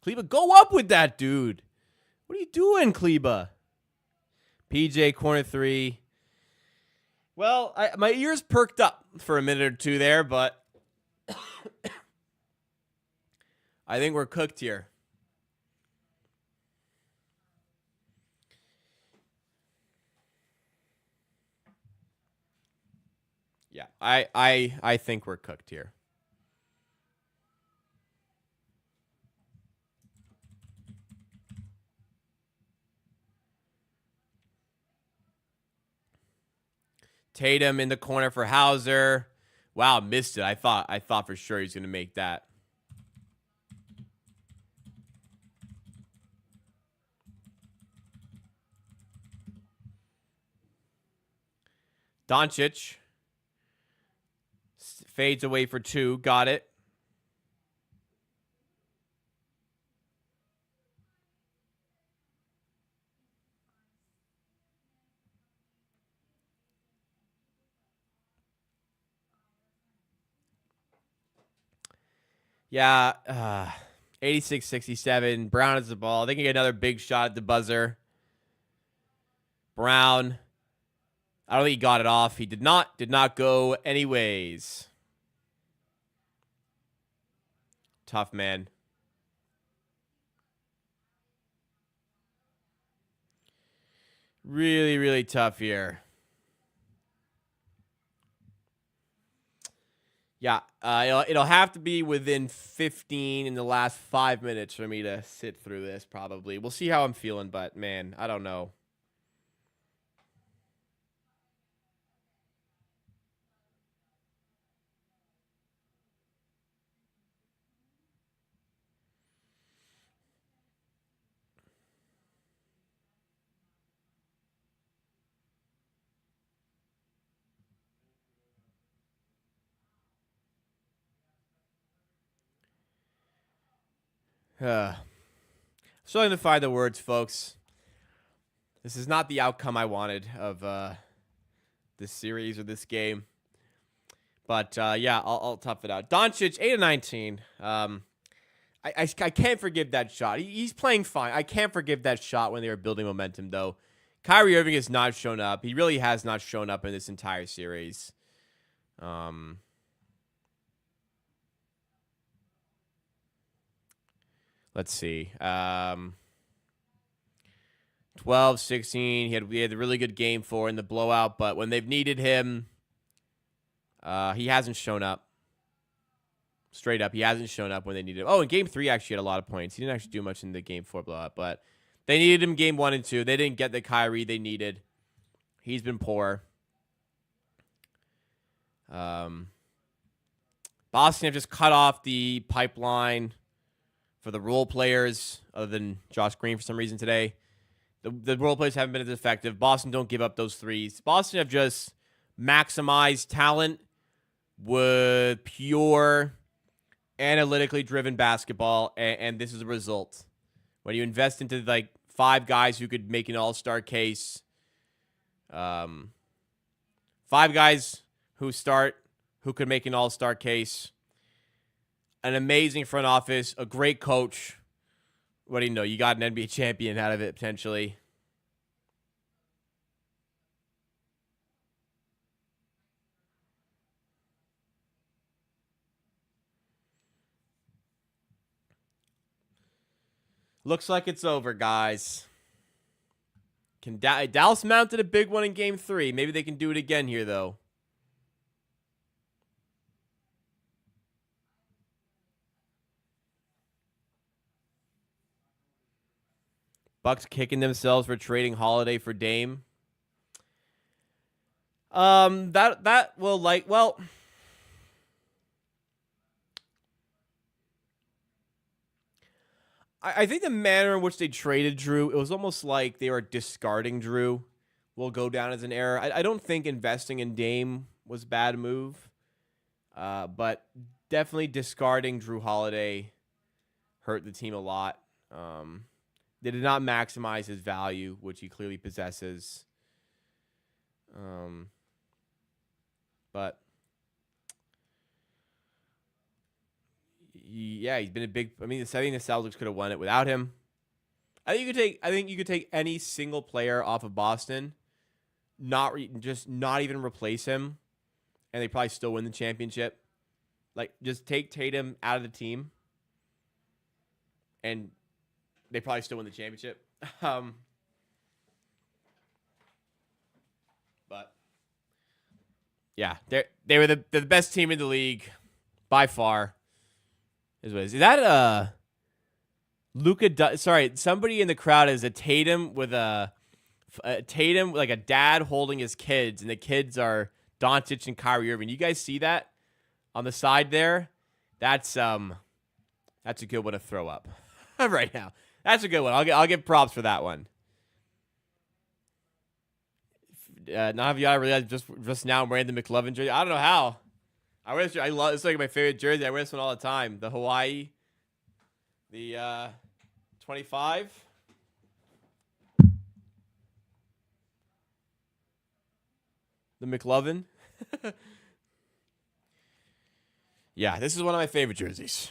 Kleba, go up with that, dude. What are you doing, Kleba? PJ, corner 3. Well, my ears perked up for a minute or two there, but I think we're cooked here. Yeah, I think we're cooked here. Tatum in the corner for Hauser. Wow, missed it. I thought for sure he was going to make that. Doncic fades away for 2. Got it. Yeah, 86-67. Brown has the ball. They can get another big shot at the buzzer. Brown. I don't think he got it off. He did not. Did not go anyways. Tough, man. Really, really tough here. Yeah, it'll have to be within 15 in the last 5 minutes for me to sit through this, probably. We'll see how I'm feeling, but, man, I don't know. Struggling to find the words, folks. This is not the outcome I wanted of this series or this game. But, yeah, I'll tough it out. Doncic, 8 of 19. I can't forgive that shot. He's playing fine. I can't forgive that shot when they were building momentum, though. Kyrie Irving has not shown up. He really has not shown up in this entire series. Let's see. 12, 16. He had a really good game for in the blowout, but when they've needed him, he hasn't shown up. Straight up, he hasn't shown up when they needed him. Oh, in game 3, actually had a lot of points. He didn't actually do much in the game 4 blowout, but they needed him game 1 and 2. They didn't get the Kyrie they needed. He's been poor. Boston have just cut off the pipeline for the role players, other than Josh Green for some reason today. The role players haven't been as effective. Boston don't give up those threes. Boston have just maximized talent with pure, analytically driven basketball, and this is a result. When you invest into, like, 5 guys who could make an all-star case, 5 guys who could make an all-star case, an amazing front office, a great coach. What do you know? You got an NBA champion out of it, potentially. Looks like it's over, guys. Dallas mounted a big one in game 3. Maybe they can do it again here, though. Bucks kicking themselves for trading Holiday for Dame. That will I think the manner in which they traded Drew, it was almost like they were discarding Drew. Will go down as an error. I don't think investing in Dame was a bad move, but definitely discarding Drew Holiday hurt the team a lot. They did not maximize his value, which he clearly possesses. But yeah, he's been a big. I think the Celtics could have won it without him. I think you could take any single player off of Boston, not even replace him, and they probably still win the championship. Like, just take Tatum out of the team, and they probably still win the championship. But yeah, they were the best team in the league by far. Is that Luka? Sorry, somebody in the crowd is a Tatum with a Tatum, like a dad holding his kids, and the kids are Doncic and Kyrie Irving. You guys see that on the side there? That's a good one to throw up right now. That's a good one. I'll give props for that one. None of y'all realized just now I'm wearing the McLovin jersey. I don't know how. I wear this. I love. It's like my favorite jersey. I wear this one all the time. The Hawaii, the 25. The McLovin. Yeah, this is one of my favorite jerseys.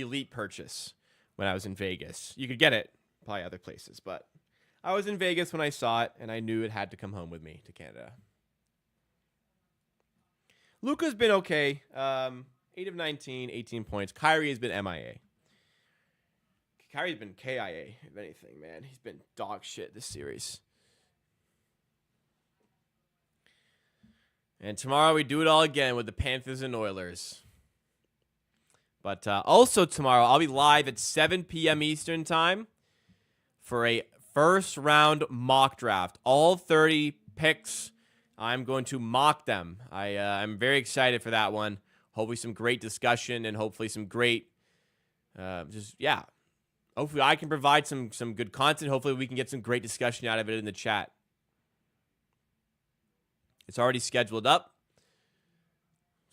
elite purchase when I was in Vegas. You could get it probably other places, but I was in Vegas when I saw it, and I knew it had to come home with me to Canada. Luka's been okay. 8 of 19, 18 points. Kyrie has been MIA. Kyrie's been KIA, if anything, man. He's been dog shit this series. And tomorrow we do it all again with the Panthers and Oilers. But also tomorrow, I'll be live at 7 p.m. Eastern time for a first-round mock draft. All 30 picks, I'm going to mock them. I'm very excited for that one. Hopefully some great discussion and hopefully some great, hopefully I can provide some good content. Hopefully we can get some great discussion out of it in the chat. It's already scheduled up,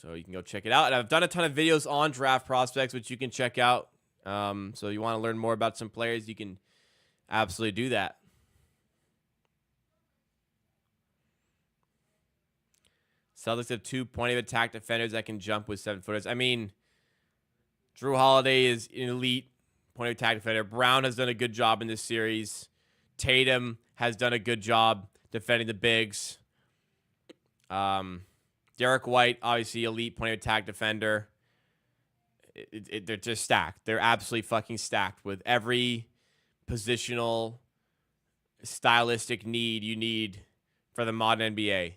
so you can go check it out. And I've done a ton of videos on draft prospects, which you can check out. So you want to learn more about some players, you can absolutely do that. Celtics have 2 point of attack defenders that can jump with 7-footers. I mean, Drew Holiday is an elite point of attack defender. Brown has done a good job in this series. Tatum has done a good job defending the bigs. Derek White, obviously elite point of attack defender. They're just stacked. They're absolutely fucking stacked with every positional, stylistic need you need for the modern NBA.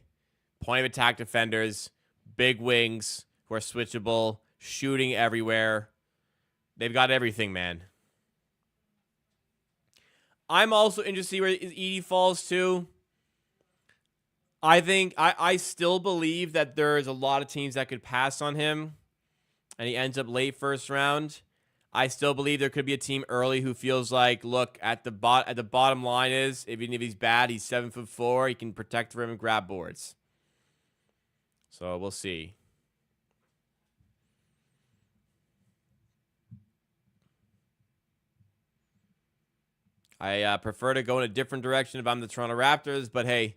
Point of attack defenders, big wings who are switchable, shooting everywhere. They've got everything, man. I'm also interested to see where Edie falls to. I think I still believe that there's a lot of teams that could pass on him, and he ends up late first round. I still believe there could be a team early who feels like, look, at the bottom line is, even if he's bad, he's 7'4", he can protect the rim and grab boards. So we'll see. I prefer to go in a different direction if I'm the Toronto Raptors, but hey,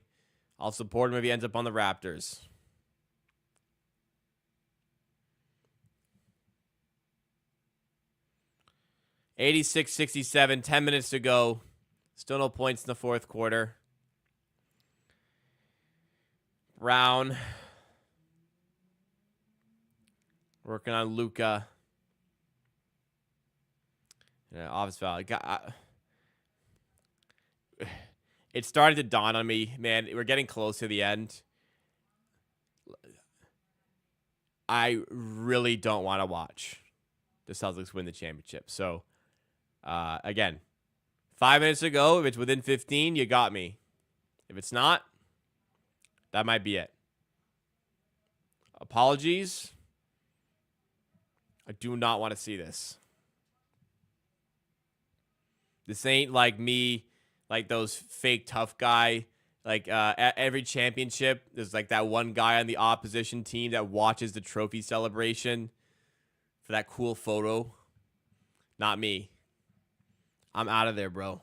I'll support him if he ends up on the Raptors. (86-67), 10 minutes to go. Still no points in the fourth quarter. Brown working on Luka. Yeah, office foul. It's starting to dawn on me, man. We're getting close to the end. I really don't want to watch the Celtics win the championship. So, again, 5 minutes ago, if it's within 15, you got me. If it's not, that might be it. Apologies. I do not want to see this. This ain't like me, like those fake tough guy. Like at every championship, there's like that one guy on the opposition team that watches the trophy celebration for that cool photo. Not me. I'm out of there, bro.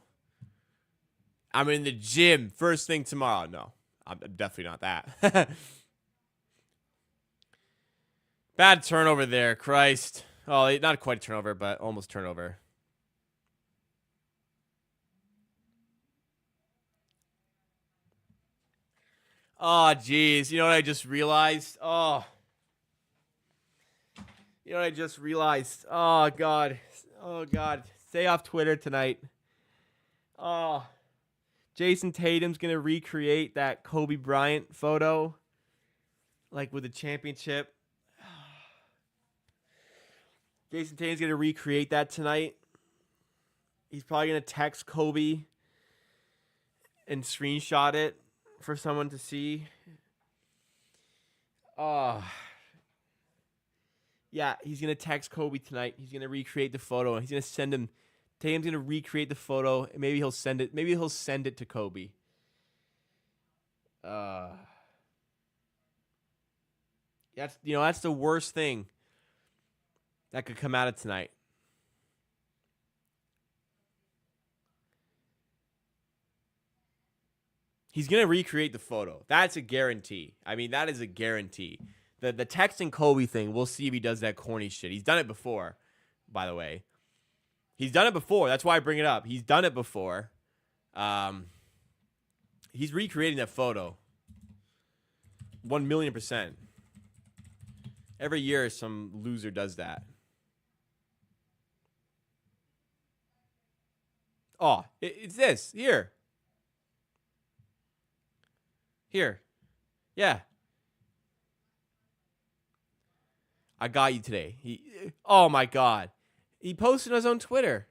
I'm in the gym first thing tomorrow. No, I'm definitely not that. Bad turnover there, Christ. Oh, not quite a turnover, but almost turnover. Oh, jeez. You know what I just realized? Oh. You know what I just realized? Oh, God. Oh, God. Stay off Twitter tonight. Oh. Jason Tatum's going to recreate that Kobe Bryant photo. Like with the championship. Jason Tatum's going to recreate that tonight. He's probably going to text Kobe and screenshot it for someone to see. Oh. Yeah, he's going to text Kobe tonight. He's going to recreate the photo. He's going to send him. Tatum's going to recreate the photo. And maybe he'll send it. Maybe he'll send it to Kobe. That's the worst thing that could come out of tonight. He's going to recreate the photo. That's a guarantee. I mean, that is a guarantee. The texting Kobe thing, we'll see if he does that corny shit. He's done it before. by the way. He's done it before. That's why I bring it up. He's done it before. He's recreating that photo. 1,000,000%. Every year, some loser does that. Oh, it's this. Here. Here. Yeah. I got you today. Oh, my God. He posted on his own Twitter.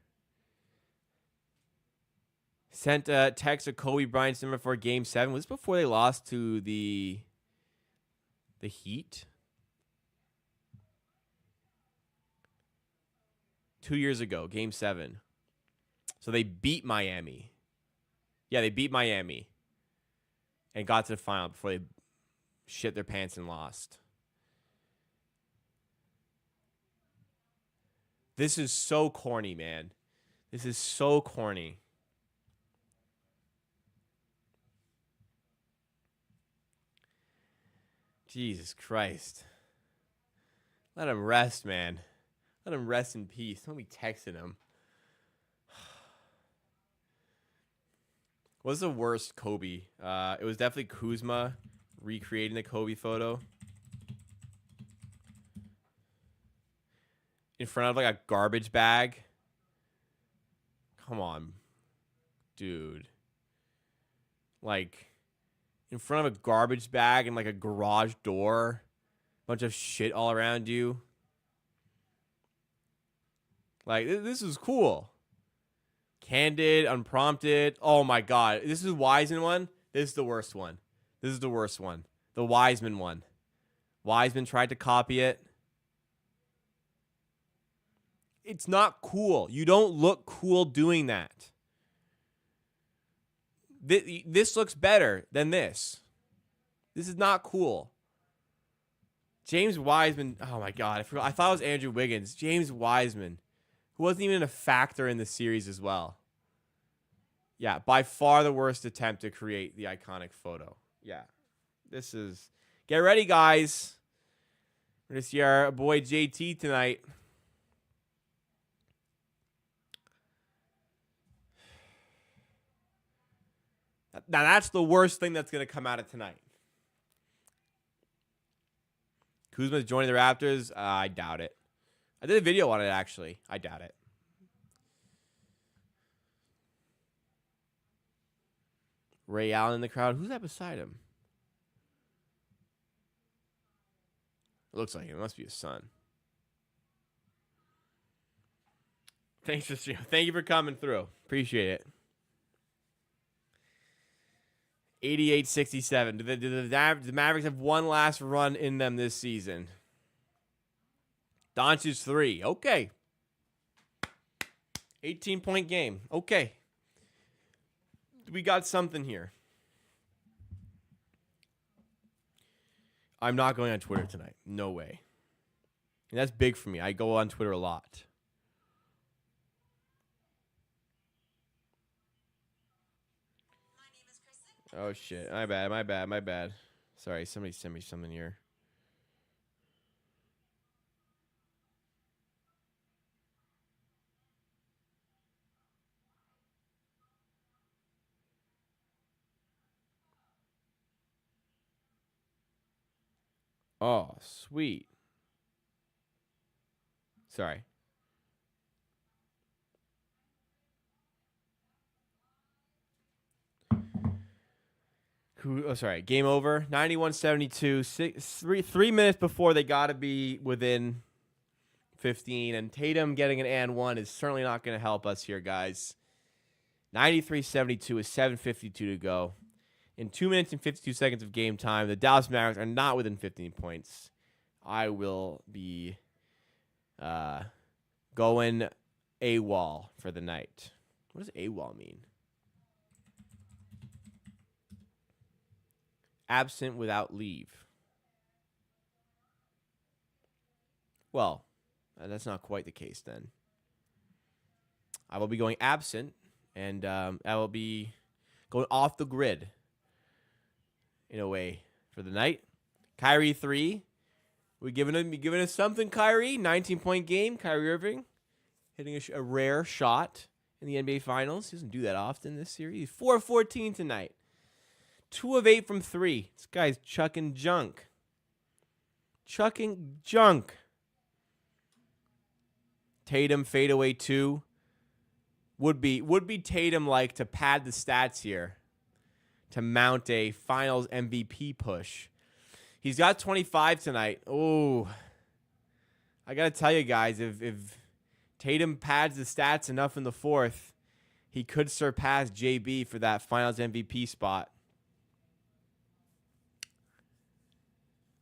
Sent a text of Kobe Bryant's number for Game 7. Was this before they lost to the Heat? 2 years ago, Game 7. So they beat Miami. Yeah, they beat Miami. And got to the final before they shit their pants and lost. This is so corny, man. This is so corny. Jesus Christ. Let him rest, man. Let him rest in peace. Don't be texting him. What's the worst Kobe? It was definitely Kuzma recreating the Kobe photo. In front of like a garbage bag. Come on. Dude. Like, in front of a garbage bag and like a garage door. Bunch of shit all around you. Like, this is cool. Candid, unprompted. Oh my God. This is Wiseman one. This is the worst one. This is the worst one. The Wiseman one. Wiseman tried to copy it. It's not cool. You don't look cool doing that. This looks better than this. This is not cool. James Wiseman. Oh my God. I thought it was Andrew Wiggins. James Wiseman, who wasn't even a factor in the series as well. Yeah, by far the worst attempt to create the iconic photo. Yeah. This is... Get ready, guys. We're going to see our boy JT tonight. Now, that's the worst thing that's going to come out of tonight. Kuzma's joining the Raptors? I doubt it. I did a video on it, actually. I doubt it. Ray Allen in the crowd. Who's that beside him? It looks like him. It must be his son. Thanks for streaming. Thank you for coming through. Appreciate it. 88-67. Do the Mavericks have one last run in them this season? Doncic's 3. Okay. 18-point game. Okay. We got something here. I'm not going on Twitter tonight. No way. And that's big for me. I go on Twitter a lot. Oh, shit. My bad. Sorry, somebody sent me something here. Oh, sweet. Sorry. Sorry. Game over. 91-72. 3 minutes before they got to be within 15. And Tatum getting an and one is certainly not going to help us here, guys. 93-72 with 7:52 to go. In 2 minutes and 52 seconds of game time, the Dallas Mavericks are not within 15 points. I will be going AWOL for the night. What does AWOL mean? Absent without leave. Well, that's not quite the case then. I will be going absent, and I will be going off the grid in a way for the night. Kyrie 3. We giving us something, Kyrie? 19-point game, Kyrie Irving. hitting a rare shot in the NBA Finals. He doesn't do that often this series. He's 4 of 14 tonight. 2 of 8 from 3. This guy's chucking junk. Chucking junk. Tatum fadeaway 2. Would be Tatum like to pad the stats here to mount a Finals MVP push. He's got 25 tonight. Oh, I got to tell you guys, if Tatum pads the stats enough in the fourth, he could surpass JB for that Finals MVP spot.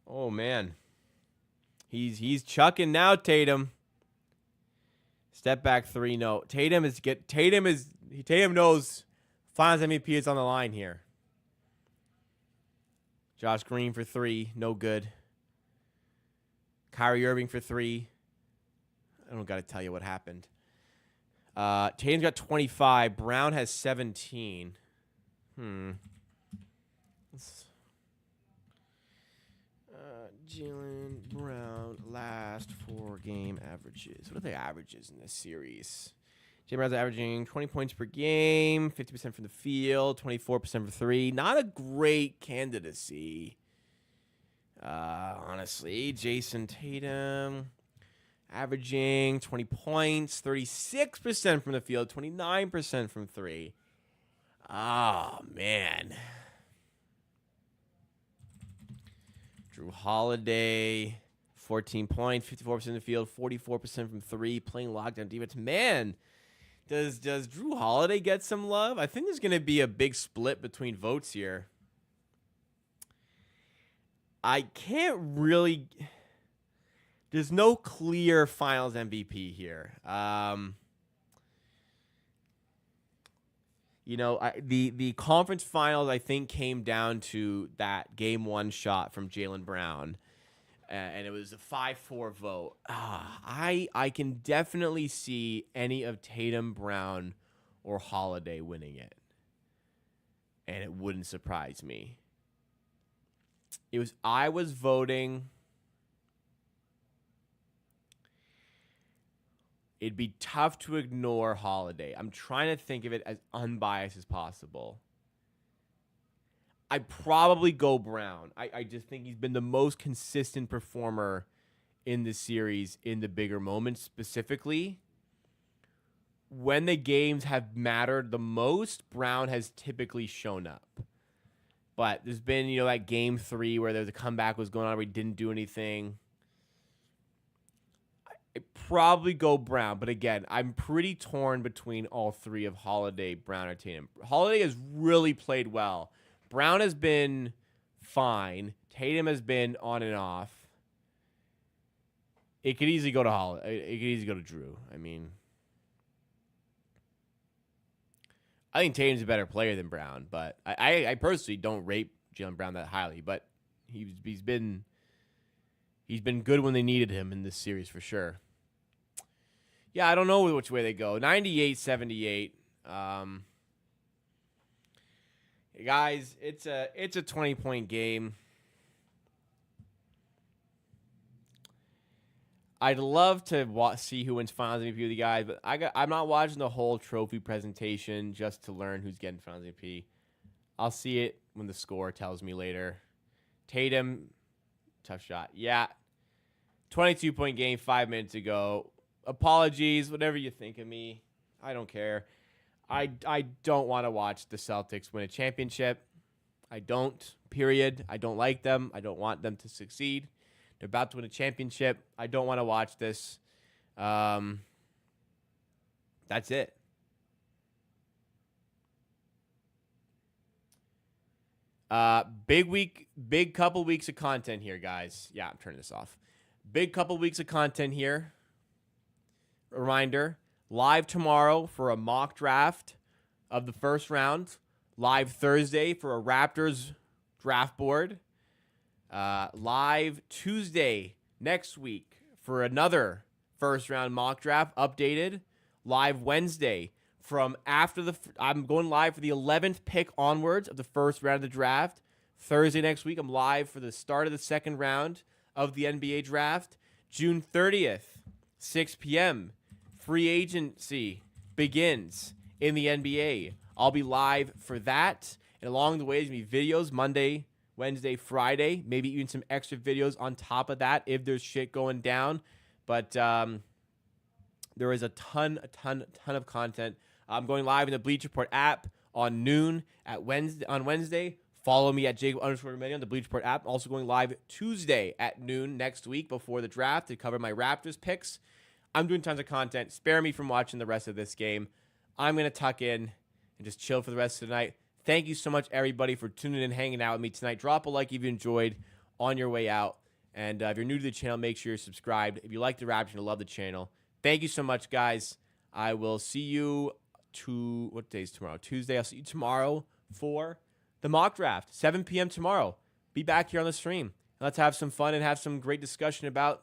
Oh, man. He's chucking now, Tatum. Step back 3. No. Tatum knows Finals MVP is on the line here. Josh Green for 3, no good. Kyrie Irving for 3. I don't got to tell you what happened. Tatum's got 25. Brown has 17. Jaylen Brown last 4 game averages. What are the averages in this series? Jaylen Brown's averaging 20 points per game, 50% from the field, 24% for 3. Not a great candidacy. Honestly, Jason Tatum averaging 20 points, 36% from the field, 29% from 3. Oh, man. Drew Holiday, 14 points, 54% in the field, 44% from 3, playing lockdown defense. Man, does Drew Holiday get some love? I think there's going to be a big split between votes here. I can't really... There's no clear Finals MVP here. The conference finals, I think, came down to that game 1 shot from Jaylen Brown, and it was a 5-4 vote. I can definitely see any of Tatum, Brown, or Holiday winning it, and it wouldn't surprise me. I was voting. It'd be tough to ignore Holiday. I'm trying to think of it as unbiased as possible. I'd probably go Brown. I just think he's been the most consistent performer in the series in the bigger moments, specifically. When the games have mattered the most, Brown has typically shown up. But there's been, that game 3 where there was a comeback was going on where he didn't do anything. I'd probably go Brown, but again, I'm pretty torn between all 3 of Holiday, Brown, or Tatum. Holiday has really played well. Brown has been fine. Tatum has been on and off. It could easily go to Holiday. It could easily go to Drew. I think Tatum's a better player than Brown, but I personally don't rate Jaylen Brown that highly. But he's been good when they needed him in this series for sure. Yeah, I don't know which way they go. 98-78. Guys, it's a 20-point game. I'd love to see who wins Finals MVP with you guys, but I'm not watching the whole trophy presentation just to learn who's getting Finals MVP. I'll see it when the score tells me later. Tatum, tough shot. Yeah, 22-point game 5 minutes ago. Apologies, whatever you think of me. I don't care. I don't want to watch the Celtics win a championship. I don't, period. I don't like them. I don't want them to succeed. They're about to win a championship. I don't want to watch this. That's it. Big couple weeks of content here, guys. Yeah, I'm turning this off. Big couple weeks of content here. Reminder, live tomorrow for a mock draft of the first round. Live Thursday for a Raptors draft board. Live Tuesday next week for another first round mock draft updated. Live Wednesday from after I'm going live for the 11th pick onwards of the first round of the draft. Thursday next week, I'm live for the start of the second round of the NBA draft. June 30th, 6 p.m. free agency begins in the NBA. I'll be live for that. And along the way, there's going to be videos Monday, Wednesday, Friday, maybe even some extra videos on top of that if there's shit going down. But there is a ton of content. I'm going live in the Bleach Report app on noon on Wednesday. Follow me at Jacob_Gramegna on the Bleach Report app. Also going live Tuesday at noon next week before the draft to cover my Raptors picks. I'm doing tons of content. Spare me from watching the rest of this game. I'm going to tuck in and just chill for the rest of the night. Thank you so much, everybody, for tuning in, hanging out with me tonight. Drop a like if you enjoyed on your way out. And if you're new to the channel, make sure you're subscribed. If you like the Raptors and love the channel, thank you so much, guys. I will see you what day is tomorrow? Tuesday. I'll see you tomorrow for the mock draft, 7 p.m. tomorrow. Be back here on the stream. And let's have some fun and have some great discussion about